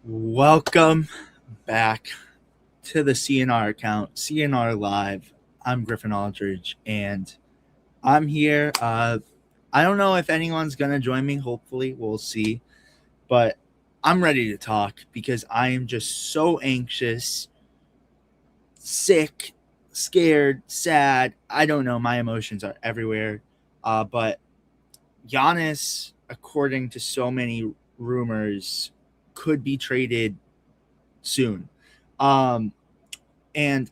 Welcome back to the CNR account, CNR Live. I'm Griffin Aldrich, and I'm here. I don't know if anyone's going to join me. Hopefully, we'll see. But I'm ready to talk because I am just so anxious, sick, scared, sad. I don't know. My emotions are everywhere. But Giannis, according to so many rumors, could be traded soon. Um, and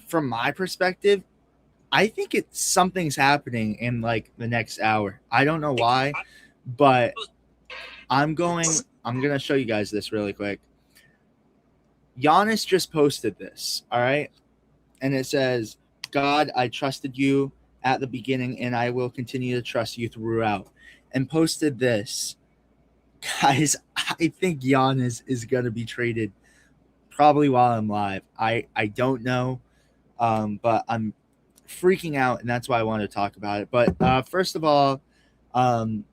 from my perspective, I think it's something's happening in like the next hour. I don't know why, but I'm gonna show you guys this really quick. Giannis just posted this, all right? And it says, God, I trusted you at the beginning and I will continue to trust you throughout. And posted this. Guys, I think Giannis is gonna be traded probably while I'm live. I don't know. But I'm freaking out, and that's why I want to talk about it. But first of all, um,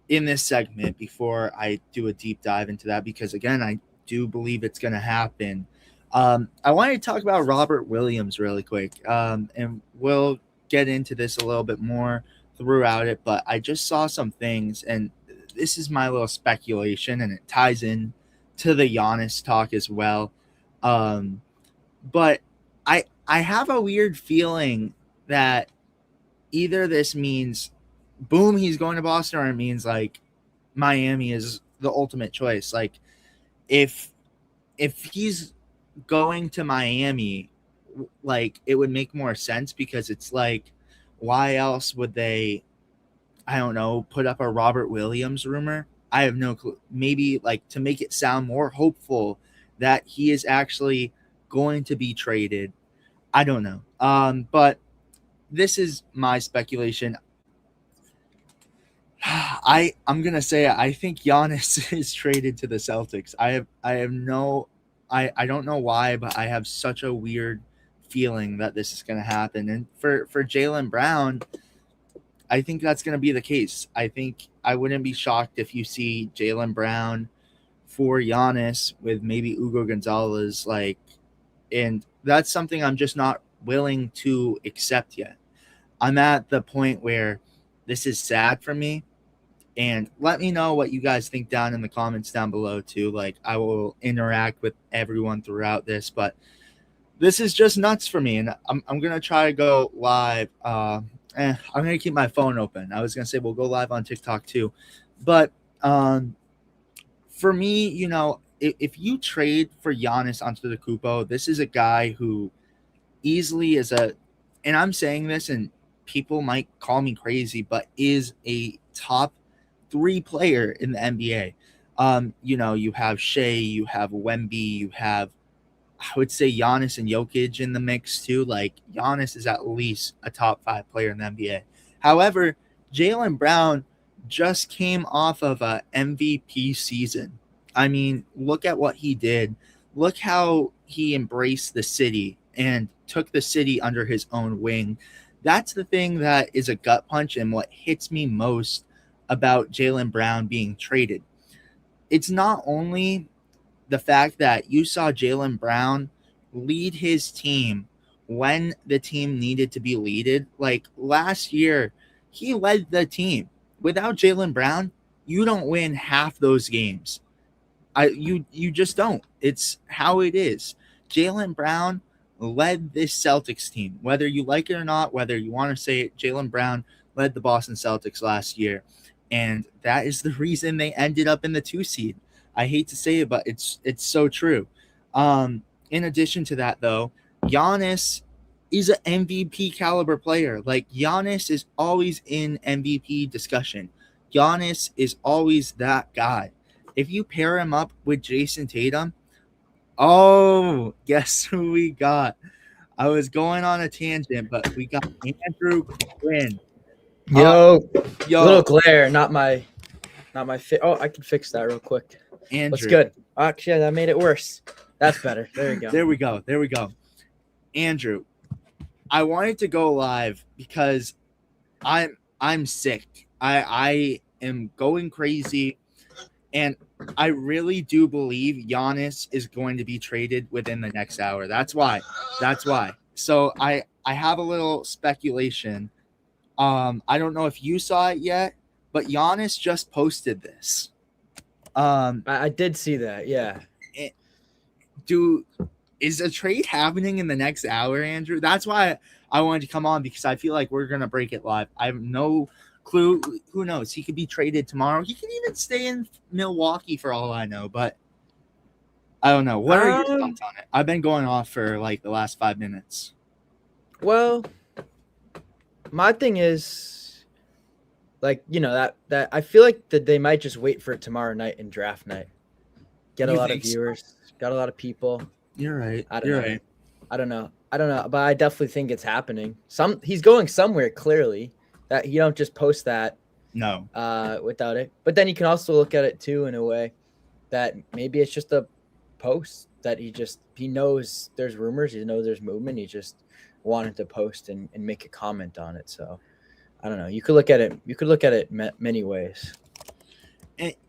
in this segment, before I do a deep dive into that, because again, I do believe it's going to happen, I wanted to talk about Robert Williams really quick, and we'll get into this a little bit more throughout it. But I just saw some things, and this is my little speculation, and it ties in to the Giannis talk as well. But I have a weird feeling that either this means boom, he's going to Boston, or it means like Miami is the ultimate choice. Like if he's going to Miami, like it would make more sense because it's like why else would they, I don't know, put up a Robert Williams rumor? I have no clue. Maybe like to make it sound more hopeful that he is actually going to be traded. I don't know. But this is my speculation. I'm gonna say I think Giannis is traded to the Celtics. I don't know why, but I have such a weird feeling that this is gonna happen. And for Jaylen Brown, I think that's gonna be the case. I think I wouldn't be shocked if you see Jaylen Brown for Giannis with maybe Hugo Gonzalez, like, and that's something I'm just not willing to accept yet. I'm at the point where this is sad for me. And let me know what you guys think down in the comments down below too. Like I will interact with everyone throughout this, but this is just nuts for me. And I'm gonna try to go live. I'm gonna keep my phone open. I was gonna say we'll go live on TikTok too, but for me, if you trade for Giannis Antetokounmpo, this is a guy who easily is and I'm saying this, and people might call me crazy, but is a top 3 player in the NBA. You have Shea, you have Wemby, you have, I would say, Giannis and Jokic in the mix too. Like Giannis is at least a top 5 player in the NBA. However, Jaylen Brown just came off of a MVP season. I mean, look at what he did. Look how he embraced the city and took the city under his own wing. That's the thing that is a gut punch and what hits me most about Jaylen Brown being traded. It's not only the fact that you saw Jaylen Brown lead his team when the team needed to be leaded. Like last year, he led the team. Without Jaylen Brown, you don't win half those games. You just don't. It's how it is. Jaylen Brown led this Celtics team. Whether you like it or not, whether you want to say it, Jaylen Brown led the Boston Celtics last year. And that is the reason they ended up in the 2 seed. I hate to say it, but it's so true. In addition to that, though, Giannis is an MVP caliber player. Like Giannis is always in MVP discussion. Giannis is always that guy. If you pair him up with Jason Tatum, oh, guess who we got? I was going on a tangent, but we got Andrew Quinn. Yo, Yo, little glare, not my Oh, I can fix that real quick. Andrew. That's good. Actually, that made it worse. That's better. There we go. There we go. Andrew, I wanted to go live because I'm sick. I am going crazy. And I really do believe Giannis is going to be traded within the next hour. That's why. So I have a little speculation. I don't know if you saw it yet, but Giannis just posted this. I did see that. Yeah. Is a trade happening in the next hour, Andrew? That's why I wanted to come on, because I feel like we're gonna break it live. I have no clue. Who knows? He could be traded tomorrow. He could even stay in Milwaukee for all I know. But I don't know. What are your thoughts on it? I've been going off for like the last 5 minutes. Well, my thing is, like, that I feel like that they might just wait for tomorrow night and draft night. Get a lot of viewers, got a lot of people. You're right. I don't know, but I definitely think it's happening. He's going somewhere, clearly. That you don't just post that without it. But then you can also look at it too in a way that maybe it's just a post that he knows there's rumors, he knows there's movement, he just wanted to post and make a comment on it. So I don't know. You could look at it many ways.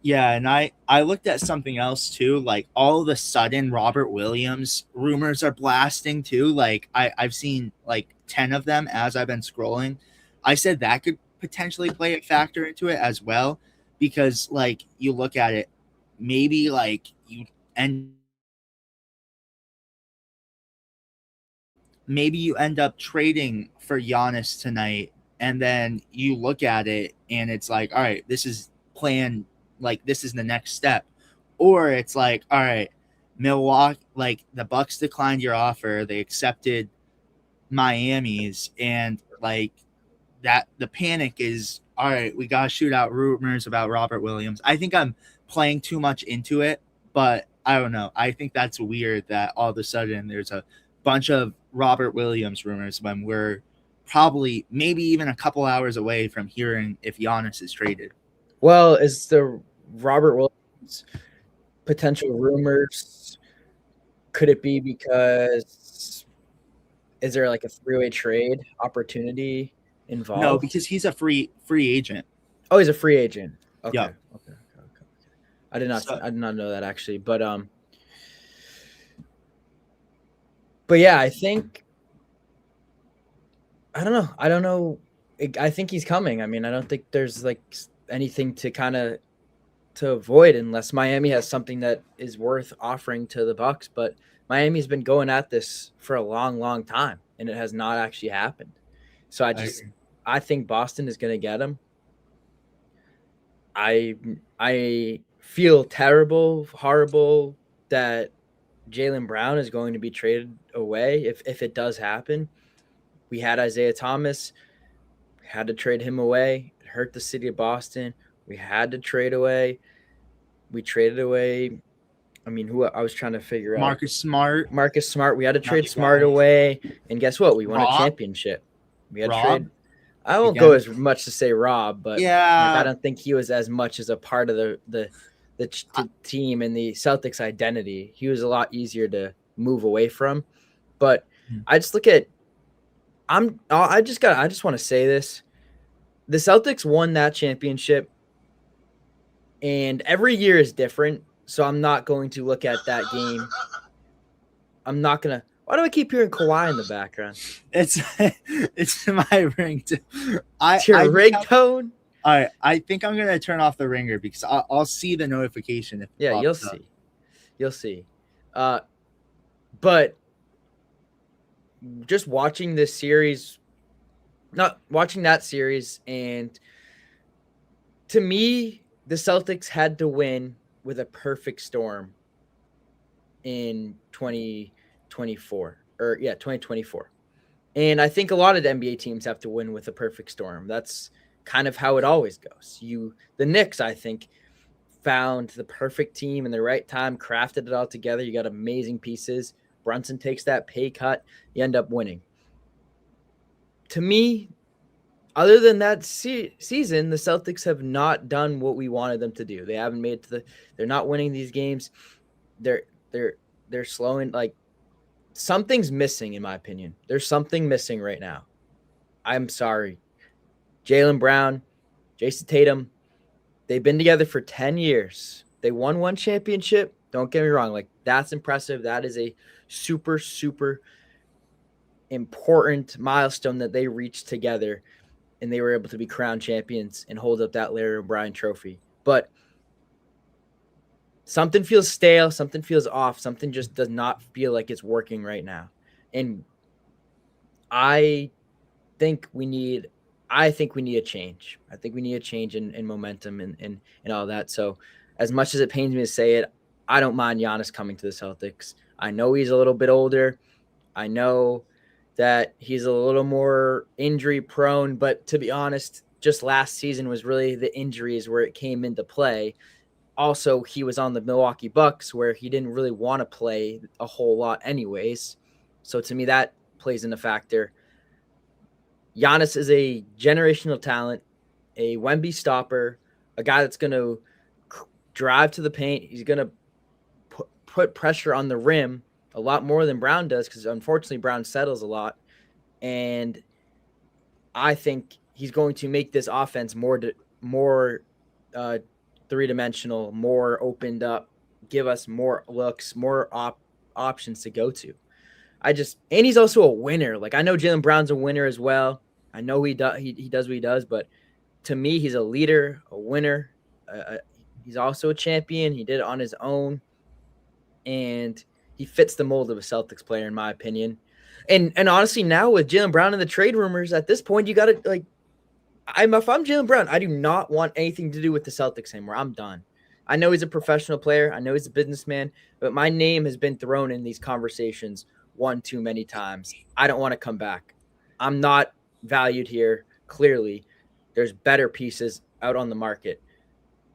Yeah, and I looked at something else too. Like, all of a sudden, Robert Williams rumors are blasting too. Like, I've seen like 10 of them as I've been scrolling. I said that could potentially play a factor into it as well, because like you look at it, maybe like maybe you end up trading for Giannis tonight, and then you look at it and it's like, all right, this is plan, like this is the next step. Or it's like, all right, Milwaukee, like the Bucks declined your offer, they accepted Miami's, and like that the panic is, all right, we gotta shoot out rumors about Robert Williams. I think I'm playing too much into it, but I don't know. I think that's weird that all of a sudden there's a bunch of Robert Williams rumors when we're probably maybe even a couple hours away from hearing if Giannis is traded. Well, is the Robert Williams potential rumors, could it be because is there like a three-way trade opportunity involved? No, because he's a free agent. Oh, he's a free agent. Okay. Yep. Okay. I did not know that actually, but yeah, I think I don't know. I think he's coming. I mean, I don't think there's like anything to avoid unless Miami has something that is worth offering to the Bucks. But Miami's been going at this for a long time, and it has not actually happened. So I think Boston is going to get him. I feel horrible that Jaylen Brown is going to be traded away if it does happen. We had Isaiah Thomas. We had to trade him away. It hurt the city of Boston. We had to trade away. We traded away. I mean, who I was trying to figure out. Marcus Smart. We had to trade Smart away. And guess what? We won a championship. We had trade. I won't go as much to say Rob, but yeah, I don't think he was as much as a part of the team and the Celtics identity. He was a lot easier to move away from. But I just look at I just want to say this. The Celtics won that championship, and every year is different, so I'm not going to look at that game. I'm not going to. Why do I keep hearing Kawhi in the background? It's my ringtone. It's your ringtone? All right, I think I'm going to turn off the ringer because I'll see the notification. Yeah, you'll see. You'll see. But just watching this series, not watching that series, and to me, the Celtics had to win with a perfect storm in 2024. And I think a lot of the NBA teams have to win with a perfect storm. That's kind of how it always goes. The Knicks, I think, found the perfect team in the right time, crafted it all together. You got amazing pieces. Brunson takes that pay cut. You end up winning. To me, other than that season, the Celtics have not done what we wanted them to do. They haven't made it to they're not winning these games. They're slowing. Like, something's missing, in my opinion. There's something missing right now. I'm sorry. Jaylen Brown, Jason Tatum, they've been together for 10 years. They won one championship. Don't get me wrong. Like, that's impressive. That is a super, super important milestone that they reached together, and they were able to be crowned champions and hold up that Larry O'Brien trophy. But something feels stale. Something feels off. Something just does not feel like it's working right now. And I think we need a change. I think we need a change in momentum and all that. So as much as it pains me to say it, I don't mind Giannis coming to the Celtics. I know he's a little bit older. I know that he's a little more injury prone, but to be honest, just last season was really the injuries where it came into play. Also, he was on the Milwaukee Bucks where he didn't really want to play a whole lot anyways. So to me, that plays in a factor. Giannis is a generational talent, a Wemby stopper, a guy that's going to drive to the paint. He's going to put pressure on the rim a lot more than Brown does, because unfortunately Brown settles a lot. And I think he's going to make this offense more three-dimensional, more opened up, give us more looks, more options to go to. And he's also a winner. Like, I know Jaylen Brown's a winner as well. I know he does what he does, but to me, he's a leader, a winner. He's also a champion. He did it on his own, and he fits the mold of a Celtics player, in my opinion. And honestly, now with Jaylen Brown and the trade rumors, at this point, you got to, like, if I'm Jaylen Brown, I do not want anything to do with the Celtics anymore. I'm done. I know he's a professional player. I know he's a businessman, but my name has been thrown in these conversations one too many times. I don't want to come back. I'm not valued here. Clearly, there's better pieces out on the market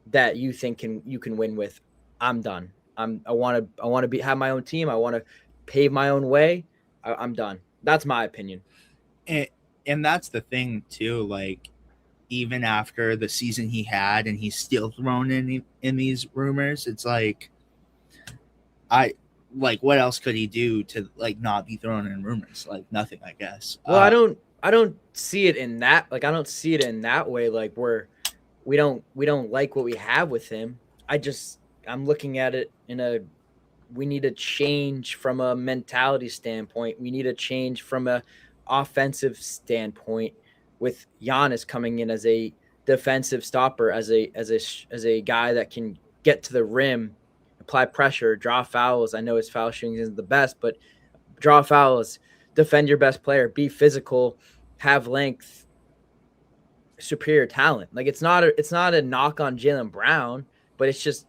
that you think you can win with. I'm done. I want to have my own team. I want to pave my own way. I'm done. That's my opinion. And that's the thing too. Like, even after the season he had, and he's still thrown in these rumors, it's like, what else could he do to, like, not be thrown in rumors? Like, nothing, I guess. Well, I don't see it in that. Like, I don't see it in that way. Like, where we don't like what we have with him. I'm looking at it we need a change from a mentality standpoint. We need a change from a offensive standpoint, with Giannis coming in as a defensive stopper, as a guy that can get to the rim, apply pressure, draw fouls. I know his foul shooting isn't the best, but draw fouls, defend your best player, be physical, have length, superior talent. Like, it's not a knock on Jaylen Brown, but it's just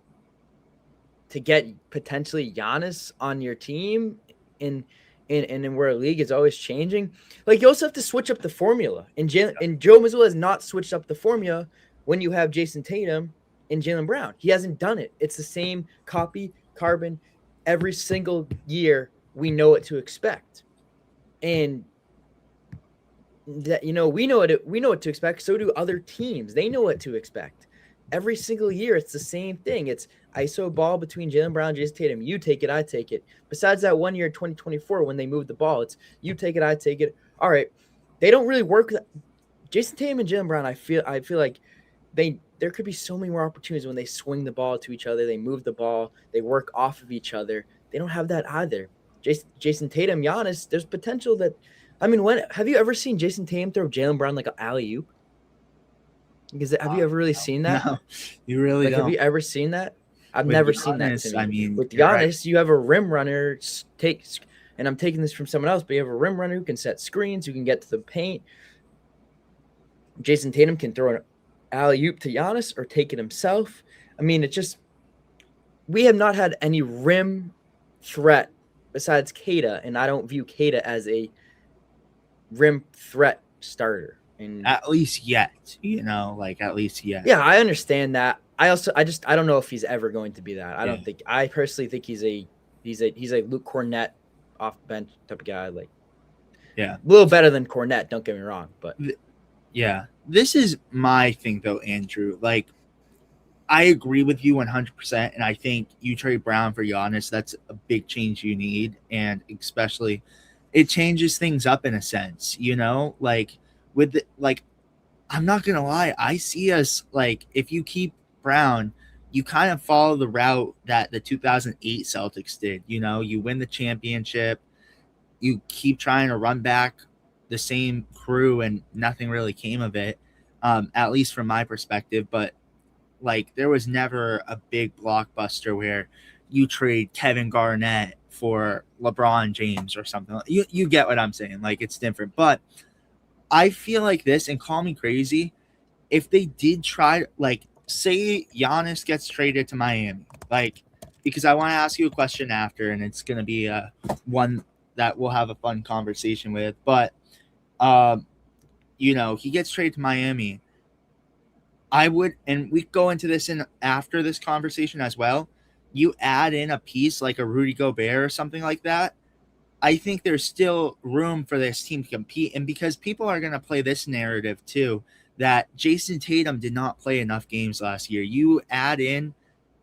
to get potentially Giannis on your team in where a league is always changing. Like, you also have to switch up the formula. And Joe Mazzulla has not switched up the formula when you have Jason Tatum and Jaylen Brown. He hasn't done it. It's the same copy, carbon, every single year. We know what to expect. And that, we know what to expect. So do other teams. They know what to expect. Every single year, it's the same thing. It's ISO ball between Jaylen Brown and Jason Tatum. You take it, I take it. Besides that 1 year, 2024, when they moved the ball, it's you take it, I take it. All right. They don't really work. Jason Tatum and Jaylen Brown, I feel like there could be so many more opportunities when they swing the ball to each other. They move the ball. They work off of each other. They don't have that either. Jason Tatum, Giannis, there's potential that – I mean, have you ever seen Jason Tatum throw Jaylen Brown like an alley-oop? Have you ever really seen that? No, you really don't. Have you ever seen that? I've never seen that. To me. I mean, with Giannis, right. You have a rim runner and I'm taking this from someone else, but you have a rim runner who can set screens, who can get to the paint. Jason Tatum can throw an alley-oop to Giannis or take it himself. I mean, we have not had any rim threat besides Queta, and I don't view Queta as a rim threat starter. And at least yet, at least yet. Yeah, I understand that. I don't know if he's ever going to be that. I personally think he's a Luke Cornett off bench type of guy. Like, yeah, a little better than Cornett. Don't get me wrong, but yeah, this is my thing though, Andrew. Like, I agree with you 100%, and I think you trade Brown for Giannis. That's a big change you need, and especially it changes things up in a sense. I'm not gonna lie, I see us, like, if you keep Brown, you kind of follow the route that the 2008 Celtics did. You know, you win the championship, you keep trying to run back the same crew, and nothing really came of it, at least from my perspective. But like, there was never a big blockbuster where you trade Kevin Garnett for LeBron James or something. You get what I'm saying? Like, it's different. But I feel like this, and call me crazy, if they did try, like, say Giannis gets traded to Miami, like, because I want to ask you a question after, and it's going to be one that we'll have a fun conversation with. But, you know, he gets traded to Miami. I would, and we go into this in after this conversation as well. You add in a piece like a Rudy Gobert or something like that. I think there's still room for this team to compete. And because people are going to play this narrative too, that Jason Tatum did not play enough games last year. You add in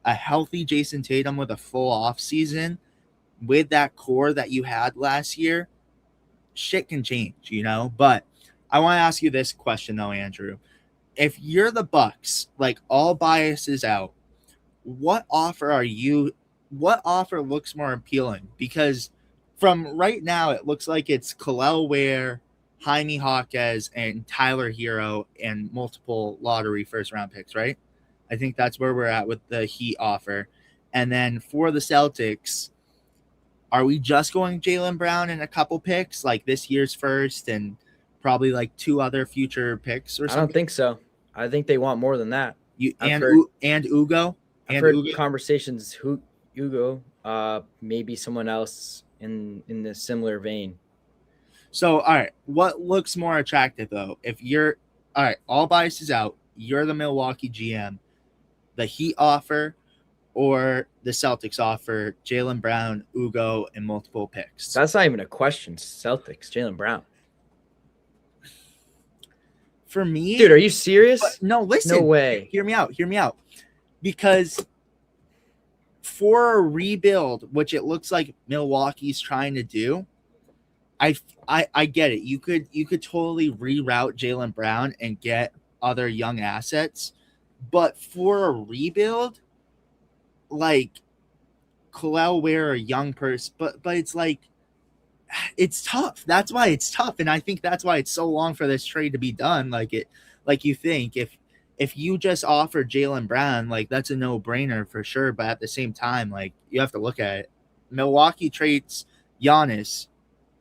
a healthy Jason Tatum with a full off season with that core that you had last year, shit can change, you know? But I want to ask you this question though, Andrew. If you're the Bucks, like, all biases out, what offer looks more appealing? Because from right now, it looks like it's Khalil Ware, Jaime Jaquez, and Tyler Hero, and multiple lottery first round picks, right? I think that's where we're at with the Heat offer. And then for the Celtics, are we just going Jaylen Brown and a couple picks, like this year's first and probably like 2 other future picks or something? I don't think so. I think they want more than that. And Ugo? I've heard conversations, Ugo, maybe someone else in the similar vein. So, all right, what looks more attractive though? If you're, all right, all biases out, you're the Milwaukee GM, the Heat offer or the Celtics offer Jaylen Brown, Ugo, and multiple picks? That's not even a question. Celtics, Jaylen Brown. For me, dude, are you serious? No, listen. No way. Hear me out. Because for a rebuild, which it looks like Milwaukee's trying to do, I get it. You could totally reroute Jaylen Brown and get other young assets, but for a rebuild, like Khalil Ware, a young person, but it's like, it's tough. That's why it's tough, and I think that's why it's so long for this trade to be done. Like you think if you just offer Jaylen Brown, like, that's a no-brainer for sure. But at the same time, like, you have to look at it. Milwaukee trades Giannis.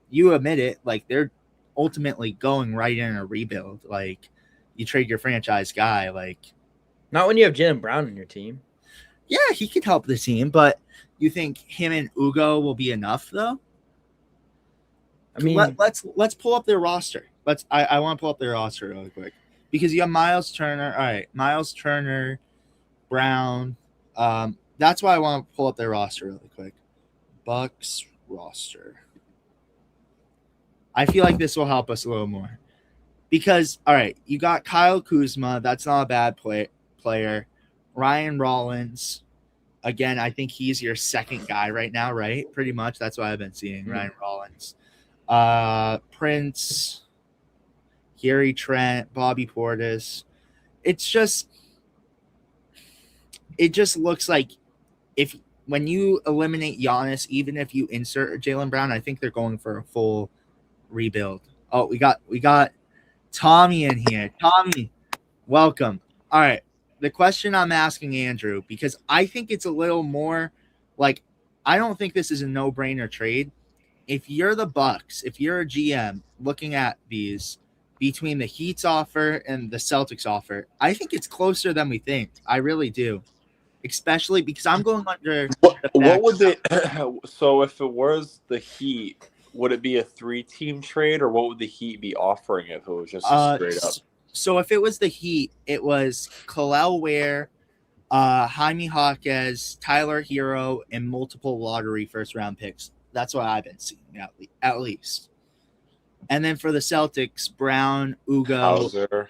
You admit it. Like, they're ultimately going right in a rebuild. Like, you trade your franchise guy. Like, not when you have Jaylen Brown on your team. Yeah, he could help the team, but you think him and Ugo will be enough though? I mean, let's pull up their roster. I want to pull up their roster really quick because you have Miles Turner. All right, Miles Turner, Brown. That's why I want to pull up their roster really quick. Bucks roster. I feel like this will help us a little more because, all right, you got Kyle Kuzma. That's not a bad player. Ryan Rollins. Again, I think he's your second guy right now, right? Pretty much. That's what I've been seeing. Mm-hmm. Ryan Rollins. Prince, Gary Trent, Bobby Portis. It just looks like when you eliminate Giannis, even if you insert Jaylen Brown, I think they're going for a full rebuild. Oh, we got Tommy in here. Tommy, welcome. All right. The question I'm asking Andrew, because I think it's a little more like, I don't think this is a no-brainer trade. If you're the Bucks, if you're a GM looking at these between the Heat's offer and the Celtics offer, I think it's closer than we think. I really do. Especially because I'm going under what would they so if it was the Heat, would it be a 3-team trade, or what would the Heat be offering if it was just straight up? So if it was the Heat, it was Khalil Ware, Jaime Jaquez, Tyler Hero, and multiple lottery first-round picks. That's what I've been seeing, at least. And then for the Celtics, Brown, Ugo. Hauser.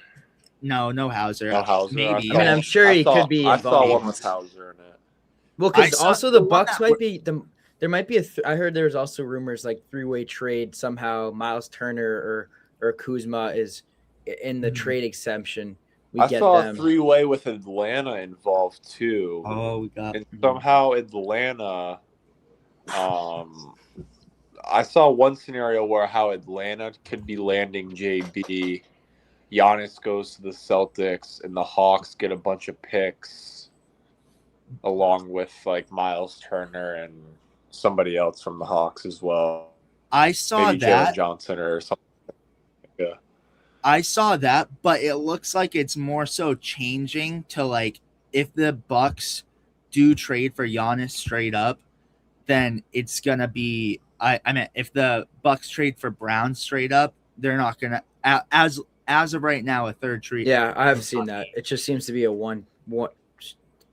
No Hauser. No Hauser. Maybe. I mean, I'm sure he could be involved. I saw one with Hauser in it. Well, because also the Bucks might be there might be I heard there's also rumors like 3-way trade somehow. Miles Turner or Kuzma is in the trade exemption we I get saw them. a three-way with Atlanta involved too. Oh, we got. And somehow Atlanta, I saw one scenario where how Atlanta could be landing JB, Giannis goes to the Celtics, and the Hawks get a bunch of picks along with like Miles Turner and somebody else from the Hawks as well. I saw Maybe that. Jalen Johnson or something. Yeah. I saw that, but it looks like it's more so changing to like if the Bucks do trade for Giannis straight up, then it's gonna be. I mean, if the Bucks trade for Brown straight up, they're not gonna as of right now a third trade. Yeah, I have seen that. It just seems to be a one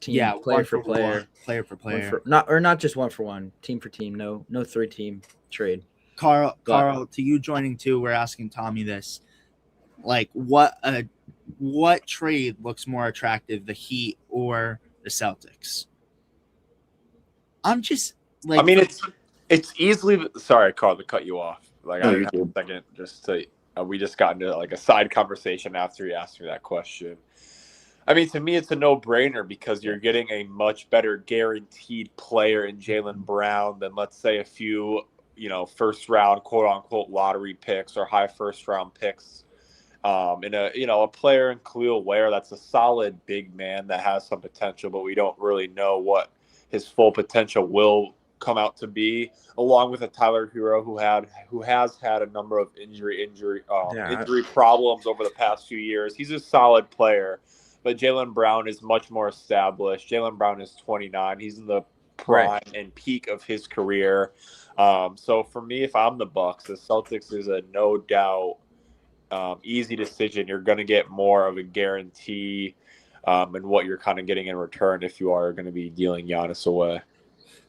team, player for player, player for player. not just one for one, team for team. No 3-team trade. Carl, to you joining too, we're asking Tommy this. Like, what trade looks more attractive, the Heat or the Celtics? I'm just like, I mean, it's easily. Sorry, Carl, to cut you off. Like, No, I you're didn't have good. a second. Just to, we just got into like a side conversation after you asked me that question. I mean, to me, it's a no-brainer because you're getting a much better guaranteed player in Jaylen Brown than, let's say, a few, first-round quote-unquote lottery picks or high first-round picks. In a player in Khalil Ware that's a solid big man that has some potential, but we don't really know what his full potential will come out to be. Along with a Tyler Hero who has had a number of injury problems over the past few years. He's a solid player, but Jaylen Brown is much more established. Jaylen Brown is 29. He's in the prime and peak of his career. So for me, if I'm the Bucks, the Celtics is a no doubt. Easy decision. You're going to get more of a guarantee and what you're kind of getting in return if you are going to be dealing Giannis away.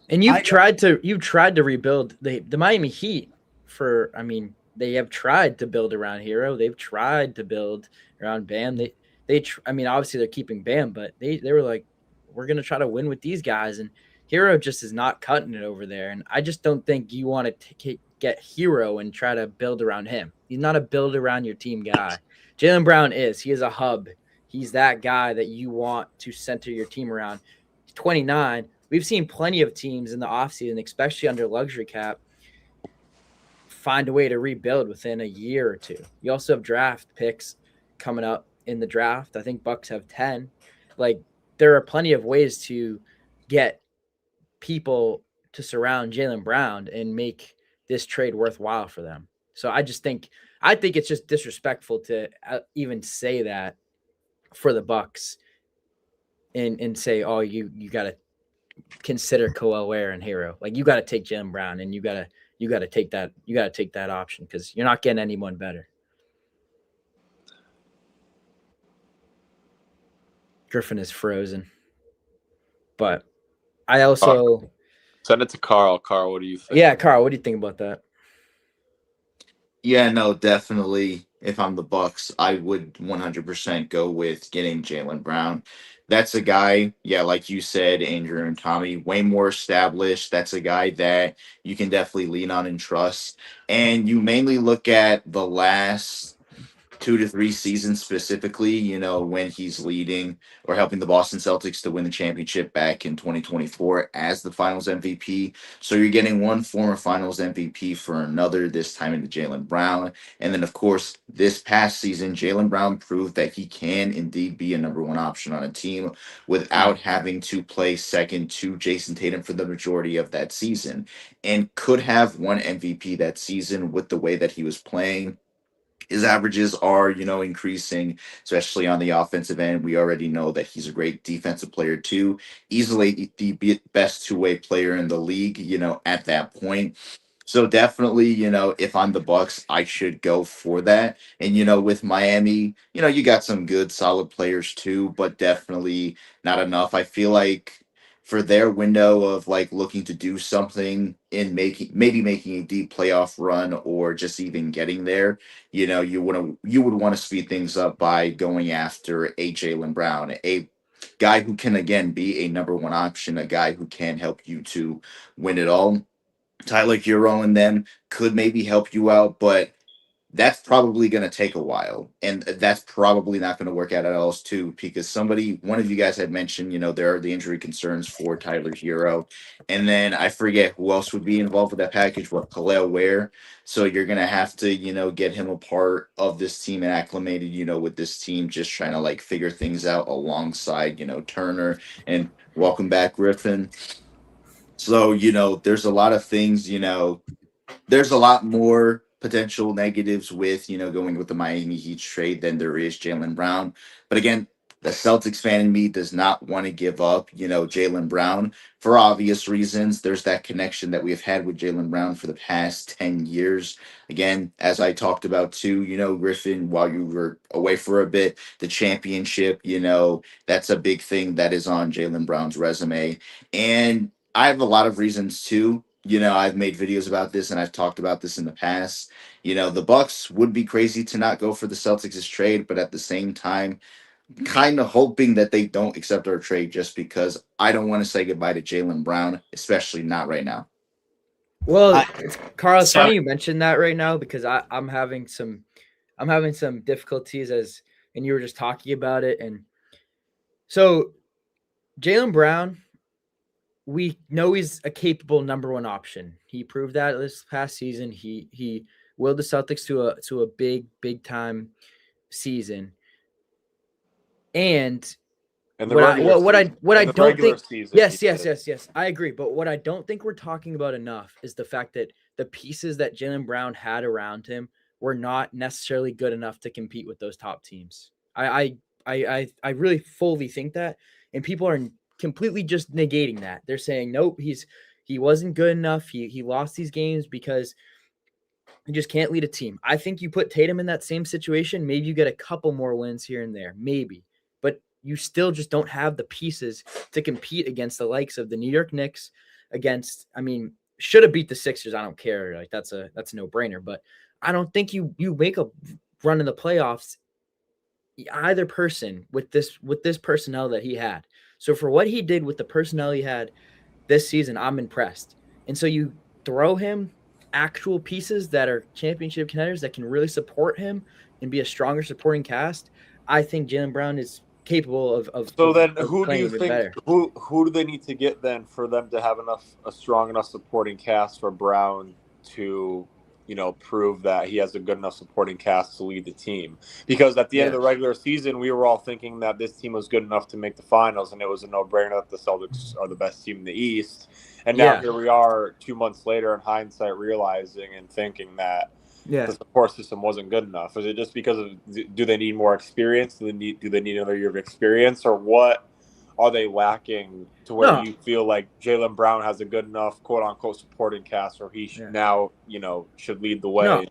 And you've tried to rebuild the Miami Heat they have tried to build around Hero. They've tried to build around Bam. Obviously they're keeping Bam, but they were like, we're going to try to win with these guys. And Hero just is not cutting it over there. And I just don't think you want to get Hero and try to build around him. He's not a build around your team guy. Jaylen Brown is. He is a hub. He's that guy that you want to center your team around. He's 29. We've seen plenty of teams in the offseason, especially under luxury cap, find a way to rebuild within a year or two. You also have draft picks coming up in the draft. I think Bucks have 10. Like, there are plenty of ways to get people to surround Jaylen Brown and make this trade worthwhile for them. So I think it's just disrespectful to even say that for the Bucks and say, oh, you got to consider Khalil Ware and Hero. Like, you got to take Jaylen Brown and you got to take that option because you're not getting anyone better. Griffin is frozen. But I also send it to Carl. Carl, what do you think? Yeah, Carl, what do you think about that? Yeah, no, definitely. If I'm the Bucks, I would 100% go with getting Jaylen Brown. That's a guy, yeah, like you said, Andrew and Tommy, way more established. That's a guy that you can definitely lean on and trust. And you mainly look at the last 2 to 3 seasons specifically, when he's leading or helping the Boston Celtics to win the championship back in 2024 as the finals MVP. So you're getting one former finals MVP for another, this time into Jaylen Brown. And then, of course, this past season, Jaylen Brown proved that he can indeed be a number one option on a team without having to play second to Jason Tatum for the majority of that season, and could have won MVP that season with the way that he was playing. His averages are, increasing, especially on the offensive end. We already know that he's a great defensive player too. Easily the best two-way player in the league, at that point. So definitely, if I'm the Bucks, I should go for that. And with Miami, you got some good solid players too, but definitely not enough. I feel like for their window of like looking to do something in maybe making a deep playoff run or just even getting there, you would want to speed things up by going after a Jaylen Brown, a guy who can again be a number one option, a guy who can help you to win it all. Tyler Hero and them could maybe help you out, but that's probably going to take a while, and that's probably not going to work out at all too, because one of you guys had mentioned, there are the injury concerns for Tyler Hero, and then I forget who else would be involved with that package, what, Khalil Ware. So you're going to have to, get him a part of this team and acclimated, with this team, just trying to like figure things out alongside, Turner, and welcome back, Griffin. So, there's a lot of things, there's a lot more potential negatives with, going with the Miami Heat trade than there is Jaylen Brown. But again, the Celtics fan in me does not want to give up, Jaylen Brown for obvious reasons. There's that connection that we've had with Jaylen Brown for the past 10 years. Again, as I talked about too, Griffin, while you were away for a bit, the championship, that's a big thing that is on Jaylen Brown's resume. And I have a lot of reasons too. I've made videos about this and I've talked about this in the past. The Bucks would be crazy to not go for the Celtics' trade, but at the same time, kind of hoping that they don't accept our trade, just because I don't want to say goodbye to Jaylen Brown, especially not right now. Well, Carl, it's sorry. funny you mentioned that right now, because I'm having some difficulties and you were just talking about it. And so Jaylen Brown, we know he's a capable number one option. He proved that this past season. He willed the Celtics to a big time season. And what I don't think, yes, I agree. But what I don't think we're talking about enough is the fact that the pieces that Jaylen Brown had around him were not necessarily good enough to compete with those top teams. I really fully think that, and people are completely just negating that. They're saying, nope, he wasn't good enough. He lost these games because he just can't lead a team. I think you put Tatum in that same situation, maybe you get a couple more wins here and there, maybe. But you still just don't have the pieces to compete against the likes of the New York Knicks, should have beat the Sixers. I don't care. Like that's a no-brainer. But I don't think you make a run in the playoffs, either person, with this personnel that he had. So for what he did with the personnel he had this season, I'm impressed. And so you throw him actual pieces that are championship contenders that can really support him and be a stronger supporting cast. I think Jaylen Brown is capable of. So then, of who do you think? Better. Who do they need to get then for them to have a strong enough supporting cast for Brown to, prove that he has a good enough supporting cast to lead the team? Because at the end of the regular season, we were all thinking that this team was good enough to make the finals, and it was a no-brainer that the Celtics are the best team in the East. And now here we are 2 months later in hindsight, realizing and thinking that the support system wasn't good enough. Is it just because do they need more experience? Do they need another year of experience? Or what are they lacking to where you feel like Jaylen Brown has a good enough quote unquote supporting cast, or he should now, should lead the way?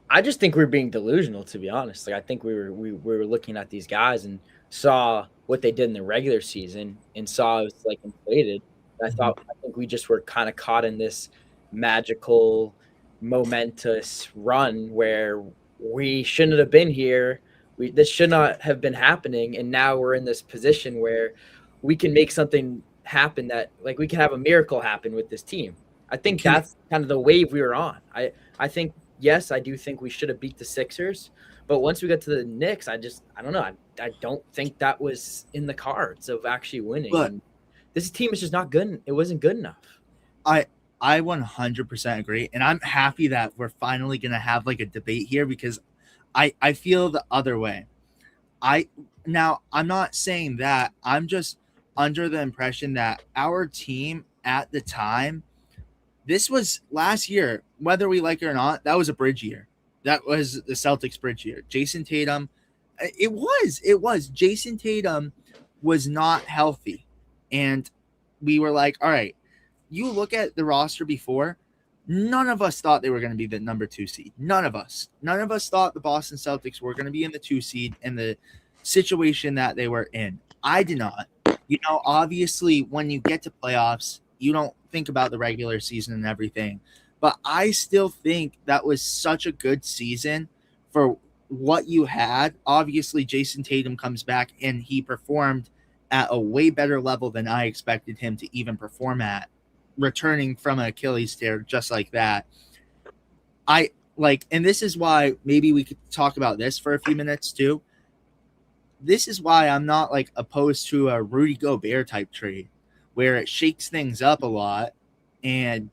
I just think we're being delusional, to be honest. Like I think we were looking at these guys and saw what they did in the regular season and saw it was like inflated. I think we just were kind of caught in this magical, momentous run where we shouldn't have been here. This should not have been happening, and now we're in this position where we can make something happen, that like we can have a miracle happen with this team. I think that's kind of the wave we were on. I think, yes, I do think we should have beat the Sixers, but once we got to the Knicks, I don't know. I don't think that was in the cards of actually winning. But this team is just not good. It wasn't good enough. I 100% agree. And I'm happy that we're finally going to have like a debate here, because I feel the other way. I'm not saying that. I'm just under the impression that our team at the time, this was last year, whether we like it or not, that was a bridge year. That was the Celtics bridge year. Jason Tatum, it was. Jason Tatum was not healthy. And we were like, all right, you look at the roster before, none of us thought they were going to be the number 2 seed. None of us thought the Boston Celtics were going to be in the 2 seed in the situation that they were in. I did not. Obviously, when you get to playoffs, you don't think about the regular season and everything. But I still think that was such a good season for what you had. Obviously, Jason Tatum comes back and he performed at a way better level than I expected him to even perform at, returning from an Achilles tear just like that. like, and this is why maybe we could talk about this for a few minutes too. This is why I'm not like opposed to a Rudy Gobert type trade where it shakes things up a lot,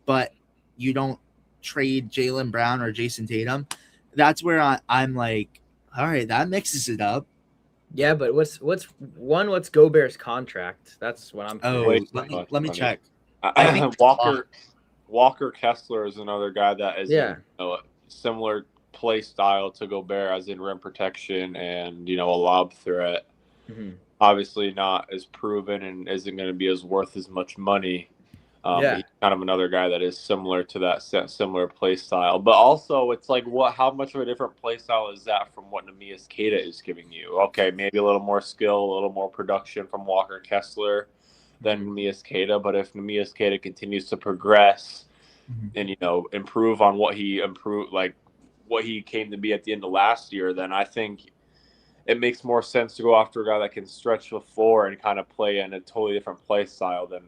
but you don't trade Jaylen Brown or Jason Tatum. That's where I'm like, all right, that mixes it up. Yeah, but what's Gobert's contract? That's what I'm curious. Let me check. I think Walker Kessler is another guy that is Yeah. a similar play style to Gobert, as in rim protection and a lob threat. Mm-hmm. Obviously not as proven and isn't going to be as worth as much money. But he's kind of another guy that is similar to that similar play style. But also, it's like, how much of a different play style is that from what Neemias Queta is giving you? Okay, maybe a little more skill, a little more production from Walker Kessler than Neemias Queta. But if Neemias Queta continues to progress and improve on what he improved, like what he came to be at the end of last year, then I think it makes more sense to go after a guy that can stretch the floor and kind of play in a totally different play style than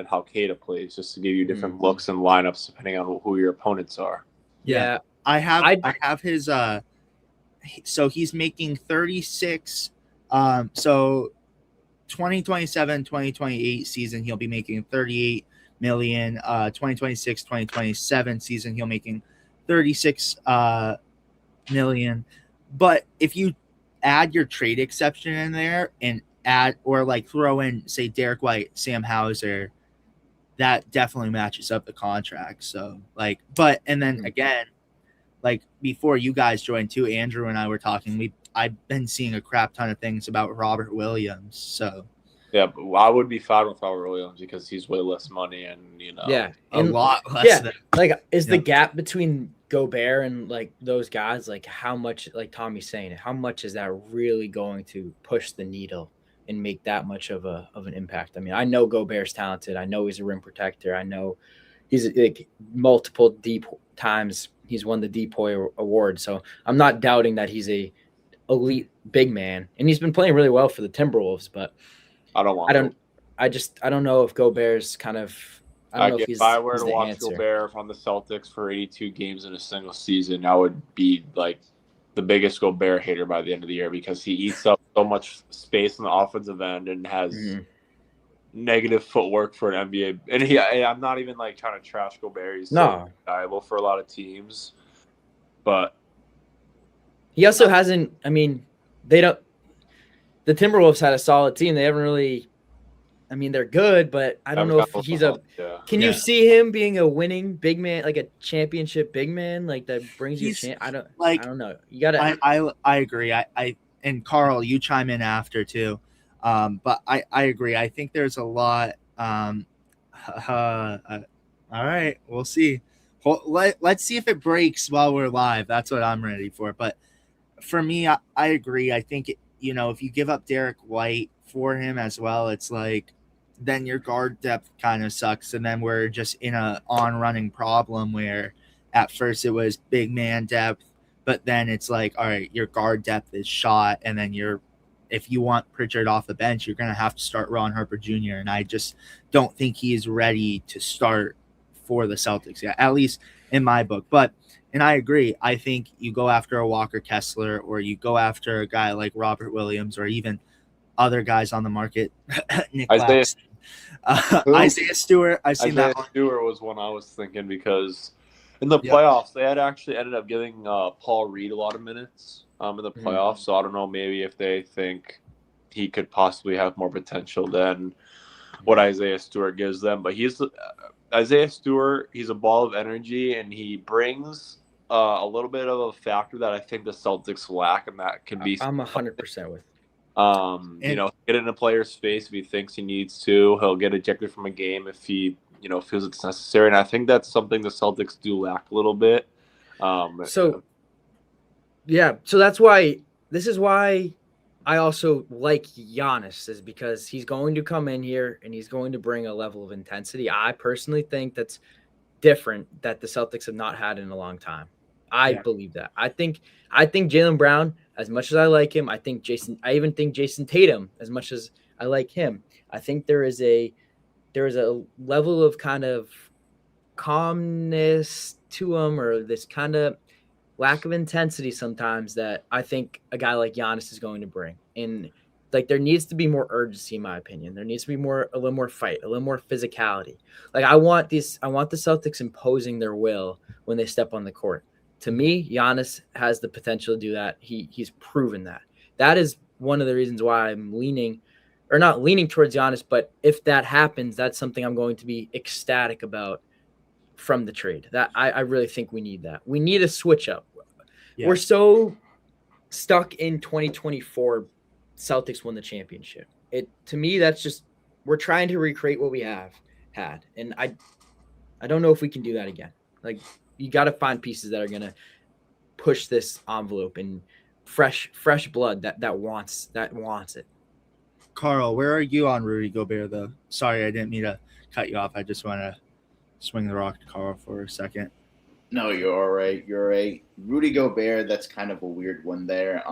how Queta plays, just to give you different looks and lineups depending on who your opponents are. Yeah. I have his so he's making 36 so 2027-2028 season he'll be making 38 million. 2026-2027 season he'll making 36 million. But if you add your trade exception in there and add or like throw in say Derek White, Sam Hauser, that definitely matches up the contract. So like, but and then again, like before you guys joined too, Andrew and I were talking. I've been seeing a crap ton of things about Robert Williams. So yeah, but I would be fine with Robert Williams because he's way less money and a lot less. Than, like is the gap between Gobert and like those guys, like how much, like Tommy's saying, how much is that really going to push the needle and make that much of an impact? I mean, I know Gobert's talented. I know he's a rim protector. I know he's like multiple deep times he's won the Depoy award. So I'm not doubting that he's a elite big man, and he's been playing really well for the Timberwolves. But I don't know if Gobert's kind of. If I were to watch Gobert on the Celtics for 82 games in a single season, I would be like the biggest Gobert hater by the end of the year because he eats up so much space on the offensive end and has negative footwork for an NBA. And I'm not even like trying to trash Gobert. He's so valuable for a lot of teams, but he also hasn't. I mean, the Timberwolves had a solid team. They haven't really. I mean, they're good, but I don't know if he's a. Yeah. Can you see him being a winning big man, like a championship big man, like that brings you? I don't know. You gotta. I agree. I and Carl, you chime in after too, but I agree. I think there's a lot. All right, we'll see. Let's see if it breaks while we're live. That's what I'm ready for. But for me, I agree. I think if you give up Derek White for him as well, it's like. Then your guard depth kind of sucks. And then we're just in a on-running problem where at first it was big man depth, but then it's like, all right, your guard depth is shot. And then if you want Pritchard off the bench, you're going to have to start Ron Harper Jr. And I just don't think he is ready to start for the Celtics yet, at least in my book. And I agree. I think you go after a Walker Kessler or you go after a guy like Robert Williams or even other guys on the market, Nick Claxton. Isaiah Stewart. Isaiah Stewart was one I was thinking because in the playoffs they had actually ended up giving Paul Reed a lot of minutes in the playoffs. So I don't know, maybe if they think he could possibly have more potential than what Isaiah Stewart gives them. But Isaiah Stewart. He's a ball of energy, and he brings a little bit of a factor that I think the Celtics lack, and that can be. I'm 100% with. Get in a player's face if he thinks he needs to. He'll get ejected from a game if he, feels it's necessary. And I think that's something the Celtics do lack a little bit. So that's why this is why I also like Giannis, is because he's going to come in here and he's going to bring a level of intensity. I personally think that's different that the Celtics have not had in a long time. I believe that. I think Jaylen Brown, as much as I like him, I even think Jason Tatum, as much as I like him, I think there is a level of kind of calmness to him, or this kind of lack of intensity sometimes that I think a guy like Giannis is going to bring. And like there needs to be more urgency, in my opinion. There needs to be a little more fight, a little more physicality. Like I want the Celtics imposing their will when they step on the court. To me, Giannis has the potential to do that. He's proven that. That is one of the reasons why I'm not leaning towards Giannis, but if that happens, that's something I'm going to be ecstatic about from the trade. That I really think we need that. We need a switch up. Yeah. We're so stuck in 2024 Celtics won the championship. To me, that's just we're trying to recreate what we have had. And I don't know if we can do that again. Like you got to find pieces that are going to push this envelope and fresh blood that wants it. Carl, where are you on Rudy Gobert though? Sorry, I didn't mean to cut you off. I just want to swing the rock to Carl for a second. No, you're all right. You're all right. Rudy Gobert, that's kind of a weird one there.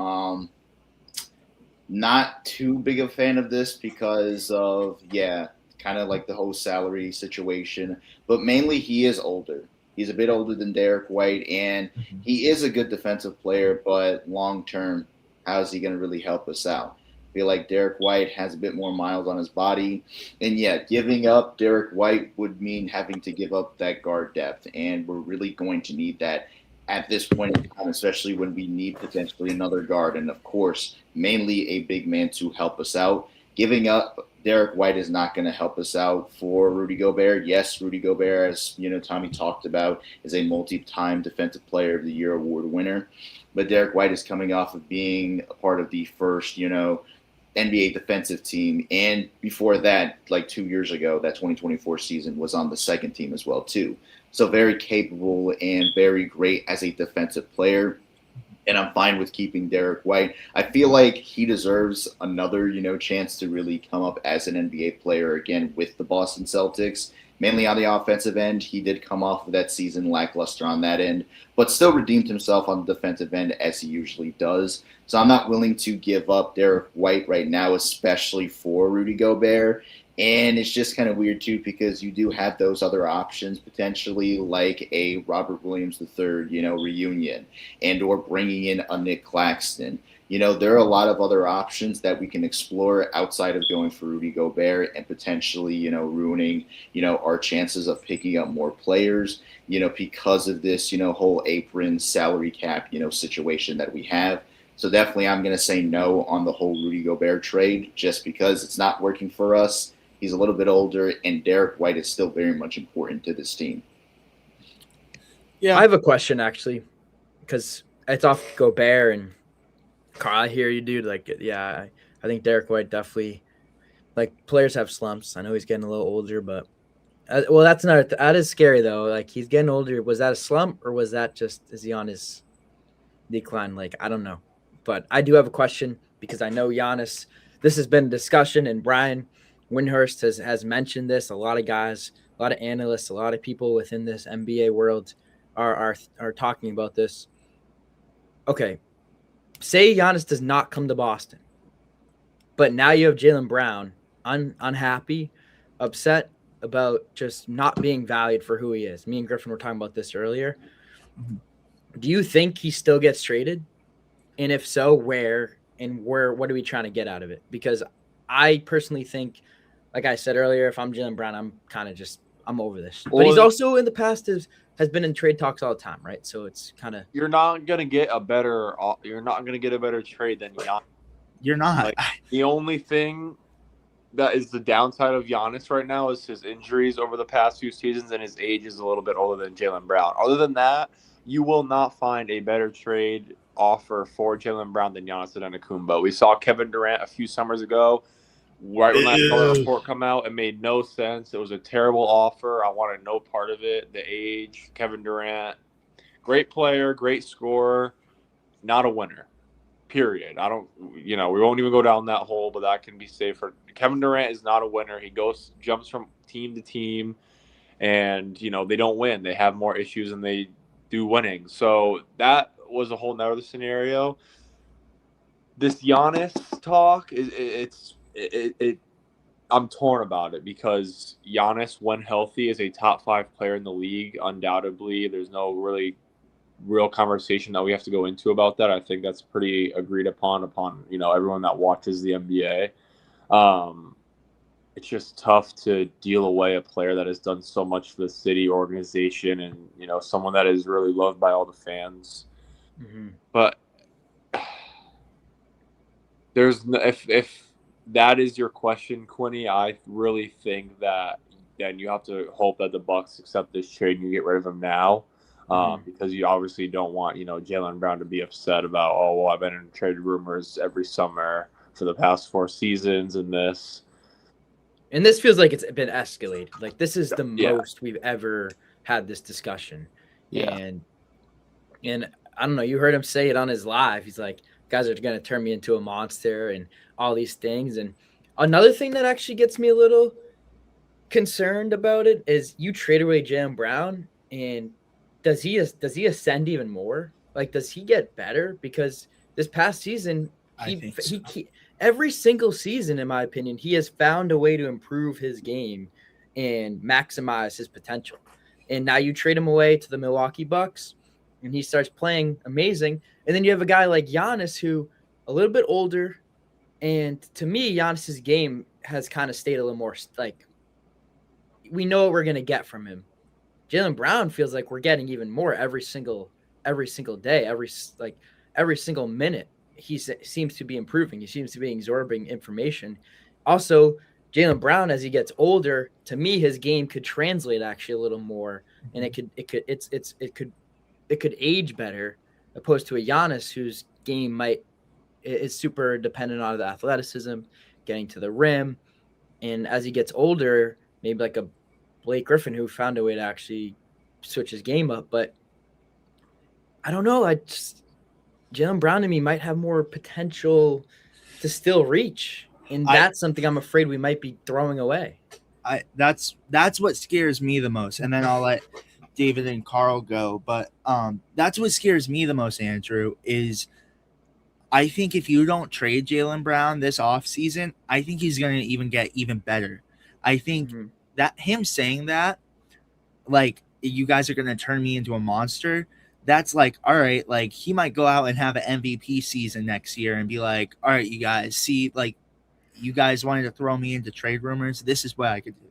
Not too big a fan of this because of, kind of like the whole salary situation. But mainly he is older. He's a bit older than Derek White, and he is a good defensive player, but long term, how is he going to really help us out? I feel like Derek White has a bit more miles on his body. And giving up Derek White would mean having to give up that guard depth, and we're really going to need that at this point in time, especially when we need potentially another guard. And, of course, mainly a big man to help us out. Giving up Derek White is not going to help us out for Rudy Gobert. Yes, Rudy Gobert, as Tommy talked about, is a multi-time Defensive Player of the Year award winner. But Derek White is coming off of being a part of the first, NBA defensive team. And before that, like 2 years ago, that 2024 season was on the second team as well, too. So very capable and very great as a defensive player. And I'm fine with keeping Derek White. I feel like he deserves another, chance to really come up as an NBA player again with the Boston Celtics. Mainly on the offensive end, he did come off of that season lackluster on that end, but still redeemed himself on the defensive end as he usually does. So I'm not willing to give up Derek White right now, especially for Rudy Gobert. And it's just kind of weird, too, because you do have those other options, potentially like a Robert Williams III, reunion, and or bringing in a Nick Claxton. There are a lot of other options that we can explore outside of going for Rudy Gobert and potentially, ruining, our chances of picking up more players, because of this, whole apron salary cap, situation that we have. So definitely I'm going to say no on the whole Rudy Gobert trade just because it's not working for us. He's a little bit older, and Derek White is still very much important to this team. Yeah, I have a question, actually, because it's off Gobert and Carl. I hear you, dude. Like, I think Derek White definitely, like, players have slumps. I know he's getting a little older, but, that is scary, though. Like, he's getting older. Was that a slump, or was that is he on his decline? Like, I don't know. But I do have a question because I know Giannis, this has been a discussion, and Brian Windhurst has mentioned this. A lot of guys, a lot of analysts, a lot of people within this NBA world are talking about this. Okay, say Giannis does not come to Boston, but now you have Jaylen Brown unhappy, upset about just not being valued for who he is. Me and Griffin were talking about this earlier. Do you think he still gets traded? And if so, where? And what are we trying to get out of it? Because I personally think, like I said earlier, if I'm Jaylen Brown, I'm over this. But he's also in the past has been in trade talks all the time, right? So it's kind of you're not gonna get a better trade than Giannis. You're not. Like, the only thing that is the downside of Giannis right now is his injuries over the past few seasons, and his age is a little bit older than Jaylen Brown. Other than that, you will not find a better trade offer for Jaylen Brown than Giannis Antetokounmpo. We saw Kevin Durant a few summers ago. Right when that color report come out, it made no sense. It was a terrible offer. I wanted no part of it. The age, Kevin Durant, great player, great scorer, not a winner. Period. We won't even go down that hole, but that can be safer. Kevin Durant is not a winner. He jumps from team to team, and they don't win. They have more issues than they do winning. So that was a whole nother scenario. This Giannis talk I'm torn about it because Giannis, when healthy, is a top 5 player in the league. Undoubtedly, there's no really real conversation that we have to go into about that. I think that's pretty agreed upon everyone that watches the NBA. It's just tough to deal away a player that has done so much for the city organization and someone that is really loved by all the fans. Mm-hmm. But if that is your question, Quinny, I really think that then you have to hope that the Bucks accept this trade and you get rid of him now. Because you obviously don't want, Jaylen Brown to be upset about, oh, well, I've been in trade rumors every summer for the past 4 seasons and this. And this feels like it's been escalated. Like this is the most we've ever had this discussion. Yeah. And I don't know, you heard him say it on his live. He's like, guys are going to turn me into a monster and all these things. And another thing that actually gets me a little concerned about it is you trade away Jaylen Brown, and does he ascend even more? Like, does he get better? Because this past season, he every single season, in my opinion, he has found a way to improve his game and maximize his potential. And now you trade him away to the Milwaukee Bucks, and he starts playing amazing. And then you have a guy like Giannis, who a little bit older, and to me, Giannis's game has kind of stayed a little more like we know what we're going to get from him. Jaylen Brown feels like we're getting even more every single day, every single minute. He seems to be improving. He seems to be absorbing information. Also, Jaylen Brown, as he gets older, to me, his game could translate actually a little more, and it could age better, opposed to a Giannis whose game is super dependent on the athleticism, getting to the rim, and as he gets older, maybe like a Blake Griffin who found a way to actually switch his game up. But I don't know. Jaylen Brown to me might have more potential to still reach, and that's something I'm afraid we might be throwing away. That's what scares me the most, and then I'll let David and Carl go. But that's what scares me the most, Andrew, is I think if you don't trade Jaylen Brown this offseason, I think he's going to even get even better. I think that him saying that, like, you guys are going to turn me into a monster, that's like, all right, like, he might go out and have an MVP season next year and be like, all right, you guys, see, like, you guys wanted to throw me into trade rumors. This is what I could do.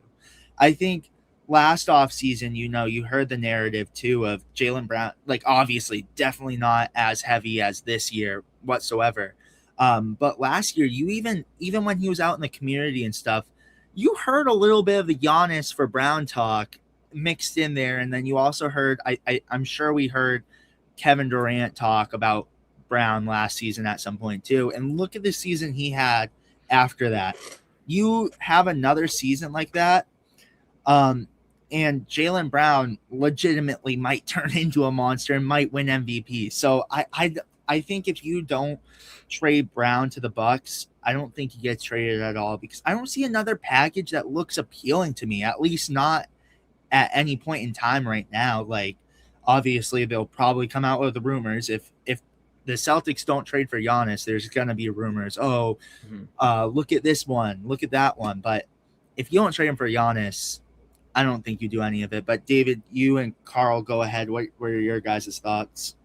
I think last offseason, you heard the narrative too of Jaylen Brown, like, obviously definitely not as heavy as this year whatsoever. But last year, you even when he was out in the community and stuff, you heard a little bit of the Giannis for Brown talk mixed in there. And then you also heard, I'm sure we heard Kevin Durant talk about Brown last season at some point too. And look at the season he had after that. You have another season like that, and Jaylen Brown legitimately might turn into a monster and might win MVP. So I think if you don't trade Brown to the Bucks, I don't think he gets traded at all, because I don't see another package that looks appealing to me, at least not at any point in time right now. Like, obviously they'll probably come out with the rumors. If the Celtics don't trade for Giannis, there's going to be rumors. Look at this one, look at that one. But if you don't trade him for Giannis, I don't think you do any of it. But David, you and Carl, go ahead. What are your guys' thoughts?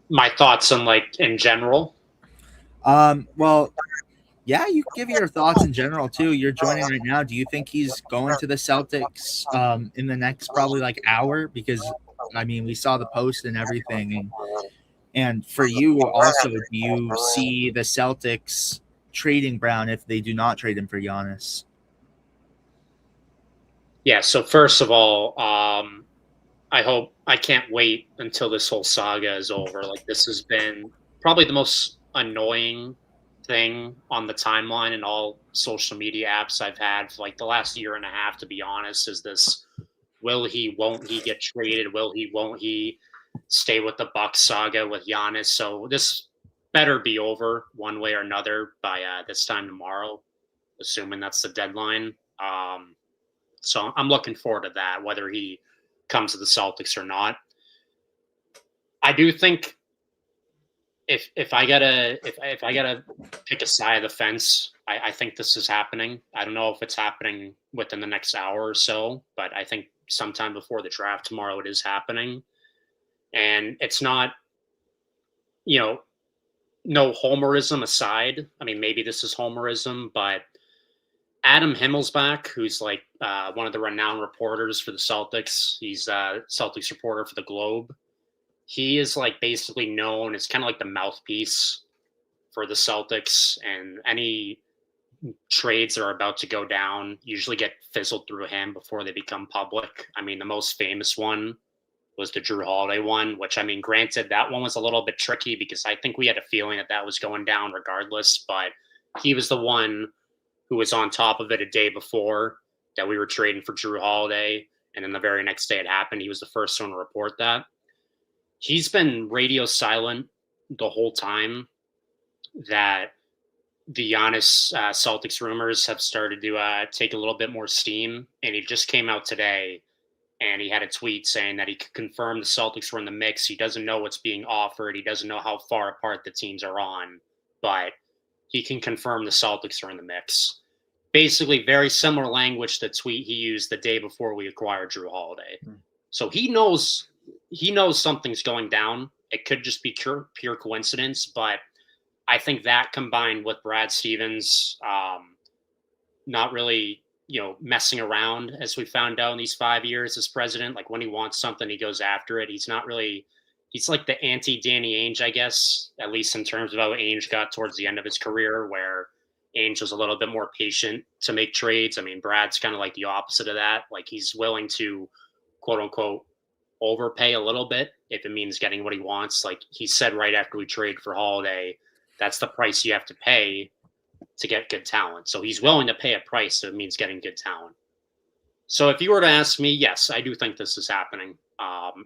My thoughts on, like, in general? Well, yeah, you give your thoughts in general too. You're joining right now. Do you think he's going to the Celtics in the next probably like hour? Because I mean, we saw the post and everything, and for you also, do you see the Celtics trading Brown if they do not trade him for Giannis? Yeah. So first of all, I can't wait until this whole saga is over. Like, this has been probably the most annoying thing on the timeline and all social media apps I've had for like the last year and a half, to be honest, is this won't he get traded? Won't he stay with the Bucks saga with Giannis? So this better be over one way or another by this time tomorrow, assuming that's the deadline. So I'm looking forward to that, whether he comes to the Celtics or not. I do think if I gotta pick a side of the fence, I think this is happening. I don't know if it's happening within the next hour or so, but I think sometime before the draft tomorrow it is happening. And it's not, no homerism aside. I mean, maybe this is homerism, but Adam Himmelsbach, who's like one of the renowned reporters for the Celtics, he's a Celtics reporter for the Globe. He is like basically known as kind of like the mouthpiece for the Celtics, and any trades that are about to go down usually get fizzled through him before they become public. I mean, the most famous one was the Drew Holiday one, which, I mean, granted, that one was a little bit tricky because I think we had a feeling that was going down regardless, but he was the one who was on top of it a day before that we were trading for Drew Holiday. And then the very next day it happened. He was the first one to report that. He's been radio silent the whole time that the Giannis Celtics rumors have started to take a little bit more steam. And he just came out today and he had a tweet saying that he could confirm the Celtics were in the mix. He doesn't know what's being offered. He doesn't know how far apart the teams are on, but he can confirm the Celtics are in the mix. Basically, very similar language to the tweet he used the day before we acquired Drew Holiday. So he knows something's going down. It could just be pure coincidence, but I think that combined with Brad Stevens not really, messing around, as we found out in these 5 years as president, like when he wants something, he goes after it. He's like the anti-Danny Ainge, I guess, at least in terms of how Ainge got towards the end of his career, where Ainge was a little bit more patient to make trades. I mean, Brad's kind of like the opposite of that. Like, he's willing to, quote unquote, overpay a little bit if it means getting what he wants. Like he said right after we traded for Holiday, that's the price you have to pay to get good talent. So he's willing to pay a price if it means getting good talent. So if you were to ask me, yes, I do think this is happening.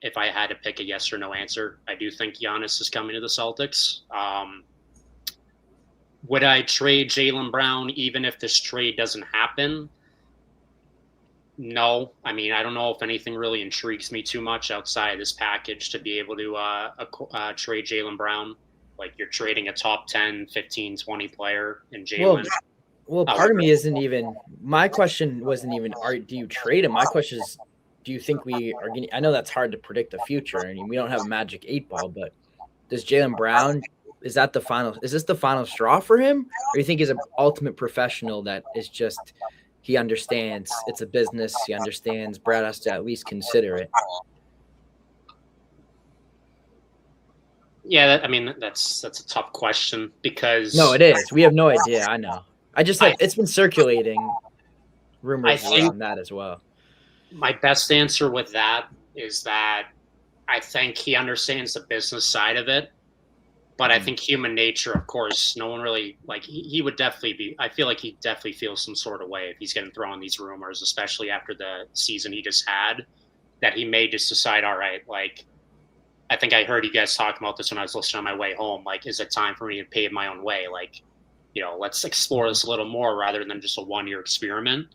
If I had to pick a yes or no answer, I do think Giannis is coming to the Celtics. Would I trade Jaylen Brown even if this trade doesn't happen? No. I mean, I don't know if anything really intrigues me too much outside of this package to be able to trade Jaylen Brown. Like, you're trading a top 10, 15, 20 player in Jaylen. Well, part of me isn't even – my question wasn't even, do you trade him? My question is, do you think we are going to – I know that's hard to predict the future. I mean, we don't have a magic 8-ball, but does Jaylen Brown – is this the final straw for him? Or do you think he's an ultimate professional that is just – he understands it's a business. He understands Brad has to at least consider it. Yeah, that's a tough question because no, it is. We have no idea. I know. It's been circulating rumors around that as well. My best answer with that is that I think he understands the business side of it, but I think human nature, of course, no one really he would definitely be. I feel like he definitely feels some sort of way if he's getting thrown these rumors, especially after the season he just had, that he may just decide, all right, I think I heard you guys talking about this when I was listening on my way home. Like, is it time for me to pave my own way? Like, let's explore this a little more rather than just a 1-year experiment.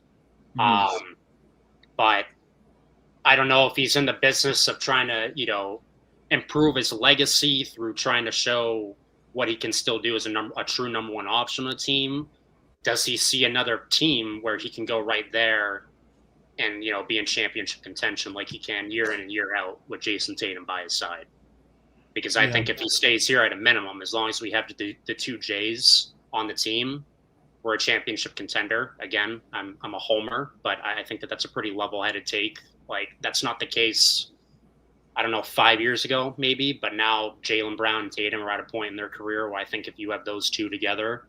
But I don't know if he's in the business of trying to, improve his legacy through trying to show what he can still do as a true number one option on the team. Does he see another team where he can go right there and, be in championship contention like he can year in and year out with Jason Tatum by his side? Because I think if he stays here at a minimum, as long as we have the two J's on the team, we're a championship contender. Again, I'm a homer, but I think that's a pretty level-headed take. Like, that's not the case, I don't know, 5 years ago maybe, but now Jaylen Brown and Tatum are at a point in their career where I think if you have those two together,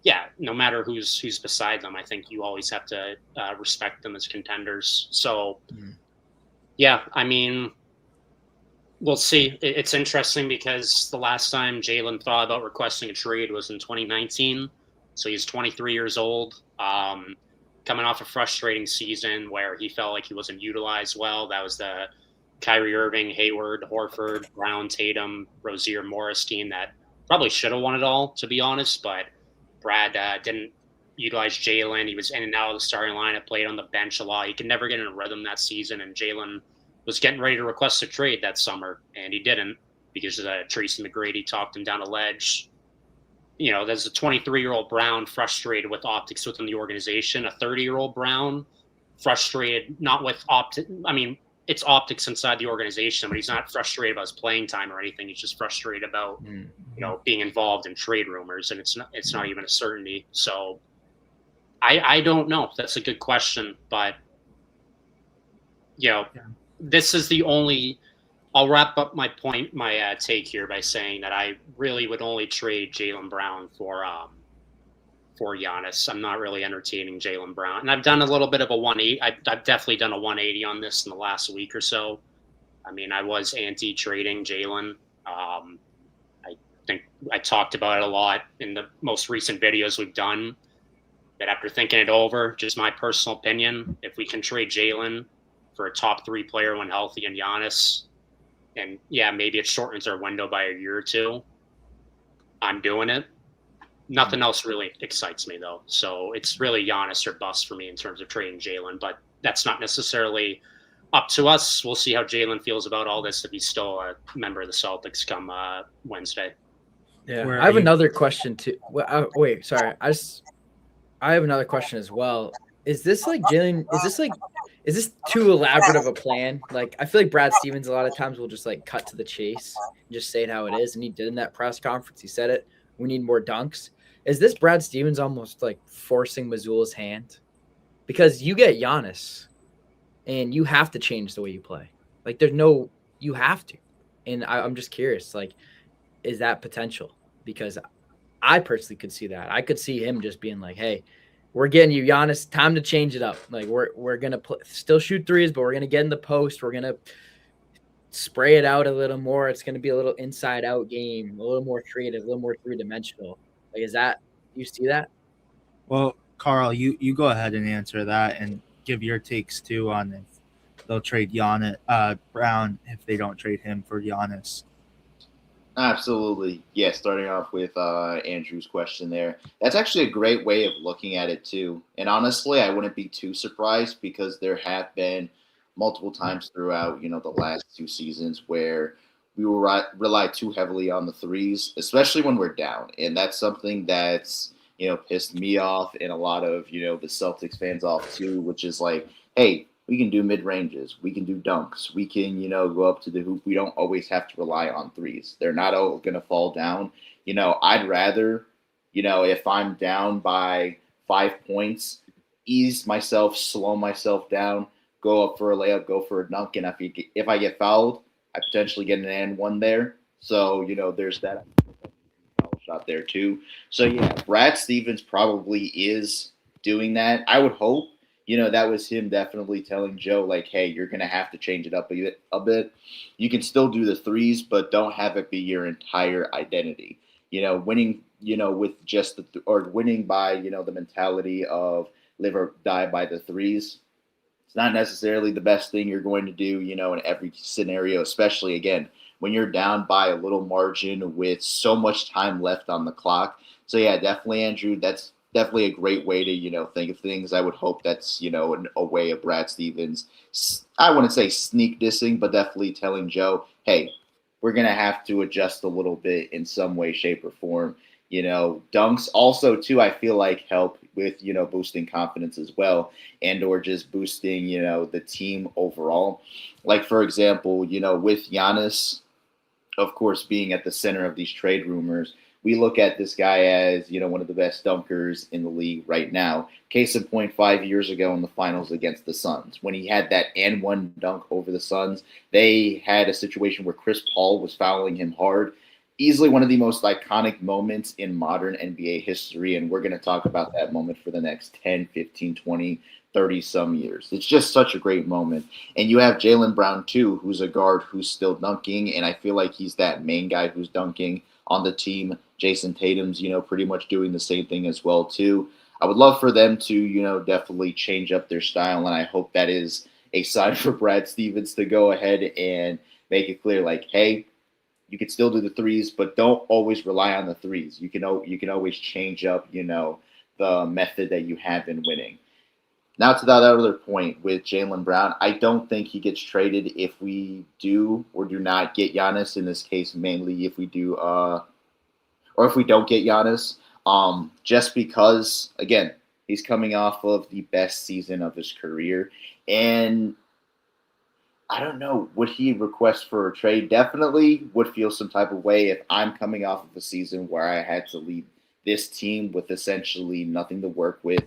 yeah, no matter who's beside them, I think you always have to respect them as contenders. So, yeah, I mean, we'll see. It's interesting because the last time Jaylen thought about requesting a trade was in 2019. So he's 23 years old, coming off a frustrating season where he felt like he wasn't utilized well. That was the Kyrie Irving, Hayward, Horford, Brown, Tatum, Rozier, Morris team that probably should have won it all, to be honest, but Brad didn't utilize Jaylen. He was in and out of the starting lineup, played on the bench a lot. He could never get in a rhythm that season, and Jaylen was getting ready to request a trade that summer, and he didn't because Tracy McGrady talked him down a ledge. There's a 23-year-old Brown frustrated with optics within the organization, a 30-year-old Brown frustrated not with it's optics inside the organization, but he's not frustrated about his playing time or anything. He's just frustrated about being involved in trade rumors, and it's not even a certainty. So I don't know. That's a good question, but this is the only. I'll wrap up my take here by saying that I really would only trade Jaylen Brown for Giannis. I'm not really entertaining Jaylen Brown, and I've done a little bit of a 180. I've definitely done a 180 on this in the last week or so. I mean, I was anti-trading Jaylen. I think I talked about it a lot in the most recent videos we've done. That after thinking it over, just my personal opinion, if we can trade Jaylen for a top 3 player when healthy and Giannis, and maybe it shortens our window by a year or two, I'm doing it. Nothing else really excites me, though. So it's really Giannis or bust for me in terms of trading Jaylen, but that's not necessarily up to us. We'll see how Jaylen feels about all this if he's still a member of the Celtics come Wednesday. Yeah, I have another question too. Wait, sorry. I have another question as well. Is this like Jaylen? Is this too elaborate of a plan? Like, I feel like Brad Stevens a lot of times will just like cut to the chase and just say it how it is. And he did in that press conference. He said it. We need more dunks. Is this Brad Stevens almost like forcing Mazzulla's hand? Because you get Giannis and you have to change the way you play. Like, you have to. And I'm just curious, like, is that potential? Because I personally could see that. I could see him just being like, hey, we're getting you, Giannis. Time to change it up. Like, we're gonna still shoot threes, but we're gonna get in the post. We're gonna spray it out a little more. It's gonna be a little inside out game, a little more creative, a little more 3-dimensional. Like, is that you see that? Well, Carl, you go ahead and answer that and give your takes too on if they'll trade Brown if they don't trade him for Giannis. Absolutely. Yeah, starting off with Andrew's question there. That's actually a great way of looking at it, too. And honestly, I wouldn't be too surprised because there have been multiple times throughout, the last 2 seasons where we will rely too heavily on the threes, especially when we're down. And that's something that's, pissed me off and a lot of, the Celtics fans off, too, which is like, hey, we can do mid-ranges. We can do dunks. We can, go up to the hoop. We don't always have to rely on threes. They're not all going to fall down. I'd rather, if I'm down by 5 points, ease myself, slow myself down, go up for a layup, go for a dunk. And if I get fouled, I potentially get an and one there. So, there's that foul shot there too. So, yeah, Brad Stevens probably is doing that. I would hope. That was him definitely telling Joe, like, hey, you're going to have to change it up a bit. You can still do the threes, but don't have it be your entire identity. Winning, with just winning by, the mentality of live or die by the threes. It's not necessarily the best thing you're going to do, in every scenario, especially, again, when you're down by a little margin with so much time left on the clock. So, yeah, definitely, Andrew, that's definitely a great way to, think of things. I would hope that's, a way of Brad Stevens, I wouldn't say sneak dissing, but definitely telling Joe, hey, we're going to have to adjust a little bit in some way, shape, or form. Dunks also, too, I feel like help with, boosting confidence as well and or just boosting, the team overall. Like, for example, with Giannis, of course, being at the center of these trade rumors, we look at this guy as, one of the best dunkers in the league right now. Case in point, 5 years ago in the finals against the Suns, when he had that and one dunk over the Suns, they had a situation where Chris Paul was fouling him hard. Easily one of the most iconic moments in modern NBA history, and we're going to talk about that moment for the next 10, 15, 20, 30-some years. It's just such a great moment. And you have Jaylen Brown, too, who's a guard who's still dunking, and I feel like he's that main guy who's dunking on the team. Jason Tatum's, pretty much doing the same thing as well, too. I would love for them to, definitely change up their style, and I hope that is a sign for Brad Stevens to go ahead and make it clear, like, hey, you can still do the threes, but don't always rely on the threes. You can always change up, the method that you have in winning. Now to that other point with Jaylen Brown, I don't think he gets traded if we do or do not get Giannis. In this case, mainly if we do, or if we don't get Giannis, just because, again, he's coming off of the best season of his career. And I don't know. Would he request for a trade? Definitely would feel some type of way if I'm coming off of a season where I had to leave this team with essentially nothing to work with.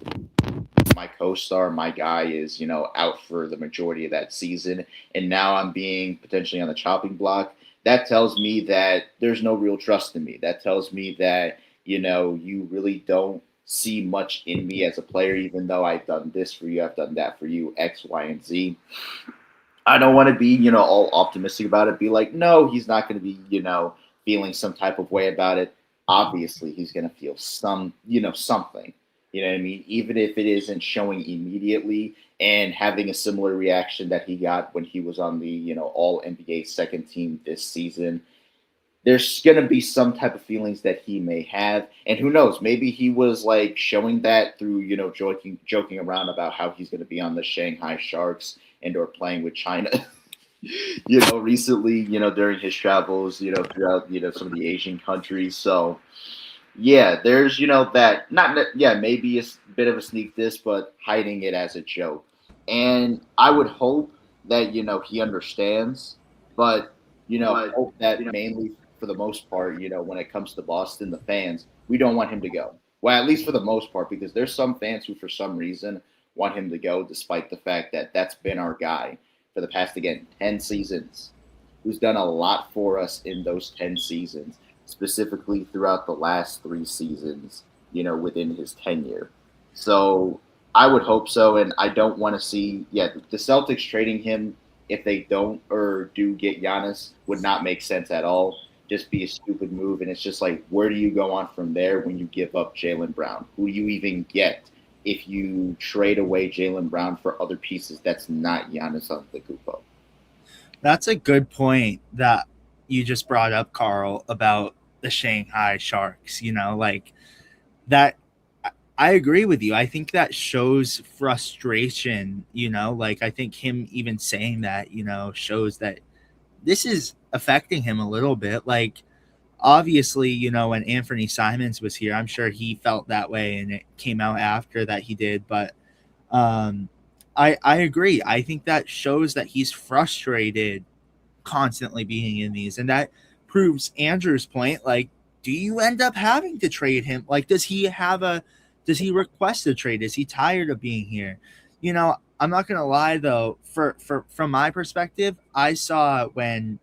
My co-star, my guy is, out for the majority of that season. And now I'm being potentially on the chopping block. That tells me that there's no real trust in me. That tells me that, you really don't see much in me as a player, even though I've done this for you, I've done that for you, X, Y, and Z. I don't want to be, all optimistic about it. Be like, no, he's not going to be, feeling some type of way about it. Obviously, he's going to feel something. You know what I mean? Even if it isn't showing immediately and having a similar reaction that he got when he was on the, all NBA second team this season, there's going to be some type of feelings that he may have. And who knows, maybe he was like showing that through, joking around about how he's going to be on the Shanghai Sharks and or playing with China, recently, during his travels, throughout, some of the Asian countries. So, yeah, there's, that, maybe a bit of a sneak diss, but hiding it as a joke. And I would hope that, he understands, but, hope that mainly for the most part, when it comes to Boston, the fans, we don't want him to go. Well, at least for the most part, because there's some fans who, for some reason, want him to go, despite the fact that that's been our guy for the past, again, 10 seasons, who's done a lot for us in those 10 seasons, specifically throughout the last 3 seasons, within his tenure. So I would hope so, and I don't want to see, the Celtics trading him if they don't or do get Giannis would not make sense at all. Just be a stupid move, and it's just like, where do you go on from there when you give up Jaylen Brown? Who do you even get if you trade away Jaylen Brown for other pieces that's not Giannis Antetokounmpo? That's a good point that you just brought up, Carl, about the Shanghai Sharks. Like that. I agree with you. I think that shows frustration. Like I think him even saying that, shows that this is affecting him a little bit. Like obviously, when Anthony Simons was here, I'm sure he felt that way, and it came out after that he did. But I agree. I think that shows that he's frustrated constantly being in these, and that proves Andrew's point. Like, do you end up having to trade him? Like, does he request a trade? Is he tired of being here? I'm not gonna lie though, for from my perspective, I saw when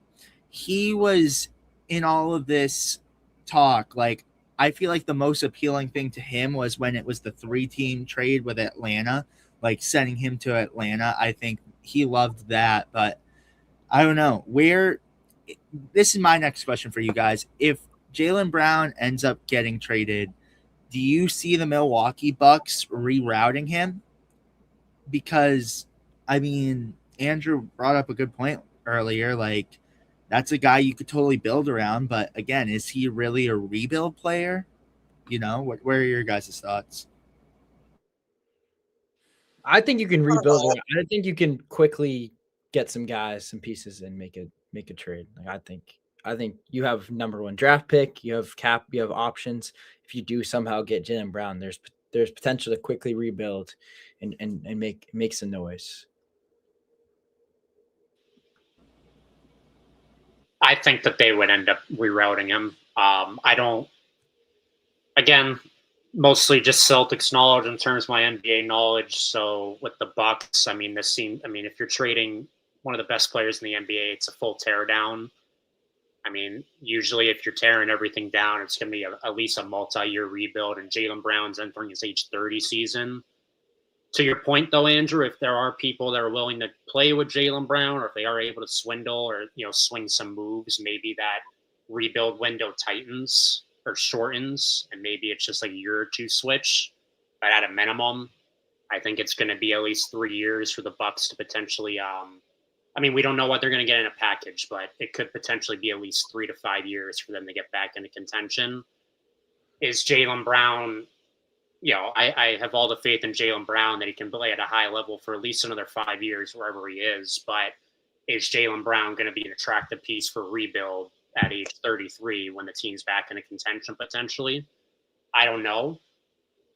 he was in all of this talk, like I feel like the most appealing thing to him was when it was the 3-team trade with Atlanta, like sending him to Atlanta. I think he loved that, but I don't know where. This is my next question for you guys. If Jaylen Brown ends up getting traded, do you see the Milwaukee Bucks rerouting him? Because, I mean, Andrew brought up a good point earlier. Like, that's a guy you could totally build around. But again, is he really a rebuild player? Where are your guys' thoughts? I think you can rebuild it. I think you can quickly get some guys, some pieces, and make a trade. Like I think you have number 1 draft pick, you have cap, you have options. If you do somehow get Jaylen Brown, there's potential to quickly rebuild and make some noise. I think that they would end up rerouting him. I don't. Again, mostly just Celtics knowledge in terms of my NBA knowledge. So with the Bucks, I mean, if you're trading one of the best players in the NBA, it's a full tear down. I mean, usually if you're tearing everything down, it's going to be at least a multi-year rebuild. And Jaylen Brown's entering his age 30 season. To your point, though, Andrew, if there are people that are willing to play with Jaylen Brown, or if they are able to swindle or swing some moves, maybe that rebuild window tightens or shortens, and maybe it's just like a year or two switch. But at a minimum, I think it's going to be at least 3 years for the Bucks to potentially. We don't know what they're going to get in a package, but it could potentially be at least 3 to 5 years for them to get back into contention. Is Jaylen Brown? I have all the faith in Jaylen Brown that he can play at a high level for at least another 5 years wherever he is. But is Jaylen Brown going to be an attractive piece for rebuild at age 33 when the team's back into contention potentially? I don't know.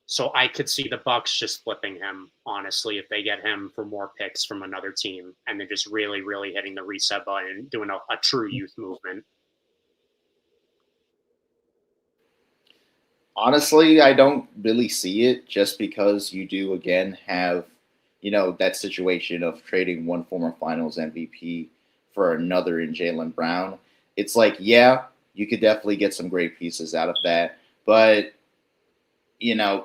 So I could see the Bucks just flipping him, honestly, if they get him for more picks from another team and then just really, really hitting the reset button and doing a true youth movement. Honestly, I don't really see it, just because you do again have, that situation of trading one former Finals MVP for another in Jaylen Brown. It's like, yeah, you could definitely get some great pieces out of that, but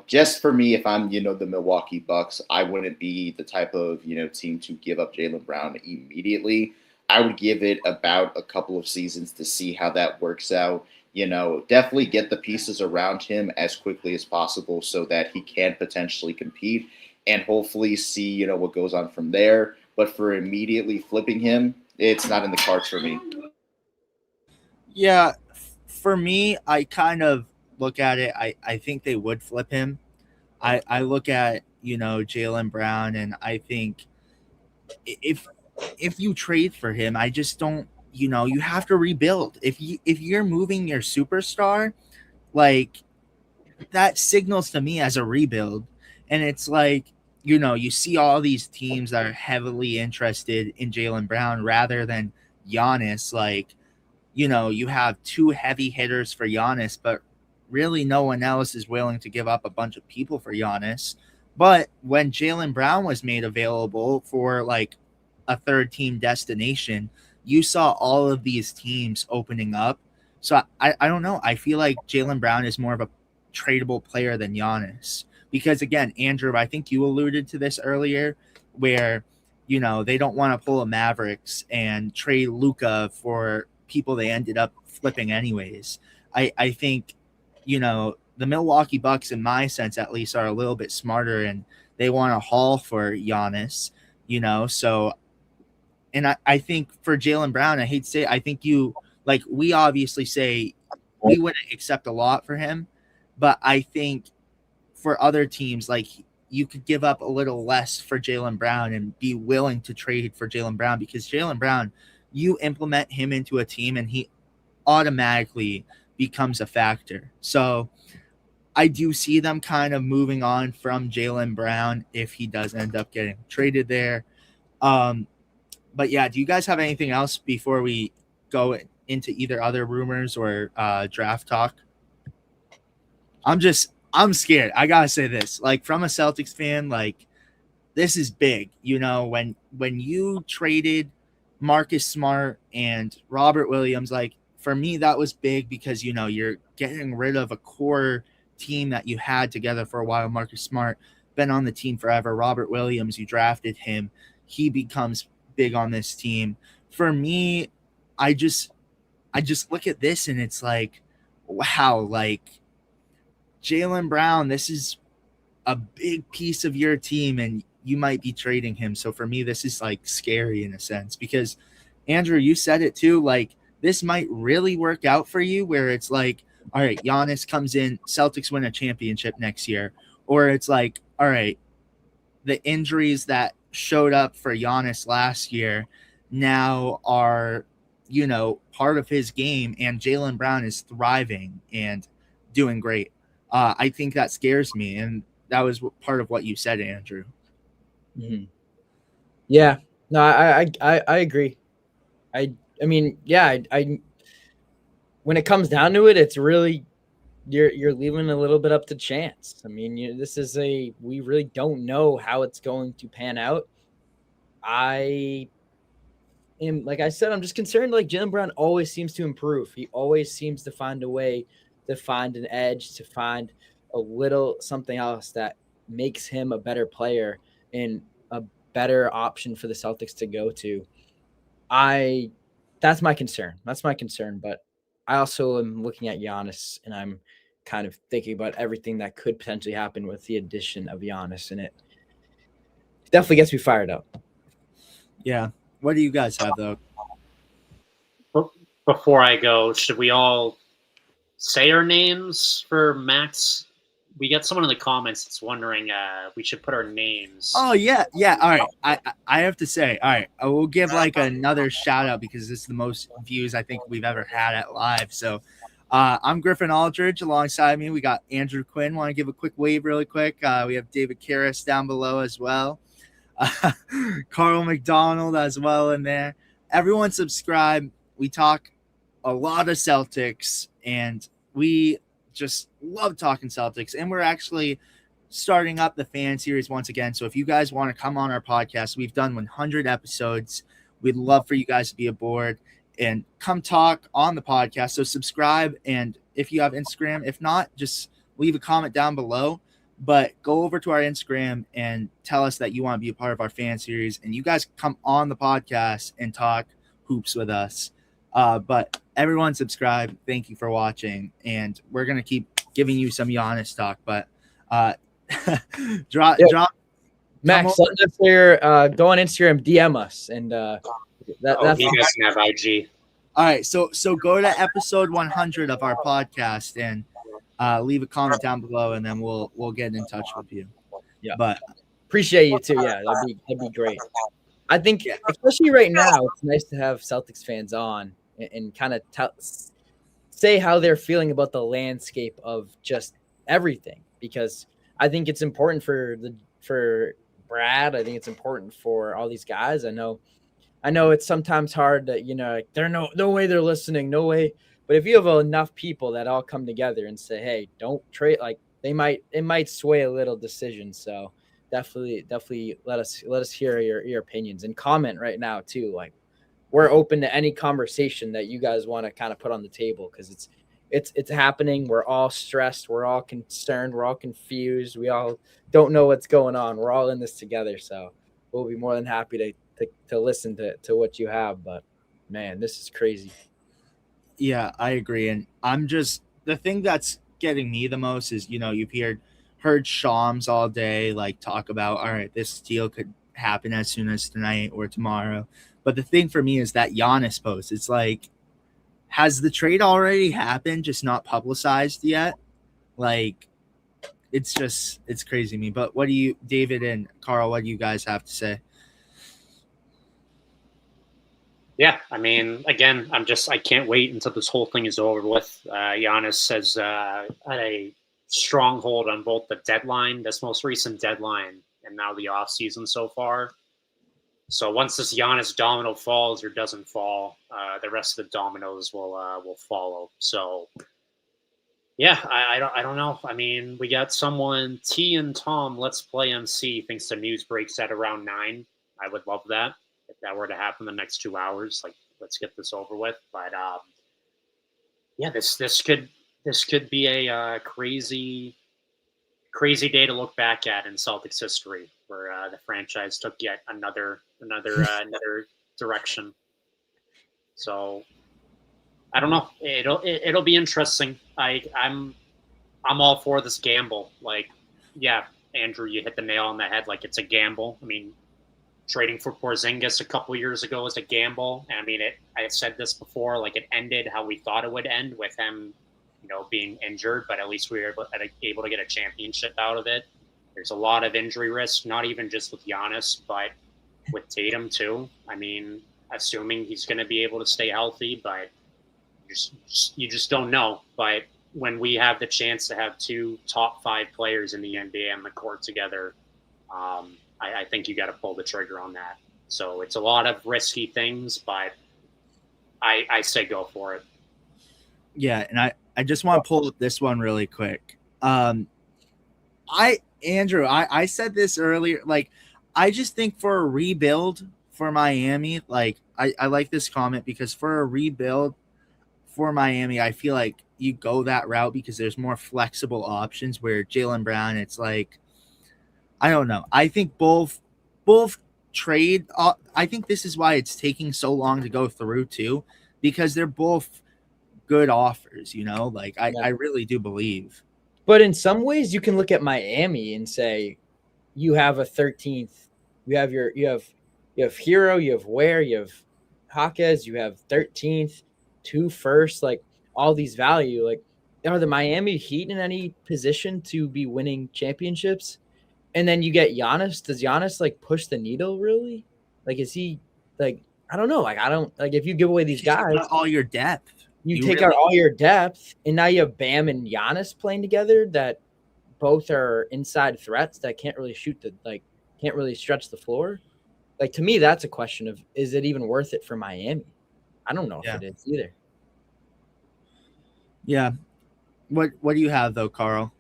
just for me, if I'm, the Milwaukee Bucks, I wouldn't be the type of, team to give up Jaylen Brown immediately. I would give it about a couple of seasons to see how that works out. Definitely get the pieces around him as quickly as possible so that he can potentially compete, and hopefully see, what goes on from there. But for immediately flipping him, it's not in the cards for me. Yeah, for me, I kind of look at it. I think they would flip him. I look at, Jaylen Brown, and I think if you trade for him, I just don't, you have to rebuild. If you're moving your superstar, like, that signals to me as a rebuild. And it's like, you see all these teams that are heavily interested in Jaylen Brown rather than Giannis. Like, you have two heavy hitters for Giannis, but really no one else is willing to give up a bunch of people for Giannis. But when Jaylen Brown was made available for like a third team destination, you saw all of these teams opening up. So I don't know. I feel like Jaylen Brown is more of a tradable player than Giannis. Because again, Andrew, I think you alluded to this earlier, where they don't want to pull a Mavericks and trade Luka for people they ended up flipping anyways. I think, the Milwaukee Bucks, in my sense at least, are a little bit smarter, and they want to haul for Giannis, so. And I think for Jaylen Brown, I hate to say it, I think we obviously say we wouldn't accept a lot for him, but I think for other teams, like, you could give up a little less for Jaylen Brown and be willing to trade for Jaylen Brown, because Jaylen Brown, you implement him into a team and he automatically becomes a factor. So I do see them kind of moving on from Jaylen Brown if he does end up getting traded there. But yeah, do you guys have anything else before we go into either other rumors or draft talk? I'm scared. I gotta say this, like, from a Celtics fan, like, this is big. When you traded Marcus Smart and Robert Williams, like, for me, that was big because, you're getting rid of a core team that you had together for a while. Marcus Smart, been on the team forever. Robert Williams, you drafted him. He becomes big on this team. For me, I just look at this and it's like, wow, like, Jaylen Brown, this is a big piece of your team and you might be trading him. So for me, this is like scary in a sense, because Andrew, you said it too, like, this might really work out for you, where it's like, all right, Giannis comes in, Celtics win a championship next year. Or it's like, all right, the injuries that showed up for Giannis last year now are, part of his game, and Jaylen Brown is thriving and doing great. I think that scares me, and that was part of what you said, Andrew. Mm-hmm. Yeah, no, I agree. I mean, yeah, I when it comes down to it, it's really you're leaving a little bit up to chance. I mean, we really don't know how it's going to pan out. Like I said, I'm just concerned. Like, Jaylen Brown always seems to improve. He always seems to find a way to find an edge, to find a little something else that makes him a better player and a better option for the Celtics to go to. That's my concern. But I also am looking at Giannis, and I'm kind of thinking about everything that could potentially happen with the addition of Giannis, and it definitely gets me fired up. Yeah. What do you guys have, though? Before I go, should we all say our names for Max? We got someone in the comments that's wondering we should put our names. Oh, yeah. All right. I have to say, all right, I will give like another shout out, because this is the most views I think we've ever had at live. So I'm Griffin Aldrich. Alongside me, we got Andrew Quinn. Want to give a quick wave really quick? We have David Caires down below as well. Carl McDonald as well in there. Everyone subscribe. We talk a lot of Celtics, and we just love talking Celtics. And we're actually starting up the fan series once again. So if you guys want to come on our podcast, we've done 100 episodes. We'd love for you guys to be aboard and come talk on the podcast. So subscribe, and if you have Instagram, if not, just leave a comment down below. But go over to our Instagram and tell us that you want to be a part of our fan series, and you guys come on the podcast and talk hoops with us. But everyone subscribe. Thank you for watching, and we're gonna keep giving you some Giannis talk. But drop Max, let us hear. Go on Instagram, DM us, and that's he doesn't have IG. All right, so go to episode 100 of our podcast and leave a comment down below, and then we'll get in touch with you. Yeah, but appreciate you too. Yeah, that'd be great. I think, especially right now, it's nice to have Celtics fans on and kind of say how they're feeling about the landscape of just everything, because I think it's important for Brad. I think it's important for all these guys. I know it's sometimes hard that, like, there's no way they're listening, no way. But if you have enough people that all come together and say, hey, don't trade, like, it might sway a little decision. So definitely let us hear your opinions, and comment right now too. Like, we're open to any conversation that you guys want to kind of put on the table, because it's happening. We're all stressed. We're all concerned. We're all confused. We all don't know what's going on. We're all in this together. So we'll be more than happy to listen to what you have. But man, this is crazy. Yeah, I agree. And the thing that's getting me the most is, you've heard Shams all day, like, talk about, all right, this deal could happen as soon as tonight or tomorrow. But the thing for me is that Giannis post. It's like, has the trade already happened, just not publicized yet? Like, it's crazy to me. But what do you, David and Carl, what do you guys have to say? Yeah, I mean, again, I can't wait until this whole thing is over with. Giannis has had a stronghold on both the deadline, this most recent deadline, and now the offseason so far. So once this Giannis domino falls or doesn't fall, the rest of the dominoes will follow. So yeah, I don't know. I mean, we got someone, T and Tom, Let's Play MC, thinks the news breaks at around 9. I would love that if that were to happen the next 2 hours. Like, let's get this over with. But yeah, this could be a crazy day to look back at in Celtics history, where the franchise took yet another direction. So I don't know. It'll be interesting. I'm all for this gamble. Like, yeah, Andrew, you hit the nail on the head. Like, it's a gamble. I mean, trading for Porzingis a couple years ago was a gamble. And I mean, I said this before, like, it ended how we thought it would end, with him, being injured, but at least we were able to get a championship out of it. There's a lot of injury risk, not even just with Giannis, but with Tatum too. I mean, assuming he's going to be able to stay healthy, but you just don't know. But when we have the chance to have 2 top 5 players in the NBA on the court together, I think you got to pull the trigger on that. So it's a lot of risky things, but I say go for it. Yeah, and I just want to pull this one really quick. Andrew, I said this earlier. Like, I just think for a rebuild for Miami, like, I like this comment, because for a rebuild for Miami, I feel like you go that route because there's more flexible options, where Jaylen Brown, it's like, I don't know. I think both trade. I think this is why it's taking so long to go through too, because they're both good offers, like, I really do believe. But in some ways, you can look at Miami and say, you have a 13th, you have Hero, you have Ware, you have Jaquez, you have 13th, 2 firsts, like, all these value. Like, are the Miami Heat in any position to be winning championships? And then you get Giannis. Does Giannis, like, push the needle really? Like, is he, like, I don't know. Like, I don't, like, if you give away these guys, all your depth. you take out all your depth, and now you have Bam and Giannis playing together that both are inside threats that can't really can't really stretch the floor. Like, to me, that's a question of, is it even worth it for Miami? I don't know if it is either. Yeah. What do you have though, Carl?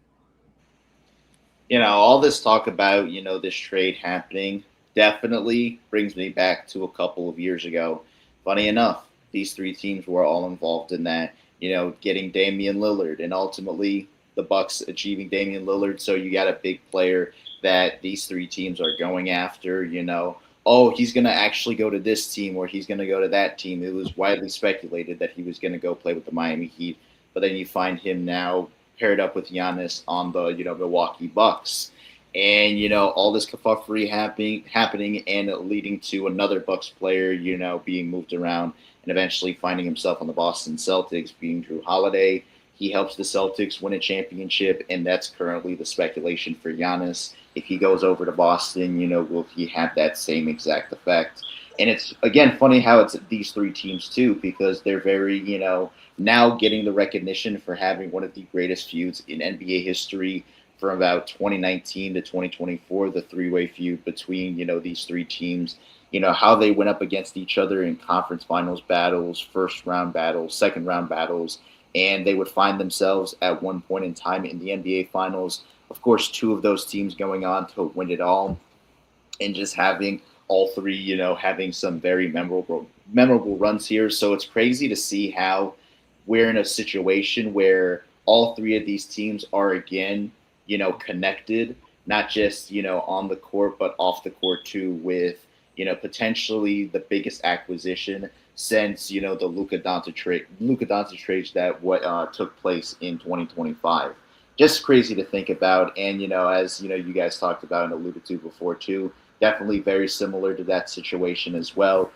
All this talk about, this trade happening definitely brings me back to a couple of years ago. Funny enough, these three teams were all involved in that, getting Damian Lillard and ultimately the Bucks achieving Damian Lillard. So you got a big player that these three teams are going after, oh, he's going to actually go to this team or he's going to go to that team. It was widely speculated that he was going to go play with the Miami Heat. But then you find him now paired up with Giannis on the, Milwaukee Bucks. And, all this kerfuffle happening and leading to another Bucks player, being moved around and eventually finding himself on the Boston Celtics, being Drew Holiday. He helps the Celtics win a championship, and that's currently the speculation for Giannis. If he goes over to Boston, will he have that same exact effect? And it's, again, funny how it's these three teams, too, because they're very, now getting the recognition for having one of the greatest feuds in NBA history from about 2019 to 2024, the three-way feud between, these three teams, how they went up against each other in conference finals battles, first-round battles, second-round battles, and they would find themselves at one point in time in the NBA Finals. Of course, two of those teams going on to win it all, and just having all three, having some very memorable runs here. So it's crazy to see how we're in a situation where all three of these teams are again, connected, not just, on the court, but off the court too, with, potentially the biggest acquisition since, the Luka Doncic trade that took place in 2025. Just crazy to think about. And, as, you guys talked about and alluded to before too, definitely very similar to that situation as well.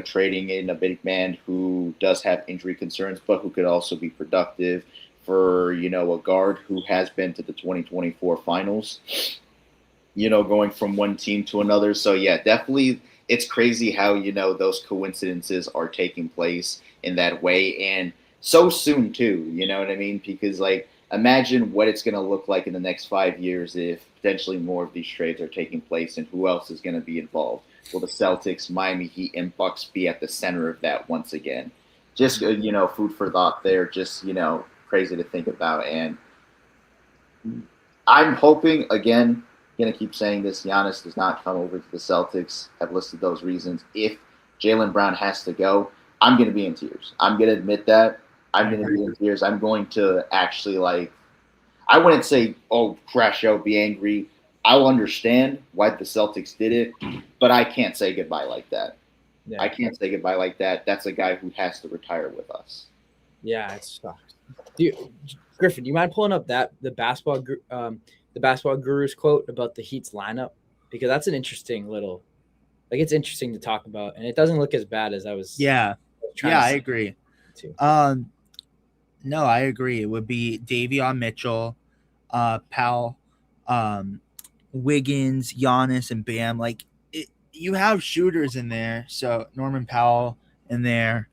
Trading in a big man who does have injury concerns, but who could also be productive for, a guard who has been to the 2024 finals, going from one team to another. So, yeah, definitely it's crazy how, those coincidences are taking place in that way and so soon, too. You know what I mean? Because, imagine what it's going to look like in the next 5 years if potentially more of these trades are taking place and who else is going to be involved. Will the Celtics, Miami Heat, and Bucks be at the center of that once again? Just, food for thought there. Just, crazy to think about. And I'm hoping, again, going to keep saying this, Giannis does not come over to the Celtics. I've listed those reasons. If Jaylen Brown has to go, I'm going to be in tears. I'm going to admit that. I'm going to be in tears. I'm going to actually, I wouldn't say, oh, crash out, be angry. I'll understand why the Celtics did it, but I can't say goodbye like that. Yeah. I can't say goodbye like that. That's a guy who has to retire with us. Yeah, it sucks. Griffin, do you mind pulling up the basketball guru's quote about the Heat's lineup? Because that's an interesting little, it's interesting to talk about, and it doesn't look as bad as I was. Yeah, I agree. No, I agree. It would be Davion Mitchell, Powell, Wiggins, Giannis, and Bam. You have shooters in there, so Norman Powell in there,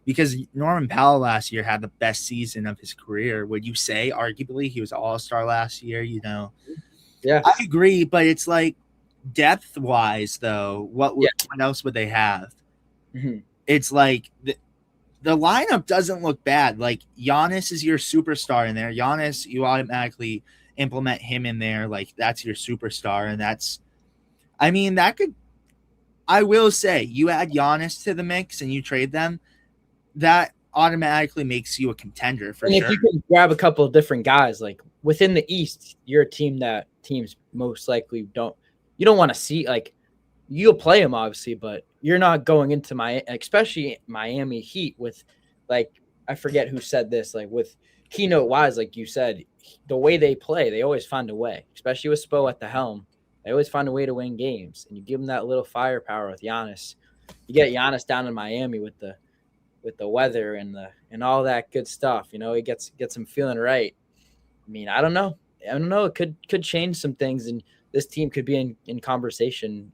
because Norman Powell last year had the best season of his career. Would you say, arguably, he was an all-star last year? Yeah, I agree, but it's depth-wise, though. What else would they have? Mm-hmm. It's the lineup doesn't look bad. Giannis is your superstar in there. Giannis, you automatically implement him in there. That's your superstar. And I will say, you add Giannis to the mix and you trade them, that automatically makes you a contender for sure. And if you can grab a couple of different guys, within the East, you're a team that teams most likely don't want to see. You'll play them, obviously, but you're not going into especially Miami Heat with, I forget who said this, with keynote wise, like you said, the way they play, they always find a way, especially with Spo at the helm. They always find a way to win games, and you give them that little firepower with Giannis. You get Giannis down in Miami with the weather and all that good stuff. He gets him feeling right. I don't know. It could change some things, and this team could be in conversation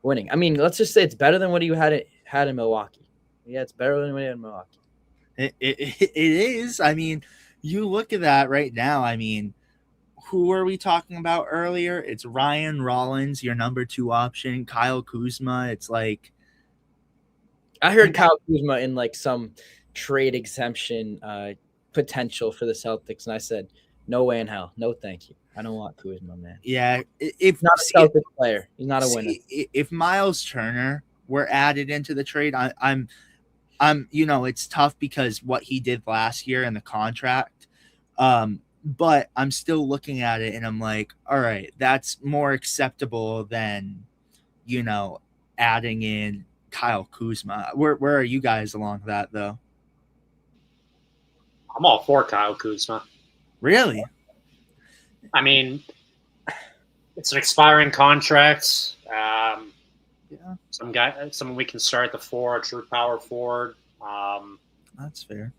winning. Let's just say it's better than what you had in Milwaukee. Yeah, it's better than what you had in Milwaukee. It is. I mean, you look at that right now. I mean, who were we talking about earlier? It's Ryan Rollins, your number 2 option. Kyle Kuzma. It's like I heard Kyle Kuzma in like some trade exemption potential for the Celtics, and I said, no way in hell. No, thank you. I don't want Kuzma, man. yeah. If He's not a Celtics player. He's not a winner. If Miles Turner were added into the trade, I'm it's tough because what he did last year and the contract. But I'm still looking at it and I'm like, all right, that's more acceptable than, adding in Kyle Kuzma. Where are you guys along that though? I'm all for Kyle Kuzma. Really? I mean, it's an expiring contract. Someone we can start at the 4, a true power forward. That's fair.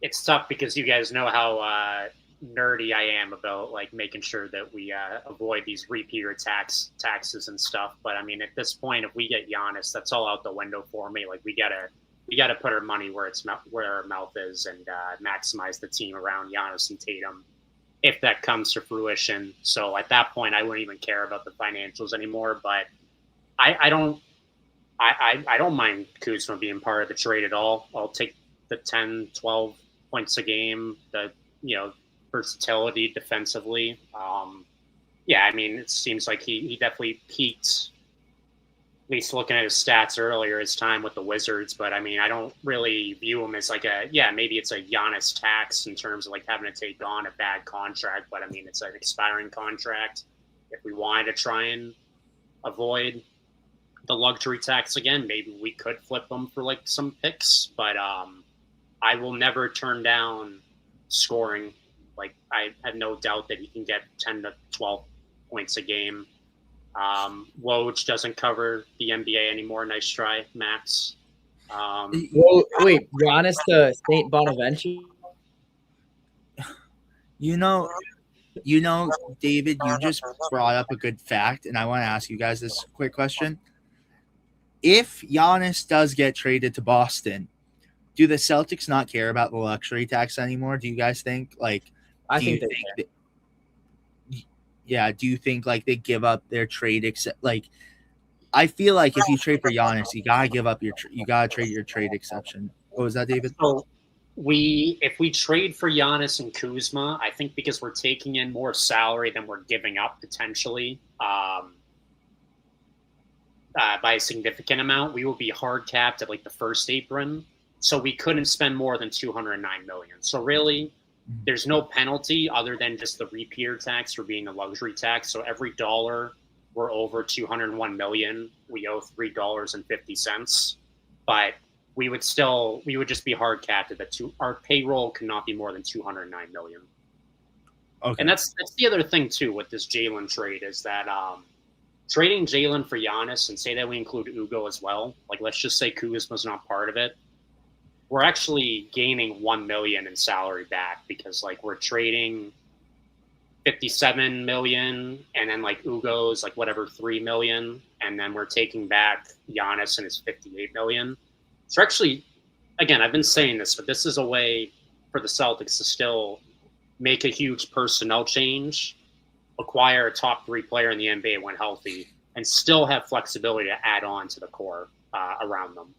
It's tough because you guys know how nerdy I am about like making sure that we avoid these repeater taxes and stuff. But I mean, at this point, if we get Giannis, that's all out the window for me. Like we gotta put our money where our mouth is and maximize the team around Giannis and Tatum if that comes to fruition. So at that point, I wouldn't even care about the financials anymore. But I don't mind Kuzma being part of the trade at all. I'll take the 10, 12 points a game, the versatility defensively. I mean, it seems like he definitely peaked, at least looking at his stats earlier, his time with the Wizards. But I mean, I don't really view him as like maybe it's a Giannis tax in terms of like having to take on a bad contract. But I mean, it's an expiring contract. If we wanted to try and avoid the luxury tax again, maybe we could flip them for like some picks. But I will never turn down scoring. Like I have no doubt that he can get 10 to 12 points a game. Woj doesn't cover the NBA anymore. Nice try, Max. Wait, Giannis to St. Bonaventure? David, you just brought up a good fact, and I want to ask you guys this quick question. If Giannis does get traded to Boston, do the Celtics not care about the luxury tax anymore? Do you guys think? Like, I think do you think like they give up their trade? Like, I feel like if you trade for Giannis, you gotta give up you gotta trade your trade exception. What was that, David? So if we trade for Giannis and Kuzma, I think because we're taking in more salary than we're giving up potentially by a significant amount, we will be hard capped at like the first apron. So we couldn't spend more than $209 million. So really, there's no penalty other than just the repeater tax for being a luxury tax. So every dollar we're over $201 million, we owe $3.50. But we would just be hard capped at our payroll cannot be more than $209 million. Okay. And that's the other thing too with this Jalen trade is that trading Jalen for Giannis and say that we include Ugo as well. Like let's just say Kuzma's not part of it. We're actually gaining $1 million in salary back because like we're trading $57 million and then like Ugo's like whatever $3 million and then we're taking back Giannis and his $58 million. So actually, again, I've been saying this, but this is a way for the Celtics to still make a huge personnel change, acquire a top 3 player in the NBA when healthy, and still have flexibility to add on to the core around them.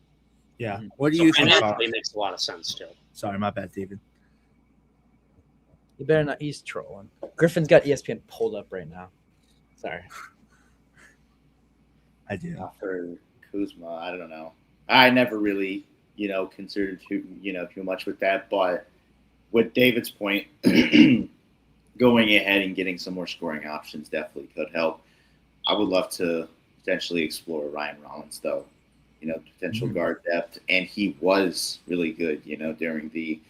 Yeah. What do you think? It makes a lot of sense too. Sorry, my bad, David. You better not. He's trolling. Griffin's got ESPN pulled up right now. Sorry. I do. For Kuzma, I don't know. I never really, considered too much with that. But with David's point, going ahead and getting some more scoring options definitely could help. I would love to potentially explore Ryan Rollins, though. Potential guard depth. And he was really good, during the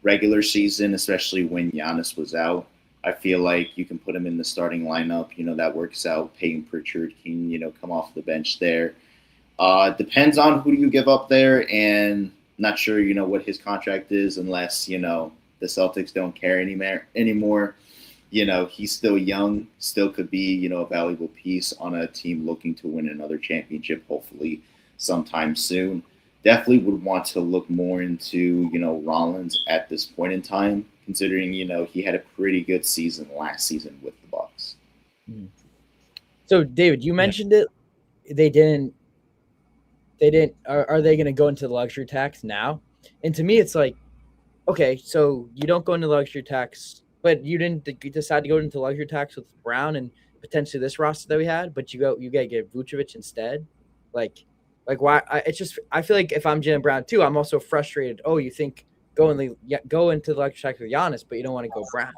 regular season, especially when Giannis was out. I feel like you can put him in the starting lineup. That works out. Peyton Pritchard can, come off the bench there. Depends on who you give up there. And not sure, what his contract is unless, the Celtics don't care anymore. he's still young, still could be, a valuable piece on a team looking to win another championship, hopefully sometime soon. Definitely would want to look more into, Rollins at this point in time, considering, he had a pretty good season last season with the Bucks. So, David, you mentioned it. They didn't. Are they going to go into the luxury tax now? And to me, it's like, okay, so you don't go into luxury tax, but you didn't decide to go into luxury tax with Brown and potentially this roster that we had, but you got to get Vucevic instead. Like why? I feel like if I'm Jaylen Brown too, I'm also frustrated. Oh, you think go into the luxury tax with Giannis, but you don't want to go Brown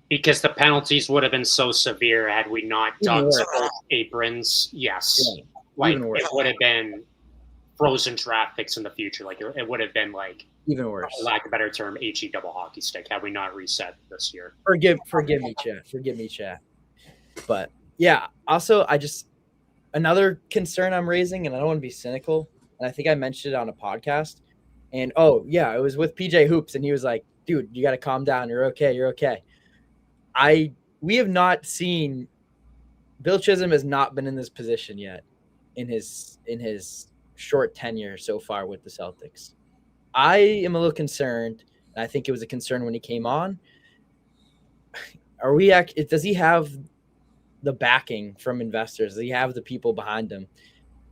because the penalties would have been so severe had we not done both aprons. Yes, it would have been frozen draft picks in the future. Like it would have been like even worse. For lack of a better term, HE double hockey stick had we not reset this year. Forgive me, chat. But yeah, also another concern I'm raising, and I don't want to be cynical, and I think I mentioned it on a podcast. And it was with PJ Hoops, and he was like, "Dude, you got to calm down. You're okay." We have not seen Bill Chisholm has not been in this position yet in his short tenure so far with the Celtics. I am a little concerned, and I think it was a concern when he came on. Does he have the backing from investors? Does he have the people behind him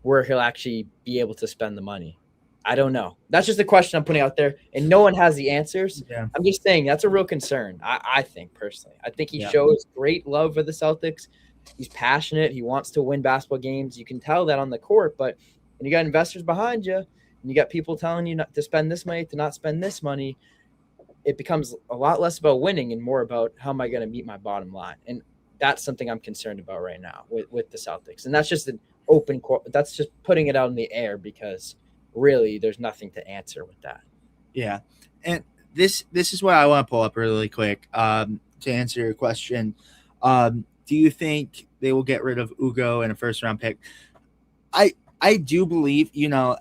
where he'll actually be able to spend the money? I don't know. That's just a question I'm putting out there, and no one has the answers. Yeah. I'm just saying that's a real concern. I think personally. I think he shows great love for the Celtics. He's passionate. He wants to win basketball games. You can tell that on the court, but when you got investors behind you and you got people telling you not to spend this money, to not spend this money, it becomes a lot less about winning and more about how am I going to meet my bottom line. And that's something I'm concerned about right now with the Celtics. And that's just that's just putting it out in the air because really there's nothing to answer with that. Yeah. And this is what I want to pull up really quick to answer your question. Do you think they will get rid of Ugo and a first round pick? I do believe,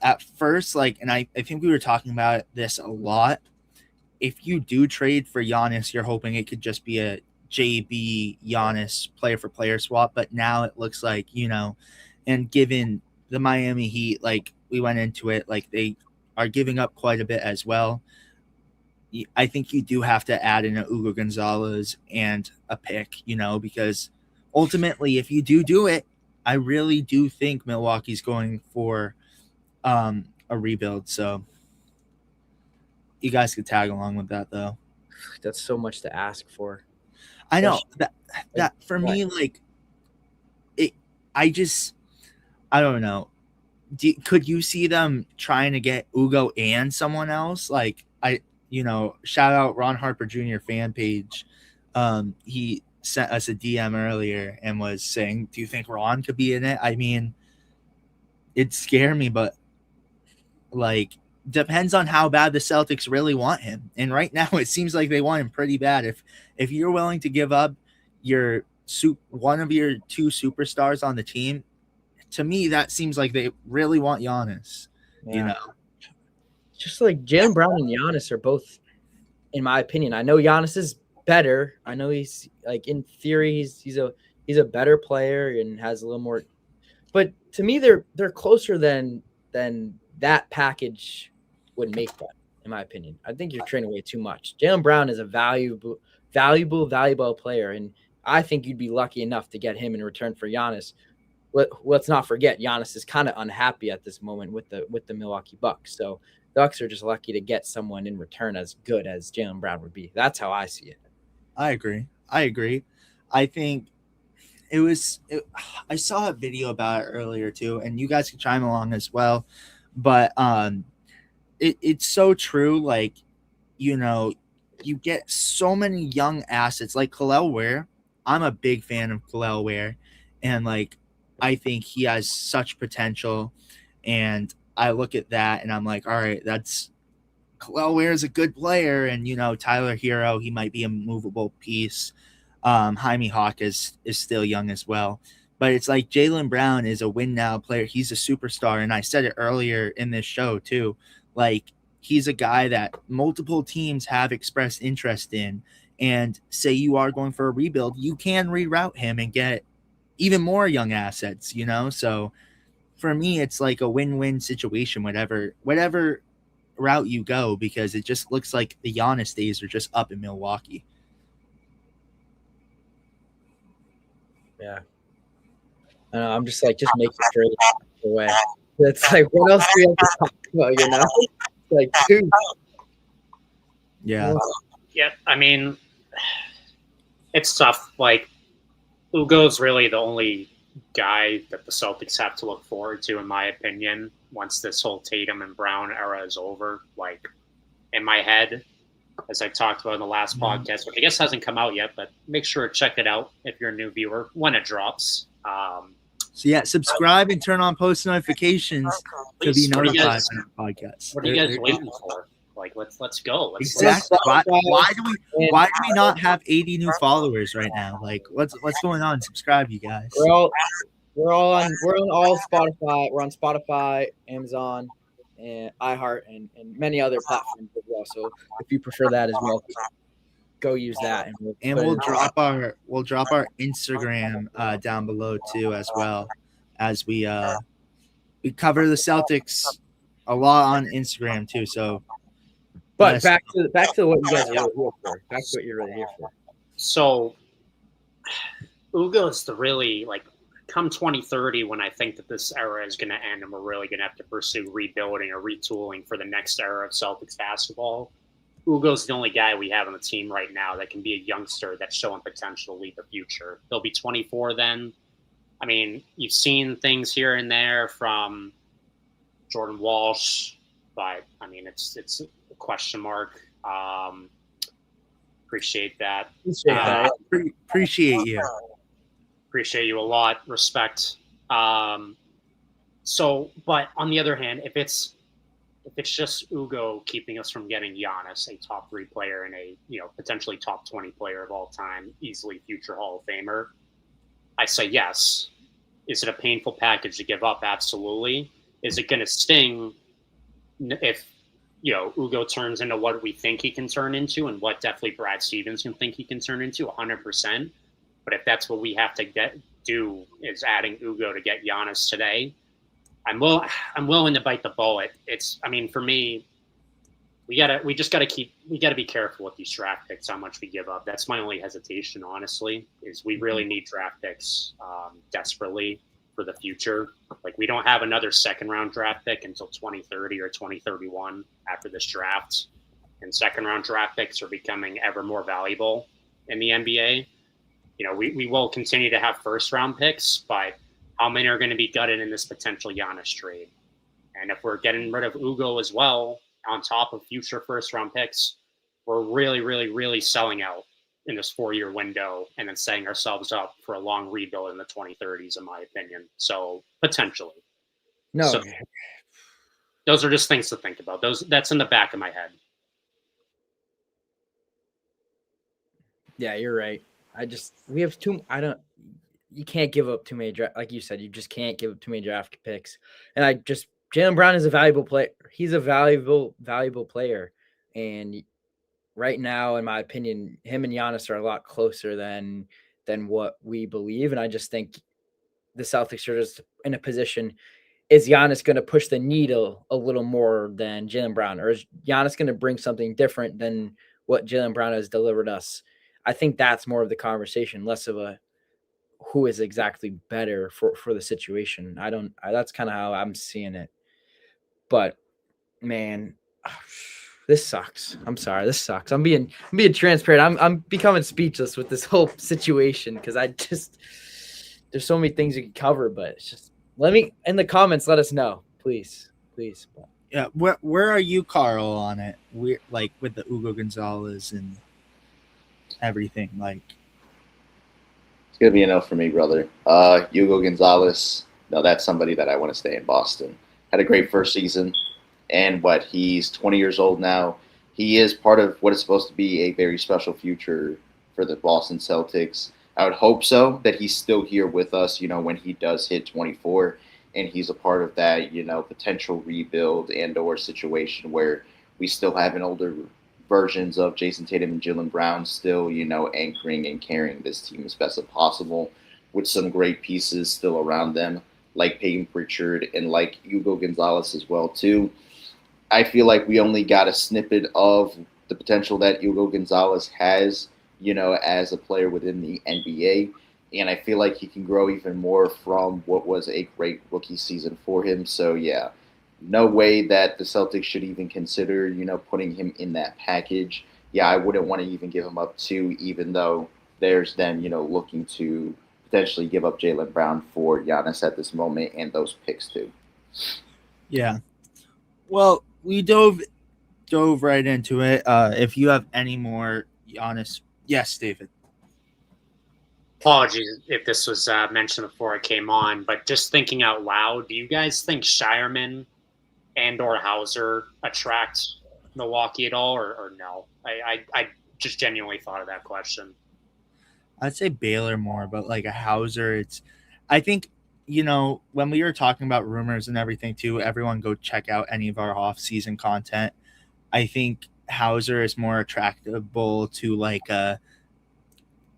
at first, and I think we were talking about this a lot. If you do trade for Giannis, you're hoping it could just be a JB Giannis player for player swap. But now it looks like, and given the Miami Heat, we went into it, they are giving up quite a bit as well. I think you do have to add in a Ugo Gonzalez and a pick, because ultimately, if you do it, I really do think Milwaukee's going for a rebuild. So you guys could tag along with that, though. That's so much to ask for. I know that for me, I don't know. Could you see them trying to get Ugo and someone else? Shout out Ron Harper Jr. fan page. He sent us a DM earlier and was saying, do you think Ron could be in it? I mean, it'd scare me, but depends on how bad the Celtics really want him. And right now it seems like they want him pretty bad. If you're willing to give up one of your two superstars on the team, to me, that seems like they really want Giannis, Just like Jaylen Brown and Giannis are both, in my opinion, I know Giannis is better. I know he's in theory he's a better player and has a little more, but to me they're closer than that package would make them, in my opinion. I think you're trading away too much. Jaylen Brown is a valuable player, and I think you'd be lucky enough to get him in return for Giannis. Let's not forget Giannis is kind of unhappy at this moment with the Milwaukee Bucks. So the Bucks are just lucky to get someone in return as good as Jaylen Brown would be. That's how I see it. I agree. I think I saw a video about it earlier too, and you guys can chime along as well. But it's so true. You get so many young assets like Kel'el Ware. I'm a big fan of Kel'el Ware, and I think he has such potential. And I look at that and I'm like, all right, Kel'el Ware is a good player. And, Tyler Hero, he might be a movable piece. Jaime Hawk is still young as well. But it's like Jaylen Brown is a win now player. He's a superstar. And I said it earlier in this show too. He's a guy that multiple teams have expressed interest in. and say you are going for a rebuild, you can reroute him and get even more young assets, So for me, it's like a win-win situation, whatever route you go, because it just looks like the Giannis days are just up in Milwaukee. Yeah. I know, I'm just like, just make it straight away. It's like, what else do we have to talk about, It's like, dude. Yeah. Yeah, I mean, it's tough. Like, Ugo's really the only guy that the Celtics have to look forward to, in my opinion, once this whole Tatum and Brown era is over. Like, in my head, as I talked about in the last podcast, which I guess hasn't come out yet, but make sure to check it out if you're a new viewer when it drops. So yeah, subscribe and turn on post notifications to be notified for the podcast. What are you guys waiting for? Like, let's go. Exactly. Why do we not have 80 new followers right now? Like, what's going on? Subscribe, you guys. We're on all Spotify. We're on Spotify, Amazon, and iHeart, and many other platforms as well. So if you prefer that as well, go use that. And we'll drop our Instagram down below too, as well, as we cover the Celtics a lot on Instagram too. So, but back to what you guys are really here for. Back to what you're really here for. So, Ugo's the really, like, come 2030, when I think that this era is going to end and we're really going to have to pursue rebuilding or retooling for the next era of Celtics basketball, Ugo's the only guy we have on the team right now that can be a youngster that's showing potential to lead the future. He'll be 24 then. I mean, you've seen things here and there from Jordan Walsh, but I mean, it's a question mark. Appreciate that. Appreciate you. Appreciate you a lot. Respect. So, but on the other hand, if it's just Ugo keeping us from getting Giannis, a top 3 player and a potentially top 20 player of all time, easily future Hall of Famer, I say yes. Is it a painful package to give up? Absolutely. Is it going to sting if Ugo turns into what we think he can turn into, and what definitely Brad Stevens can think he can turn into? 100%. But if that's what we have to do is adding Ugo to get Giannis today, I'm willing to bite the bullet. For me, we gotta be careful with these draft picks, how much we give up. That's my only hesitation, honestly, is we really need draft picks desperately for the future. Like, we don't have another second round draft pick until 2030 or 2031 after this draft. And second round draft picks are becoming ever more valuable in the NBA. We will continue to have first round picks, but how many are going to be gutted in this potential Giannis trade? And if we're getting rid of Ugo as well, on top of future first round picks, we're really, really, really selling out in this 4-year window and then setting ourselves up for a long rebuild in the 2030s, in my opinion. So potentially. No. So, those are just things to think about. That's in the back of my head. Yeah, you're right. You can't give up too many like you said, you just can't give up too many draft picks. And Jaylen Brown is a valuable player. He's a valuable player. And right now, in my opinion, him and Giannis are a lot closer than what we believe. And I just think the Celtics are just in a position. Is Giannis going to push the needle a little more than Jaylen Brown? Or is Giannis going to bring something different than what Jaylen Brown has delivered us? I think that's more of the conversation, less of a who is exactly better for the situation. That's kind of how I'm seeing it. But man, this sucks. I'm sorry. This sucks. I'm being transparent. I'm becoming speechless with this whole situation, because there's so many things you can cover, but it's just, in the comments, let us know, please. Yeah. Where are you, Carl, on it? We're like with the Ugo Gonzalez and everything, like. It's going to be a no for me, brother. Hugo Gonzalez, no, that's somebody that I want to stay in Boston. Had a great first season, and he's 20 years old now. He is part of what is supposed to be a very special future for the Boston Celtics. I would hope so, that he's still here with us, when he does hit 24, and he's a part of that, potential rebuild and or situation where we still have an older versions of Jason Tatum and Jaylen Brown still, anchoring and carrying this team as best as possible with some great pieces still around them, like Peyton Pritchard and like Hugo Gonzalez as well, too. I feel like we only got a snippet of the potential that Hugo Gonzalez has, as a player within the NBA. And I feel like he can grow even more from what was a great rookie season for him. So, yeah, no way that the Celtics should even consider, putting him in that package. Yeah, I wouldn't want to even give him up to, even though there's them, looking to potentially give up Jaylen Brown for Giannis at this moment and those picks too. Yeah. Well, we dove right into it. If you have any more Giannis, yes, David. Apologies if this was mentioned before I came on, but just thinking out loud, do you guys think Shireman and or Hauser attract Milwaukee at all, or no? I just genuinely thought of that question. I'd say Baylor more, but like a Hauser, I think, when we were talking about rumors and everything too, everyone go check out any of our off-season content. I think Hauser is more attractable to like a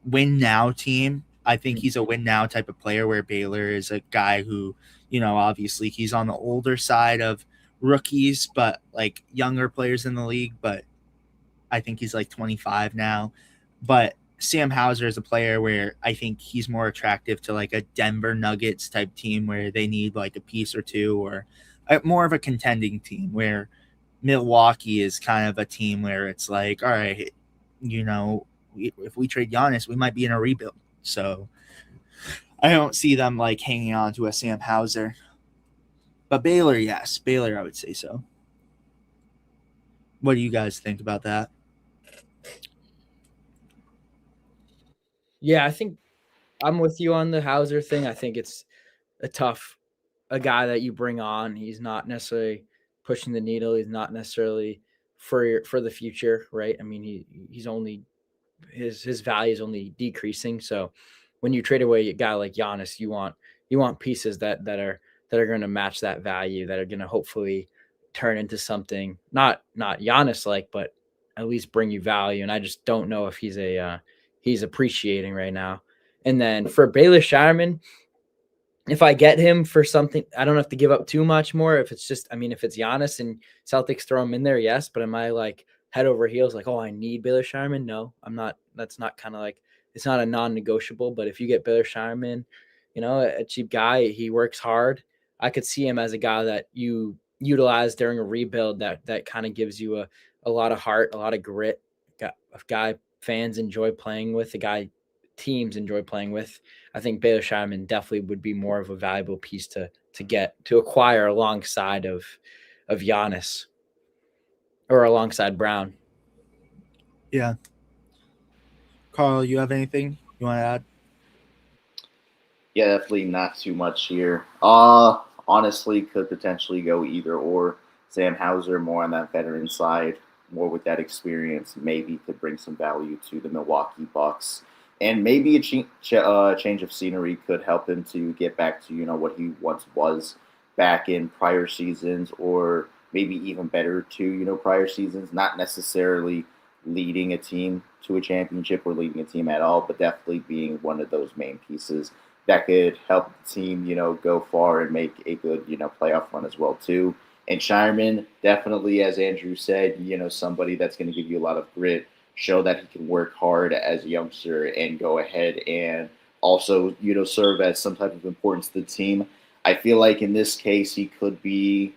win now team. I think he's a win now type of player, where Baylor is a guy who, obviously he's on the older side of rookies, but like younger players in the league. But I think he's like 25 now. But Sam Hauser is a player where I think he's more attractive to like a Denver Nuggets type team where they need like a piece or two, or more of a contending team, where Milwaukee is kind of a team where it's like, all right, if we trade Giannis, we might be in a rebuild. So I don't see them like hanging on to a Sam Hauser. But Baylor, yes. Baylor, I would say so. What do you guys think about that? Yeah, I think I'm with you on the Hauser thing. I think it's a guy that you bring on. He's not necessarily pushing the needle. He's not necessarily for the future, right? I mean, he's only his value is only decreasing. So when you trade away a guy like Giannis, you want pieces that are going to match that value, that are going to hopefully turn into something not Giannis like, but at least bring you value. And I just don't know if he's appreciating right now. And then for Baylor Shireman, if I get him for something, I don't have to give up too much more. If it's just, if it's Giannis and Celtics throw him in there, yes. But am I like head over heels, like, oh, I need Baylor Shireman? No, I'm not. That's not kind of like, it's not a non-negotiable. But if you get Baylor Shireman, a cheap guy, he works hard. I could see him as a guy that you utilize during a rebuild that kind of gives you a lot of heart, a lot of grit, a guy fans enjoy playing with, a guy teams enjoy playing with. I think Baylor Shireman definitely would be more of a valuable piece to acquire alongside of Giannis or alongside Brown. Yeah. Carl, you have anything you want to add? Yeah, definitely not too much here. Honestly, could potentially go either or. Sam Hauser more on that veteran side, more with that experience, maybe could bring some value to the Milwaukee Bucks. And maybe a change of scenery could help him to get back to, what he once was back in prior seasons, or maybe even better to, prior seasons. Not necessarily leading a team to a championship or leading a team at all, but definitely being one of those main pieces that could help the team, go far and make a good, playoff run as well, too. And Shireman, definitely, as Andrew said, somebody that's going to give you a lot of grit, show that he can work hard as a youngster and go ahead and also, serve as some type of importance to the team. I feel like in this case, he could be,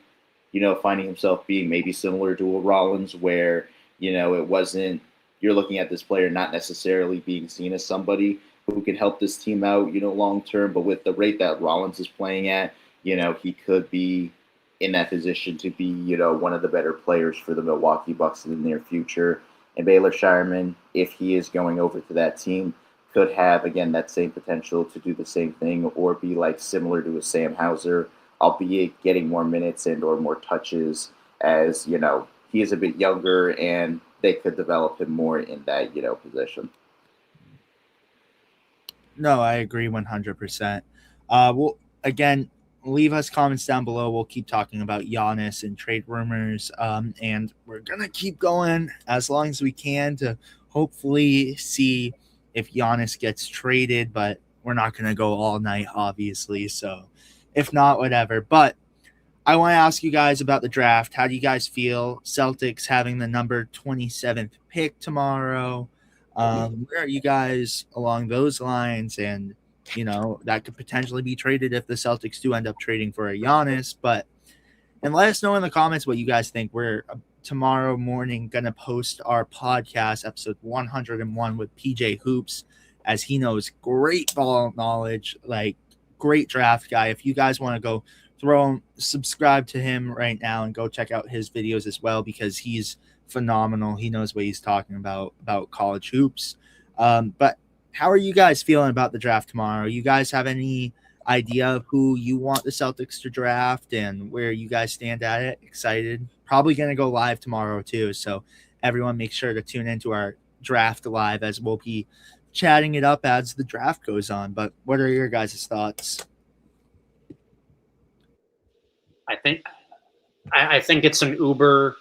finding himself being maybe similar to a Rollins, where, it wasn't, you're looking at this player not necessarily being seen as somebody who can help this team out, long term, but with the rate that Rollins is playing at, he could be in that position to be, one of the better players for the Milwaukee Bucks in the near future. And Baylor Shireman, if he is going over to that team, could have, again, that same potential to do the same thing or be like similar to a Sam Hauser, albeit getting more minutes and or more touches as, he is a bit younger and they could develop him more in that, position. No, I agree 100%. Well, again, leave us comments down below. We'll keep talking about Giannis and trade rumors. And we're going to keep going as long as we can to hopefully see if Giannis gets traded, but we're not going to go all night, obviously. So if not, whatever. But I want to ask you guys about the draft. How do you guys feel? Celtics having the number 27th pick tomorrow. Where are you guys along those lines? And, that could potentially be traded if the Celtics do end up trading for a Giannis. And let us know in the comments what you guys think. We're tomorrow morning going to post our podcast, episode 101 with PJ Hoops, as he knows great ball knowledge, like great draft guy. If you guys want to go subscribe to him right now and go check out his videos as well, because he's phenomenal. He knows what he's talking about college hoops. But how are you guys feeling about the draft tomorrow? You guys have any idea of who you want the Celtics to draft and where you guys stand at it? Excited? Probably going to go live tomorrow too. So everyone make sure to tune into our draft live, as we'll be chatting it up as the draft goes on. But what are your guys' thoughts? I think it's an uber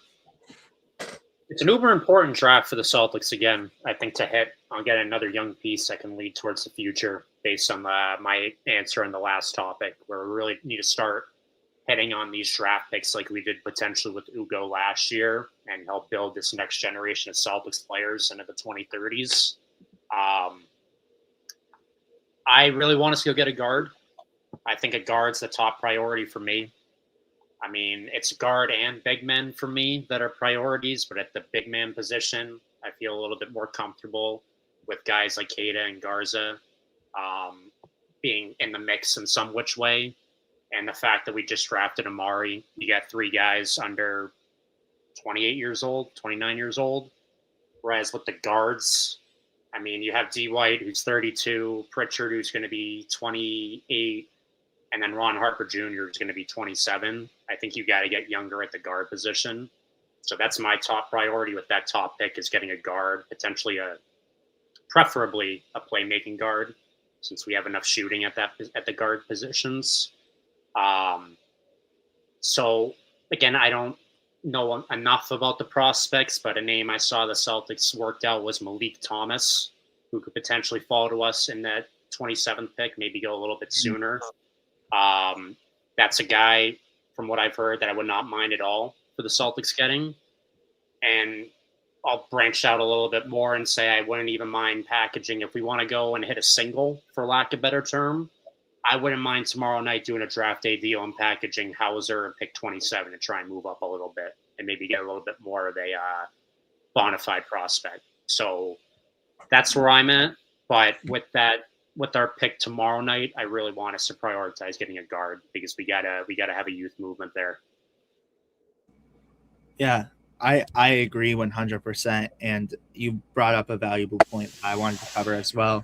important draft for the Celtics again. I think to hit on get another young piece that can lead towards the future, based on my answer in the last topic, where we really need to start hitting on these draft picks like we did potentially with Ugo last year, and help build this next generation of Celtics players into the 2030s. I really want us to go get a guard. I think a guard's the top priority for me. I mean, it's guard and big men for me that are priorities, but at the big man position, I feel a little bit more comfortable with guys like Queta and Garza being in the mix in some which way. And the fact that we just drafted Amari, you got 3 guys under 28 years old, 29 years old. Whereas with the guards, I mean, you have D. White, who's 32, Pritchard, who's going to be 28, and then Ron Harper Jr. is going to be 27. I think you got to get younger at the guard position. So that's my top priority with that top pick, is getting a guard, potentially preferably a playmaking guard, since we have enough shooting at the guard positions. So again, I don't know enough about the prospects, but a name I saw the Celtics worked out was Malik Thomas, who could potentially fall to us in that 27th pick, maybe go a little bit sooner. That's a guy, from what I've heard, that I would not mind at all for the Celtics getting. And I'll branch out a little bit more and say I wouldn't even mind packaging. If we want to go and hit a single, for lack of a better term, I wouldn't mind tomorrow night doing a draft day deal and packaging Hauser and pick 27 to try and move up a little bit and maybe get a little bit more of a bona fide prospect. So that's where I'm at. But with our pick tomorrow night, I really want us to prioritize getting a guard, because we gotta have a youth movement there. Yeah, I agree 100%. And you brought up a valuable point I wanted to cover as well.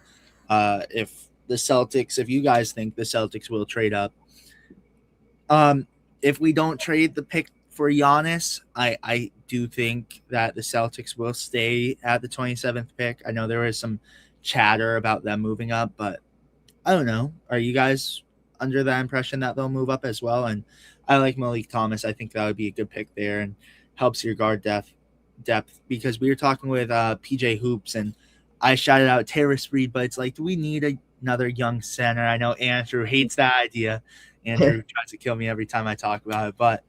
If you guys think the Celtics will trade up, if we don't trade the pick for Giannis, I do think that the Celtics will stay at the 27th pick. I know there was some chatter about them moving up, but I don't know. Are you guys under the impression that they'll move up as well? And I like Malik Thomas. I think that would be a good pick there and helps your guard depth, because we were talking with PJ Hoops, and I shouted out Terrace Reed, but it's like, do we need another young center? I know Andrew hates that idea. Andrew tries to kill me every time I talk about it, but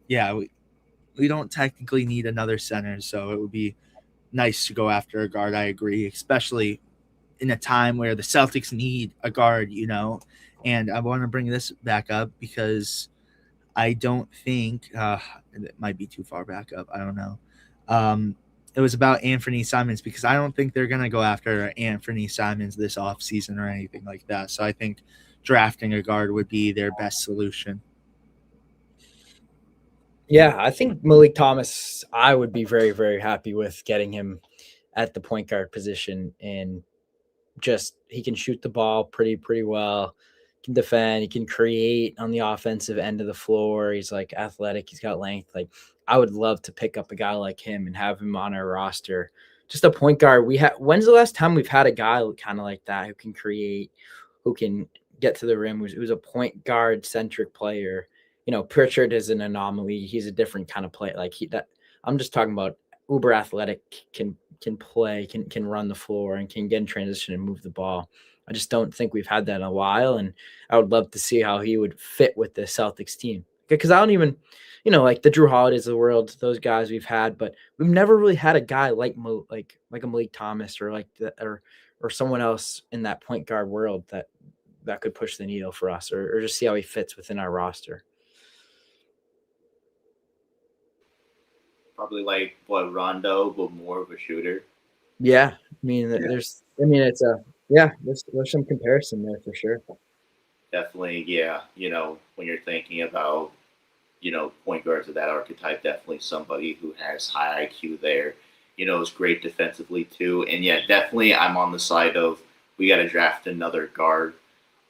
yeah, we don't technically need another center, so it would be nice to go after a guard. I agree, especially in a time where the Celtics need a guard, and I want to bring this back up because I don't think it might be too far back up. I don't know. It was about Anthony Simons, because I don't think they're going to go after Anthony Simons this offseason or anything like that. So I think drafting a guard would be their best solution. Yeah, I think Malik Thomas, I would be very, very happy with getting him at the point guard position. And just, he can shoot the ball pretty well. He can defend. He can create on the offensive end of the floor. He's like athletic. He's got length. Like, I would love to pick up a guy like him and have him on our roster. Just a point guard. When's the last time we've had a guy kind of like that, who can create, who can get to the rim, who's a point guard centric player. Pritchard is an anomaly. He's a different kind of player. I'm just talking about uber athletic, can play, can run the floor, and can get in transition and move the ball. I just don't think we've had that in a while, and I would love to see how he would fit with the Celtics team. Because I don't even, like the Drew Holidays of the world, those guys we've had, but we've never really had a guy like a Malik Thomas or someone else in that point guard world that could push the needle for us, or just see how he fits within our roster. Probably like Rondo, but more of a shooter. Yeah, there's some comparison there for sure. Definitely, yeah. When you're thinking about, point guards of that archetype, definitely somebody who has high IQ there, is great defensively too. And yeah, definitely I'm on the side of we got to draft another guard.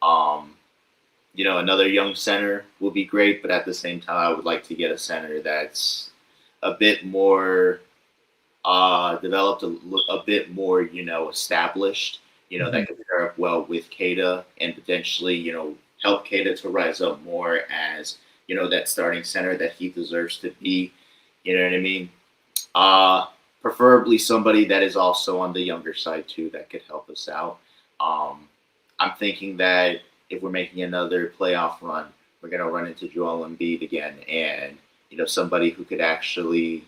Another young center will be great, but at the same time, I would like to get a center that's a bit more developed, a bit more, established, that could pair up well with Keita and potentially, help Keita to rise up more as, that starting center that he deserves to be. You know what I mean? Preferably somebody that is also on the younger side too that could help us out. I'm thinking that if we're making another playoff run, we're going to run into Joel Embiid again, and somebody who could actually,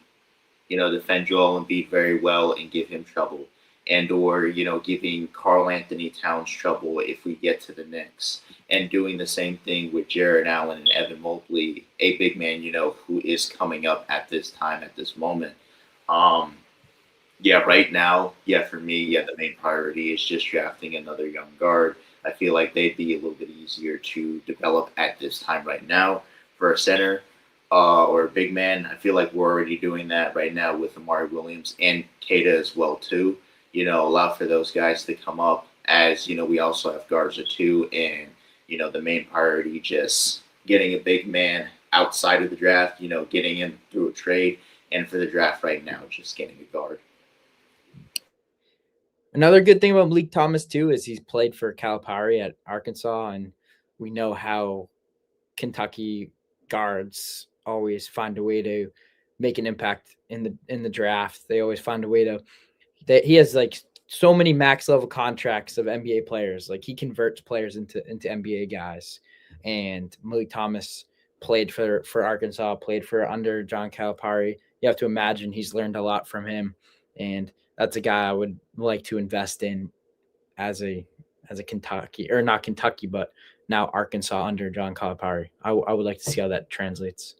defend Joel Embiid very well and give him trouble, and or giving Karl Anthony Towns trouble if we get to the Knicks, and doing the same thing with Jared Allen and Evan Mobley, a big man, who is coming up at this moment. Right now, for me, the main priority is just drafting another young guard. I feel like they'd be a little bit easier to develop at this time right now for a center or a big man. I feel like we're already doing that right now with Amari Williams and Keita as well too. Allow for those guys to come up as, we also have Garza too. And, the main priority just getting a big man outside of the draft, getting him through a trade. And for the draft right now, just getting a guard. Another good thing about Malik Thomas, too, is he's played for Calipari at Arkansas, and we know how Kentucky guards always find a way to make an impact in the draft. They always find a way to – he has, so many max-level contracts of NBA players. He converts players into NBA guys. And Malik Thomas played for Arkansas, played for under John Calipari. You have to imagine he's learned a lot from him, and that's a guy I would like to invest in as a Kentucky, or not Kentucky, but now Arkansas under John Calipari. I would like to see how that translates.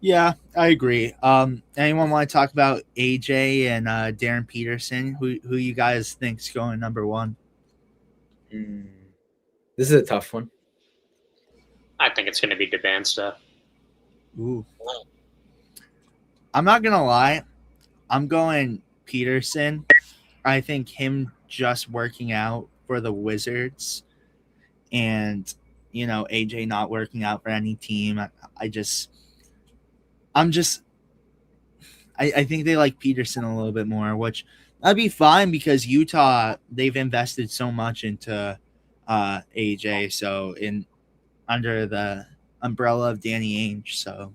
Yeah, I agree. Anyone want to talk about AJ and Darren Peterson? Who you guys think's going number one? This is a tough one. I think it's going to be Debansta. Ooh. I'm not gonna lie. I'm going Peterson. I think him just working out for the Wizards and, AJ not working out for any team. I think they like Peterson a little bit more, which that'd be fine because Utah, they've invested so much into AJ. So under the umbrella of Danny Ainge. So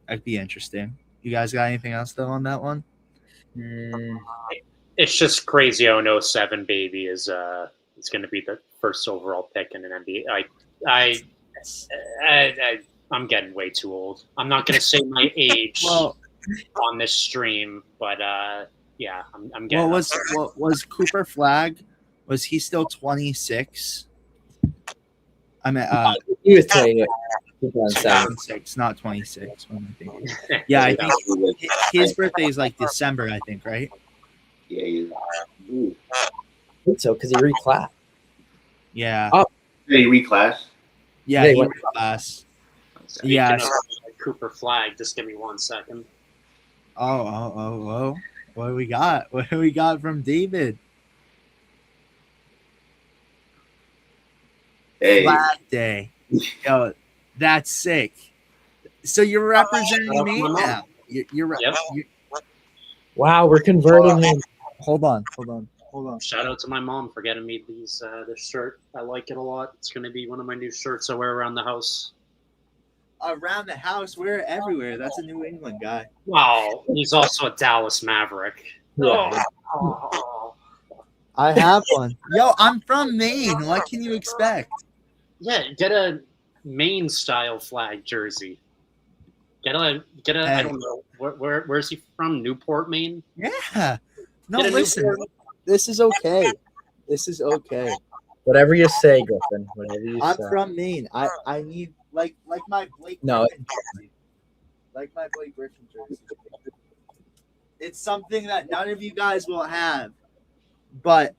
that'd be interesting. You guys got anything else though on that one? It's just crazy. 07 baby is it's going to be the first overall pick in an NBA. I'm getting way too old. I'm not going to say my age on this stream, but I'm getting. Was Cooper Flagg? Was he still 26? I mean, he was playing it. 26, not 26. Yeah, I think his birthday is December, I think, right? Yeah, I think so, because he reclassed. Yeah. Oh. Did he reclass? Yeah, he reclassed. Yeah. Cooper Flagg. Just give me 1 second. Oh. What do we got? What do we got from David? Hey. Flag Day. Yo, that's sick. So you're representing me now. You're wow, we're converting him. Hold on. Hold on. Shout out to my mom for getting me this shirt. I like it a lot. It's going to be one of my new shirts I wear around the house. Around the house, we're everywhere. That's a New England guy. Wow, he's also a Dallas Maverick. Yeah. Oh. I have one. Yo, I'm from Maine. What can you expect? Yeah, get a Maine style flag jersey. Get a. Hey. I don't know where's he from? Newport, Maine. Yeah. No, Get a listen. Newport. This is okay. This is okay. Whatever you say, Griffin. Whatever you I'm say. from Maine. I need like my Blake No. Griffin jersey. Like my Blake Griffin jersey. It's something that none of you guys will have, but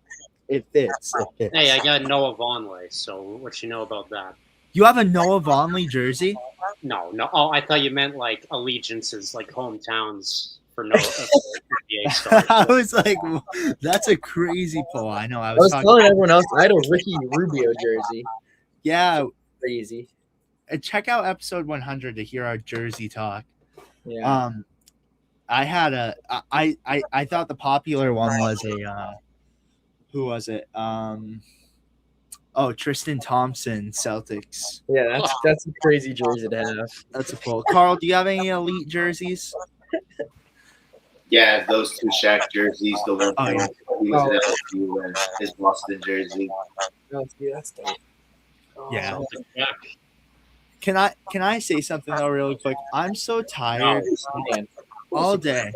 it fits. It fits. Hey, I got Noah Vonleh. So what you know about that? You have a Noah Vonleh jersey? No. Oh, I thought you meant like allegiances, like hometowns for Noah. NBA stars. I was like, that's a crazy pull. I know. I I was talking. telling everyone else I had a Ricky Rubio jersey. Yeah. Crazy. Check out episode 100 to hear our jersey talk. Yeah. I had I thought the popular one was a who was it? Tristan Thompson, Celtics. Yeah, that's a crazy jersey to have. That's a pull. Carl, do you have any elite jerseys? Yeah, those two Shaq jerseys, the one Oh, yeah. he was at LSU and his Boston jersey. That's dope. Yeah. Celtic Jack. Can I say something though really quick? I'm so tired all day.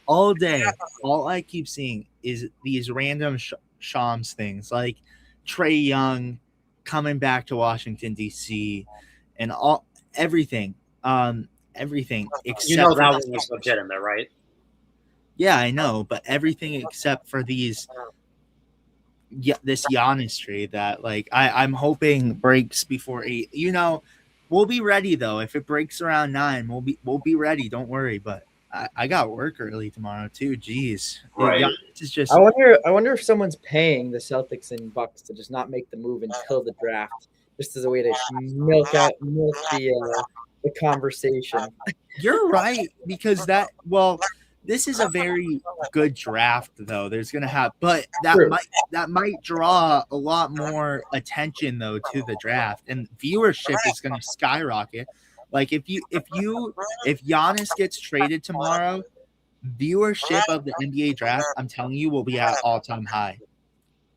All day. All I keep seeing is these random Shams things like Trey Young coming back to Washington D.C. and everything except You know for that one was legitimate, right? Yeah, I know, but everything except for this Giannis trade that like I'm hoping breaks before 8. You know, we'll be ready though. If it breaks around 9, we'll be ready. Don't worry. But I got work early tomorrow too. Jeez, Right. Giannis is just. I wonder if someone's paying the Celtics and Bucks to just not make the move until the draft, just as a way to milk the conversation. You're right because this is a very good draft though. There's gonna have, but that might draw a lot more attention though to the draft, and viewership is gonna skyrocket. Like if Giannis gets traded tomorrow, viewership of the NBA draft, I'm telling you, will be at all-time high.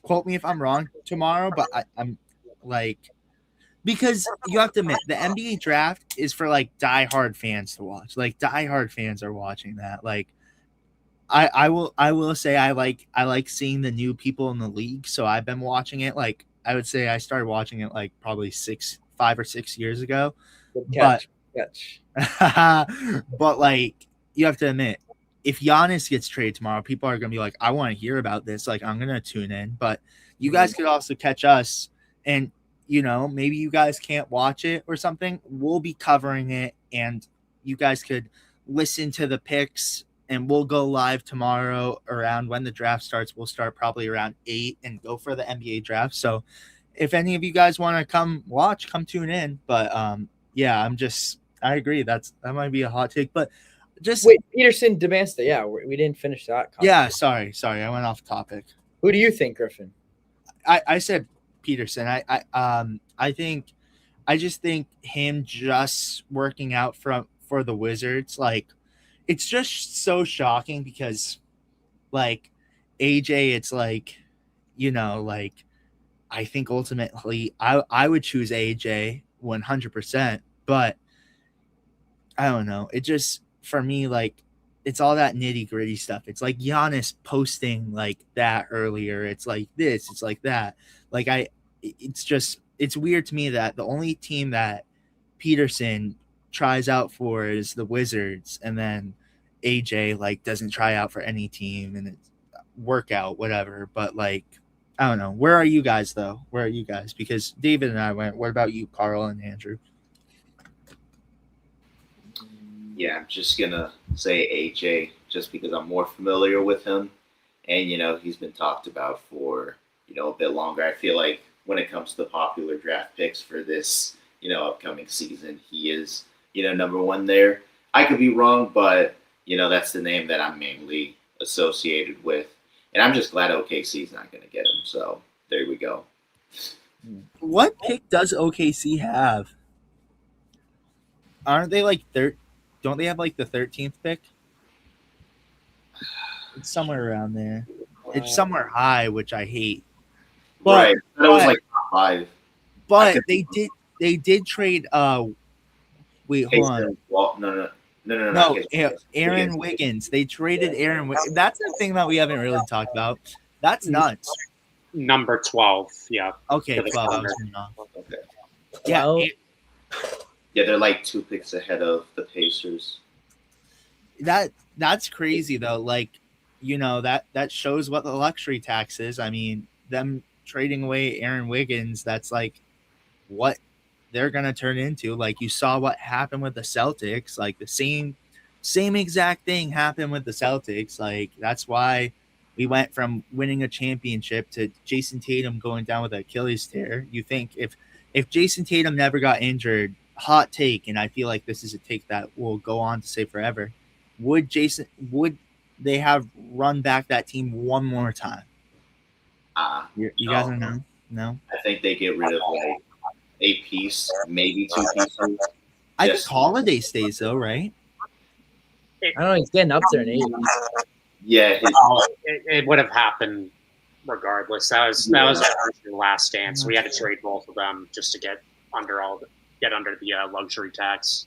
Quote me if I'm wrong tomorrow, but I'm like, because you have to admit the NBA draft is for like diehard fans to watch. Like diehard fans are watching that. Like I will say I like seeing the new people in the league. So I've been watching it. Like I would say I started watching it like probably 5 or 6 years ago. Good catch. But like you have to admit, if Giannis gets traded tomorrow, people are gonna be like, I want to hear about this. Like I'm gonna tune in. But you guys could also catch us, and you know, maybe you guys can't watch it or something. We'll be covering it, and you guys could listen to the picks, and we'll go live tomorrow around when the draft starts. We'll start probably around 8 and go for the NBA draft. So if any of you guys want to come watch, come tune in. But yeah, I agree. That might be a hot take, but just wait, Peterson, Demanston. Yeah, we didn't finish that. Yeah, sorry, I went off topic. Who do you think, Griffin? I said Peterson. I just think him just working out for the Wizards, like it's just so shocking because like AJ, it's like, you know, like I think ultimately I would choose AJ 100%, but I don't know. It just, for me, like it's all that nitty gritty stuff. It's like Giannis posting like that earlier. It's like this, it's like that. Like it's weird to me that the only team that Peterson tries out for is the Wizards, and then AJ like doesn't try out for any team, and it's workout, whatever. But like, I don't know. Where are you guys though? Where are you guys? Because David and I went. What about you, Carl and Andrew? Yeah, I'm just gonna say AJ just because I'm more familiar with him, and you know he's been talked about for a bit longer. I feel like when it comes to the popular draft picks for this upcoming season, he is number one there. I could be wrong, but that's the name that I'm mainly associated with. And I'm just glad OKC's not going to get him. So there we go. What pick does OKC have? Aren't they like don't they have like the 13th pick? It's somewhere around there. It's somewhere high, which I hate. But, right. That was like top 5. But they did trade wait, hold on. Well, no. Aaron Wiggins. They traded Aaron Wiggins. That's the thing that we haven't really talked about. That's nuts. Number 12, yeah. Okay, 12. I was wrong. Okay. Yeah. Yeah, they're like 2 picks ahead of the Pacers. That's crazy though. Like, that shows what the luxury tax is. I mean, them trading away Aaron Wiggins, that's like what they're gonna turn into. Like, you saw what happened with the Celtics. Like, the same exact thing happened with the Celtics. Like, that's why we went from winning a championship to Jason Tatum going down with an Achilles tear. You think if Jason Tatum never got injured, hot take, and I feel like this is a take that will go on to say forever, would they have run back that team one more time? You guys don't know? No? I think they get rid of like a piece, maybe 2 pieces. I think Holiday stays though, right? I don't know. He's getting up there in age. Yeah, it would have happened regardless. That was the last dance. We had to trade both of them just to get under the luxury tax.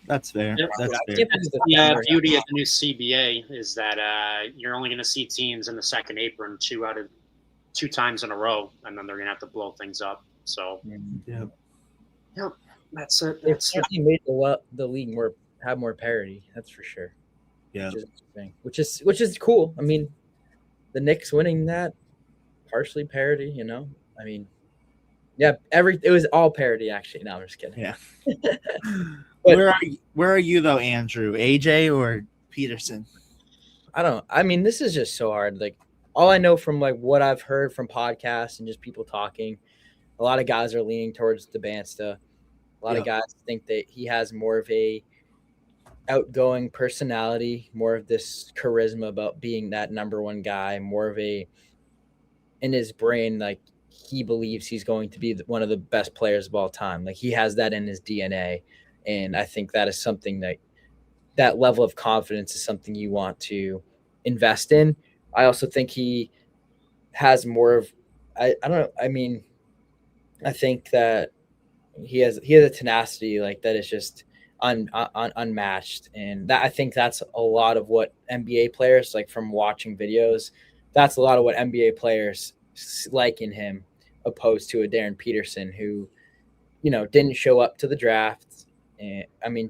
That's fair. Yep. That's fair. The beauty of the new CBA is that you're only going to see teams in the second apron 2 times in a row, and then they're going to have to blow things up. So, yep, that's it. It's made the league have more parity. That's for sure. Yeah, which is cool. I mean, the Knicks winning that partially parity. I mean, yeah, it was all parity actually. No, I'm just kidding. Yeah. Where are you though, Andrew? AJ or Peterson? I mean, this is just so hard. Like, all I know from like what I've heard from podcasts and just people talking, a lot of guys are leaning towards DeBansta. A lot of guys think that he has more of a outgoing personality, more of this charisma about being that number one guy, more of a in his brain, like he believes he's going to be one of the best players of all time. Like, he has that in his DNA. And I think that is something that level of confidence is something you want to invest in. I also think he has more of, I don't know. I mean, I think that he has a tenacity like that is just unmatched. And that, I think that's a lot of what NBA players, like from watching videos, that's a lot of what NBA players like in him, opposed to a Darren Peterson who, didn't show up to the draft. And I mean,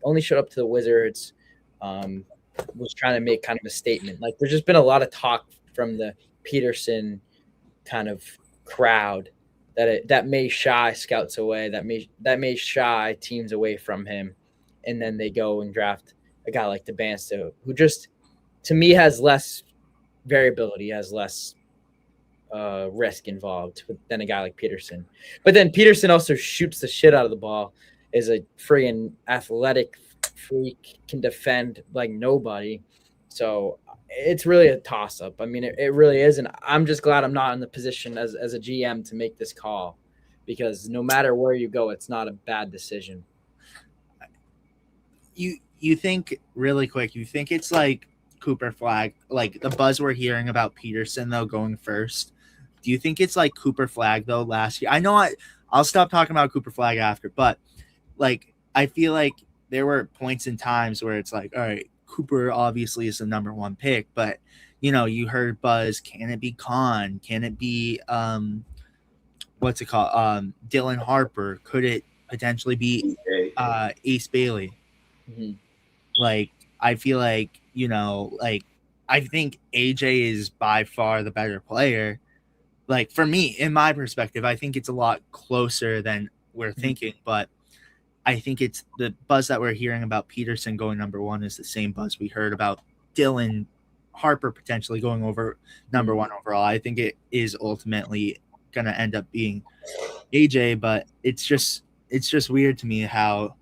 only showed up to the Wizards, was trying to make kind of a statement. Like, there's just been a lot of talk from the Peterson kind of crowd that may shy scouts away, that may shy teams away from him. And then they go and draft a guy like DeBansta, who just, to me, has less variability, has less risk involved than a guy like Peterson. But then Peterson also shoots the shit out of the ball, is a friggin' athletic freak, can defend like nobody. So it's really a toss-up. I mean, it really is. And I'm just glad I'm not in the position as a GM to make this call, because no matter where you go, it's not a bad decision. You think, really quick, you think it's like Cooper Flag, like the buzz we're hearing about Peterson though going first? Do you think it's like Cooper Flag though last year? I know I'll stop talking about Cooper Flag after, but like, I feel like there were points in times where it's like, all right, Cooper obviously is the number one pick, but you heard buzz. Can it be Khan? Can it be what's it called? Dylan Harper? Could it potentially be Ace Bailey? Mm-hmm. Like, I feel like I think AJ is by far the better player. Like, for me, in my perspective, I think it's a lot closer than we're thinking, but I think it's the buzz that we're hearing about Peterson going number one is the same buzz we heard about Dylan Harper potentially going over number one overall. I think it is ultimately going to end up being AJ, but it's just weird to me how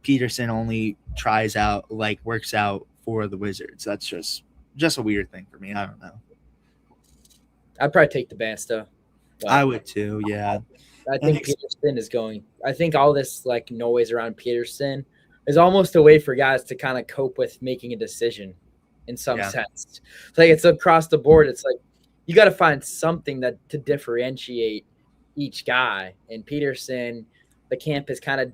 Peterson only works out for the Wizards. That's just just a weird thing for me. I don't know. I'd probably take the Basta. I would too. Yeah. I think Peterson is going. I think all this like noise around Peterson is almost a way for guys to kind of cope with making a decision in some sense. Like it's across the board. It's like you got to find something that to differentiate each guy. And Peterson, the camp is kind of,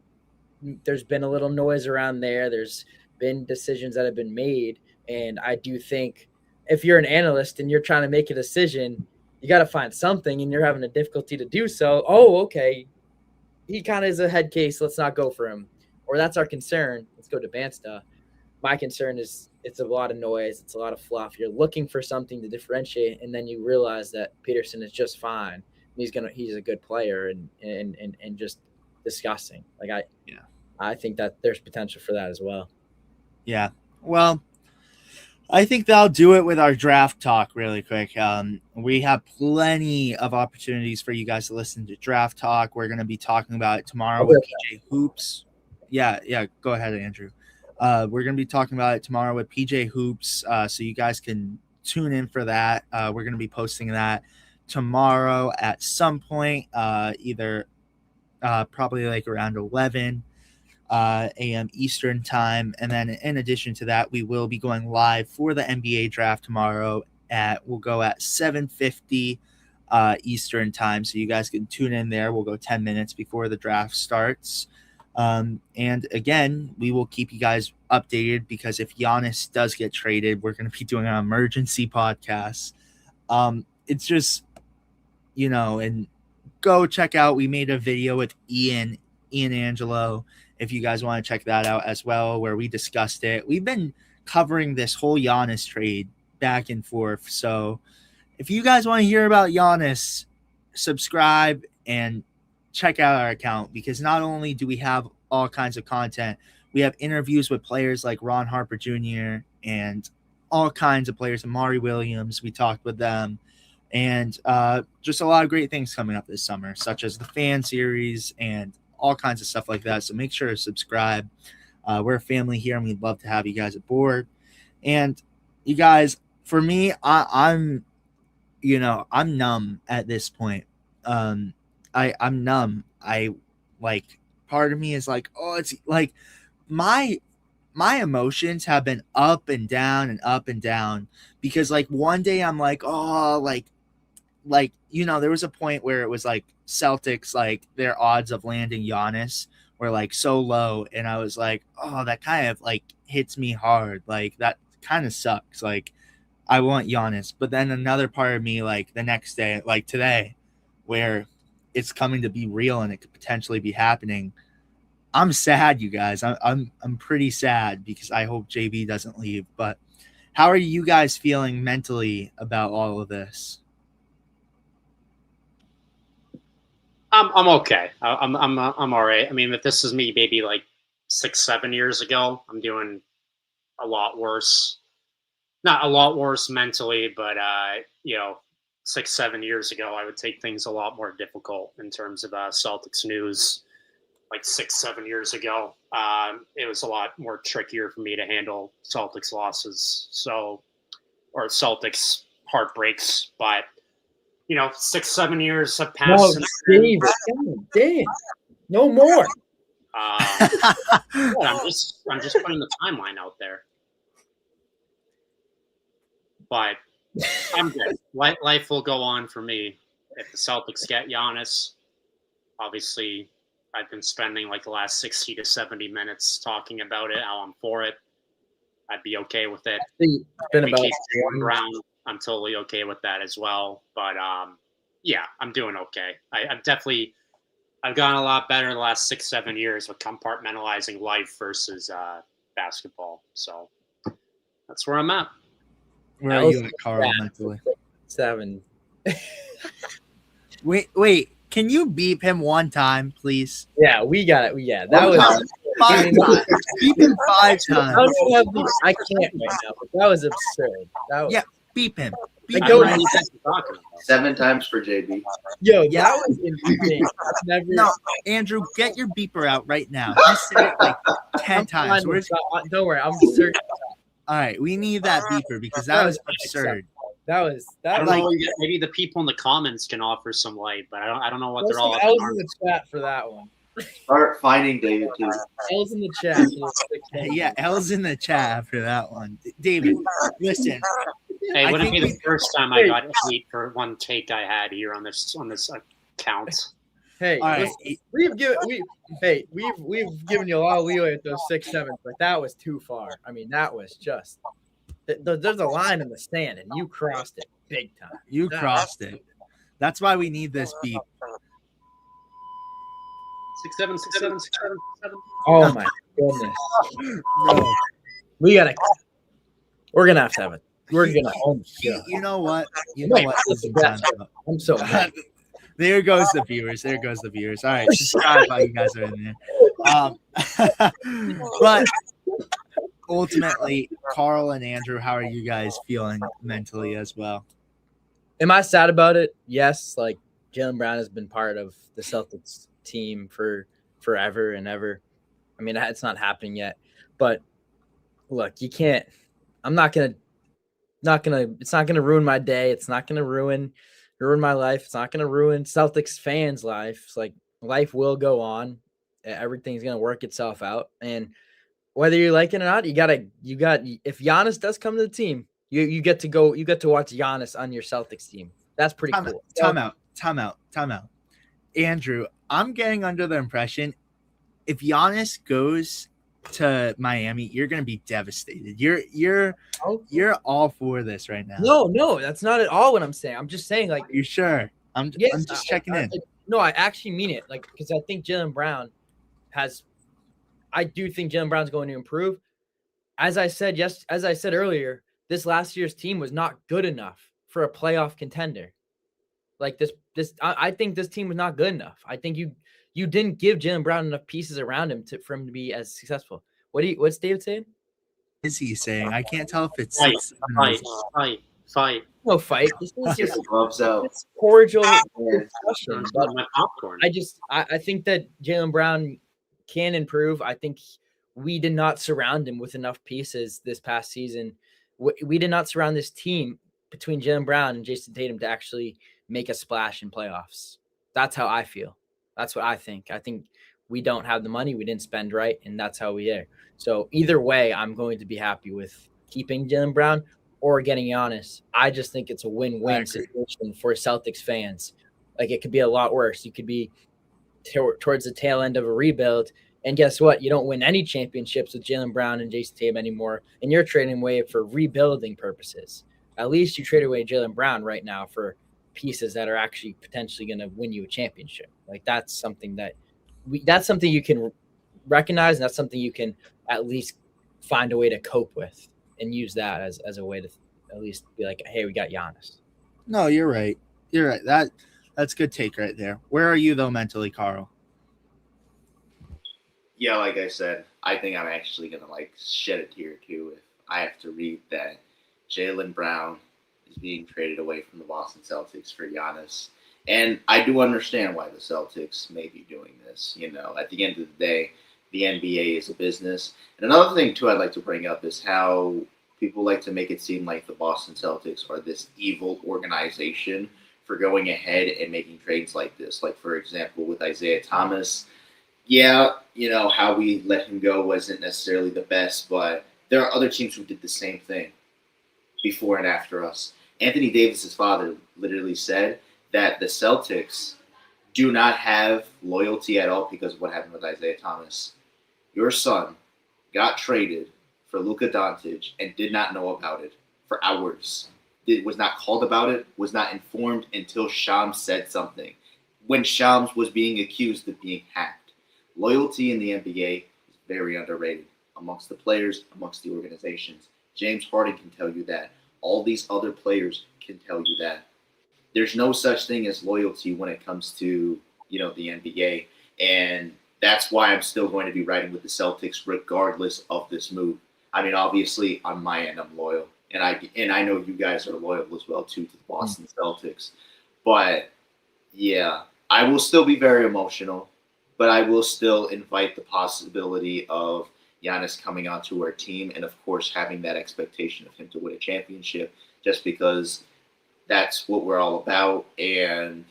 there's been a little noise around there. There's been decisions that have been made. And I do think if you're an analyst and you're trying to make a decision, you got to find something and you're having a difficulty to do so. Oh, okay. He kind of is a head case. Let's not go for him. Or that's our concern. Let's go to Bansta. My concern is it's a lot of noise. It's a lot of fluff. You're looking for something to differentiate, and then you realize that Peterson is just fine. He's a good player and just disgusting. Like I think that there's potential for that as well. Yeah. Well, I think that'll do it with our draft talk really quick. We have plenty of opportunities for you guys to listen to draft talk. We're going to be talking about it tomorrow with PJ Hoops. Yeah. Go ahead, Andrew. We're going to be talking about it tomorrow with PJ Hoops. So you guys can tune in for that. We're going to be posting that tomorrow at some point, either probably like around 11 a.m. Eastern time. And then in addition to that, we will be going live for the NBA draft tomorrow we'll go at 7:50 Eastern time. So you guys can tune in there. We'll go 10 minutes before the draft starts. And again, we will keep you guys updated because if Giannis does get traded, we're going to be doing an emergency podcast. It's just, and go check out, we made a video with Ian Angelo, if you guys want to check that out as well, where we discussed it. We've been covering this whole Giannis trade back and forth. So if you guys want to hear about Giannis, subscribe and check out our account, because not only do we have all kinds of content, we have interviews with players like Ron Harper Jr. and all kinds of players. Amari Williams, we talked with them, and just a lot of great things coming up this summer, such as the fan series and all kinds of stuff like that. So make sure to subscribe. We're a family here and we'd love to have you guys aboard. And you guys, for me, I'm numb at this point. I'm numb. Part of me is like, oh, it's like my emotions have been up and down because like one day I'm like, oh, like, there was a point where it was like Celtics, like their odds of landing Giannis were like so low. And I was like, oh, that kind of like hits me hard. Like that kind of sucks. Like I want Giannis. But then another part of me, like the next day, like today, where it's coming to be real and it could potentially be happening. I'm sad, you guys. I'm pretty sad because I hope JB doesn't leave. But how are you guys feeling mentally about all of this? I'm okay. I'm all right. I mean, if this is me maybe like 6-7 years ago, I'm doing a lot worse. Not a lot worse mentally, but 6-7 years ago, I would take things a lot more difficult in terms of Celtics news. Like 6-7 years ago, it was a lot more trickier for me to handle Celtics losses, or Celtics heartbreaks. But 6-7 years have passed. Damn, no more. I'm just putting the timeline out there. But I'm good. Life will go on for me if the Celtics get Giannis. Obviously, I've been spending like the last 60 to 70 minutes talking about it, how I'm for it. I'd be okay with it. It's been about one round. I'm totally okay with that as well. But I'm doing okay. I've gotten a lot better the last 6-7 years with compartmentalizing life versus basketball. So that's where I'm at. Where are you at, Carl, mentally? 7. Wait. Can you beep him one time, please? Yeah, we got it. Yeah, that was 5 times. Beep him 5 times. I can't right now. But that was absurd. Beep him. Beep him. 7 times for JB. Yo, that was insane. No, Andrew, get your beeper out right now. He said it like 10 times. Don't worry, I'm certain. All right, we need that beeper because that was absurd. That was I don't Like- know. Maybe the people in the comments can offer some light, but I don't know what There's they're all some up L's to. in the chat for that one. Start finding David too. L's in the chat. For the 610. Yeah, L's in the chat after that one. David, listen. Hey, I wouldn't think be the first time I got hate for one take I had here on this account. Hey, All right, listen, we've given you a lot of leeway with those 6-7s, but that was too far. I mean, that was just there's a line in the sand, and you crossed it big time. you crossed it. That's why we need this beep. 6-7, 6-7, 6-7, 6-7. Oh my goodness, Bro, we're gonna have it. We're gonna. Oh my God. you know what? You know what? Listen, time out. I'm so mad. There goes the viewers. There goes the viewers. All right, subscribe while you guys are in there. But ultimately, Carl and Andrew, how are you guys feeling mentally as well? Am I sad about it? Yes. Like Jaylen Brown has been part of the Celtics team for forever and ever. I mean, it's not happening yet, but look, you can't. I'm not gonna. It's not gonna ruin my day. It's not gonna ruin my life. It's not gonna ruin Celtics fans' life. It's like life will go on. Everything's gonna work itself out, and whether you like it or not, you got. If Giannis does come to the team, you get to go. You get to watch Giannis on your Celtics team. That's pretty cool. Time out. Andrew, I'm getting under the impression if Giannis goes to Miami, you're going to be devastated. You're all for this right now. No, that's not at all what I'm saying. I'm just saying, like, You sure? I'm just checking in. No, I actually mean it. Like, because I think Jaylen Brown I do think Jaylen Brown's going to improve. As I said earlier, this last year's team was not good enough for a playoff contender. Like I think this team was not good enough. I think you didn't give Jaylen Brown enough pieces around him for him to be as successful. What's David saying? Is he saying? I can't tell if it's Fight. No fight. This is Get just the gloves out. it's cordial Yeah. discussion. But My popcorn. I think that Jaylen Brown can improve. I think we did not surround him with enough pieces this past season. We did not surround this team between Jaylen Brown and Jason Tatum to actually make a splash in playoffs. That's how I feel. That's what I think. I think we don't have the money. We didn't spend right, and that's how we are. So either way, I'm going to be happy with keeping Jaylen Brown or getting Giannis. I just think it's a win-win situation for Celtics fans. Like, it could be a lot worse. You could be towards the tail end of a rebuild, and guess what? You don't win any championships with Jaylen Brown and Jason Tatum anymore, and you're trading away for rebuilding purposes. At least you trade away Jaylen Brown right now for pieces that are actually potentially going to win you a championship. Like, that's something you can recognize, and that's something you can at least find a way to cope with and use that as a way to at least be like, hey, we got Giannis. No, you're right. You're right. That's a good take right there. Where are you though mentally, Carl? Yeah, like I said, I think I'm actually gonna shed a tear too if I have to read that Jaylen Brown is being traded away from the Boston Celtics for Giannis. And I do understand why the Celtics may be doing this. You know, at the end of the day, the NBA is a business. And another thing too I'd like to bring up is how people like to make it seem like the Boston Celtics are this evil organization for going ahead and making trades like this. Like, for example, with Isaiah Thomas, yeah, you know, how we let him go wasn't necessarily the best, but there are other teams who did the same thing before and after us. Anthony Davis's father literally said that the Celtics do not have loyalty at all because of what happened with Isaiah Thomas. Your son got traded for Luka Doncic and did not know about it for hours. Was not called about it, was not informed until Shams said something. When Shams was being accused of being hacked. Loyalty in the NBA is very underrated amongst the players, amongst the organizations. James Harden can tell you that. All these other players can tell you that. There's no such thing as loyalty when it comes to, you know, the NBA. And that's why I'm still going to be riding with the Celtics regardless of this move. I mean, obviously, on my end, I'm loyal. And I know you guys are loyal as well, too, to the Boston Celtics. But, yeah, I will still be very emotional. But I will still invite the possibility of Giannis coming onto our team, and of course having that expectation of him to win a championship, just because that's what we're all about. And,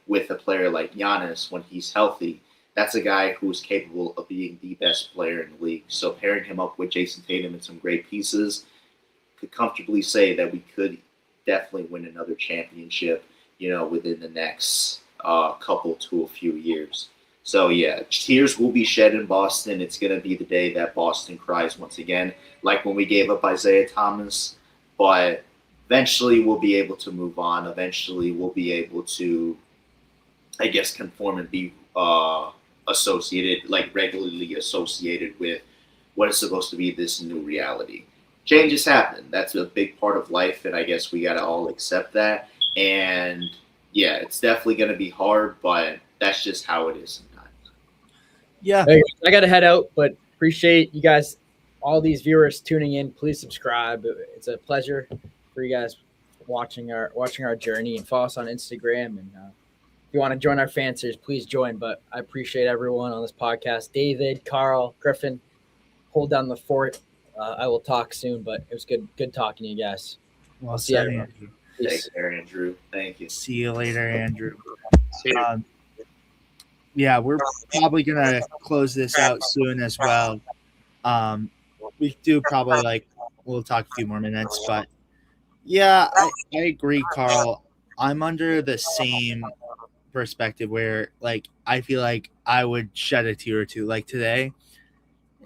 with a player like Giannis, when he's healthy, that's a guy who's capable of being the best player in the league. So pairing him up with Jason Tatum and some great pieces, could comfortably say that we could definitely win another championship, within the next couple to a few years. So, yeah, tears will be shed in Boston. It's going to be the day that Boston cries once again, like when we gave up Isaiah Thomas. But eventually we'll be able to move on. Eventually we'll be able to, I guess, conform and be regularly associated with what is supposed to be this new reality. Changes happen. That's a big part of life, and I guess we got to all accept that. And, yeah, it's definitely going to be hard, but that's just how it is sometimes. Yeah. Hey, I got to head out, but appreciate you guys, all these viewers tuning in. Please subscribe. It's a pleasure for you guys watching our journey, and follow us on Instagram. And if you want to join our fan series, please join. But I appreciate everyone on this podcast. David, Carl, Griffin, hold down the fort. I will talk soon, but it was good talking to you guys. Well see said, everyone. Andrew. Take care, Andrew. Thank you. See you later, Andrew. See you. Yeah, we're probably going to close this out soon as well. We do probably we'll talk a few more minutes, but yeah, I agree, Carl. I'm under the same perspective where I feel like I would shed a tear or two. Like today,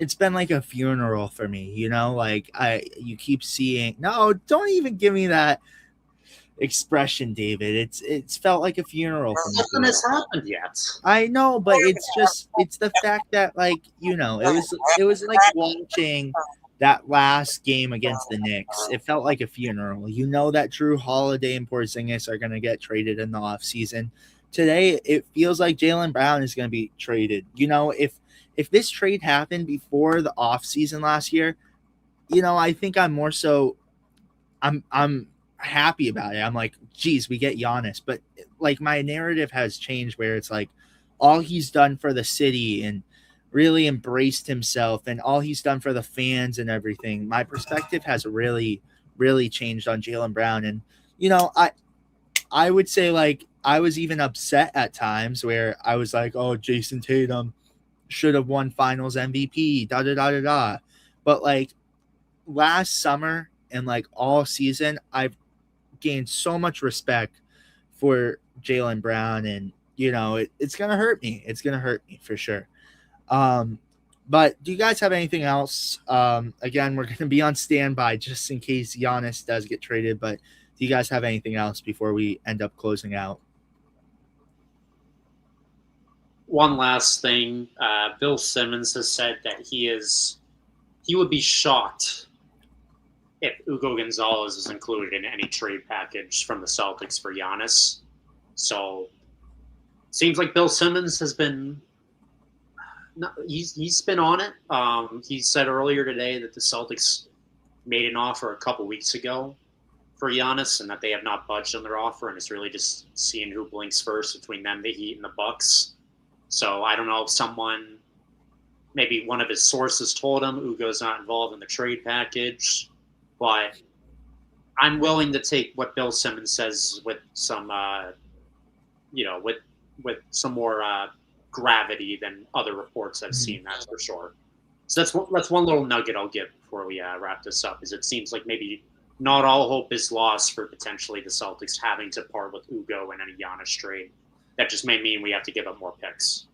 it's been like a funeral for me, you keep seeing, no, don't even give me that expression, David. It's felt like a funeral for me. Nothing has happened yet. I know, but it's the fact that it was like watching that last game against the Knicks. It felt like a funeral. That Drew Holiday and Porzingis are going to get traded in the offseason. Today, it feels like Jaylen Brown is going to be traded. If this trade happened before the offseason last year, I think I'm more so I'm happy about it. I'm like, geez, we get Giannis. But my narrative has changed where it's like all he's done for the city and really embraced himself and all he's done for the fans and everything. My perspective has really, really changed on Jaylen Brown. And, I would say I was even upset at times where I was like, oh, Jason Tatum should have won finals MVP, But last summer and all season, I've gained so much respect for Jaylen Brown, and it's gonna hurt me. It's gonna hurt me for sure. But do you guys have anything else? Again, we're gonna be on standby just in case Giannis does get traded. But do you guys have anything else before we end up closing out? One last thing. Bill Simmons has said that he would be shocked if Hugo Gonzalez is included in any trade package from the Celtics for Giannis. So seems like Bill Simmons has been he's been on it. He said earlier today that the Celtics made an offer a couple weeks ago for Giannis and that they have not budged on their offer, and it's really just seeing who blinks first between them, the Heat, and the Bucks. So I don't know if maybe one of his sources told him Ugo's not involved in the trade package, but I'm willing to take what Bill Simmons says with some, with some more gravity than other reports I've seen. That's for sure. So that's one little nugget I'll give before we wrap this up. Is it seems like maybe not all hope is lost for potentially the Celtics having to part with Ugo in any Giannis trade. That just may mean we have to give up more picks.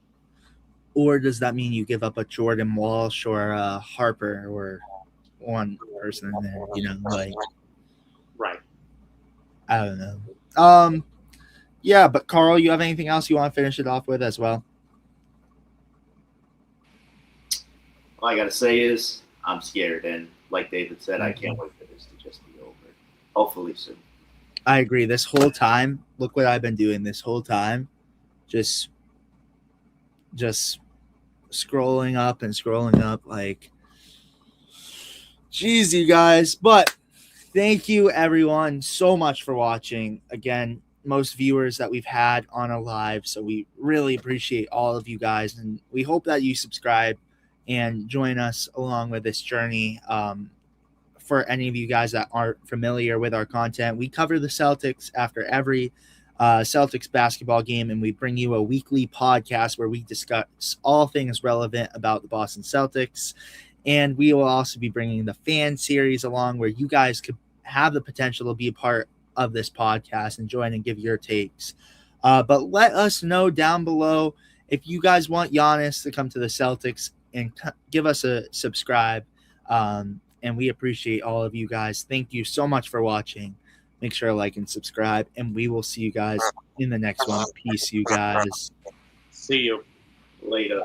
Or does that mean you give up a Jordan Walsh or a Harper or one person in there, Right. I don't know. Yeah, but Carl, you have anything else you want to finish it off with as well? All I got to say is I'm scared. And like David said, I can't wait for this to just be over. Hopefully soon. I agree. This whole time, look what I've been doing this whole time. Just scrolling up. Geez, you guys. But thank you, everyone, so much for watching. Again, most viewers that we've had on a live. So we really appreciate all of you guys. And we hope that you subscribe and join us along with this journey. For any of you guys that aren't familiar with our content, we cover the Celtics after every Celtics basketball game, and we bring you a weekly podcast where we discuss all things relevant about the Boston Celtics. And we will also be bringing the fan series along, where you guys could have the potential to be a part of this podcast and join and give your takes. But let us know down below if you guys want Giannis to come to the Celtics, and give us a subscribe. And we appreciate all of you guys. Thank you so much for watching. Make sure to like and subscribe, and we will see you guys in the next one. Peace, you guys. See you later.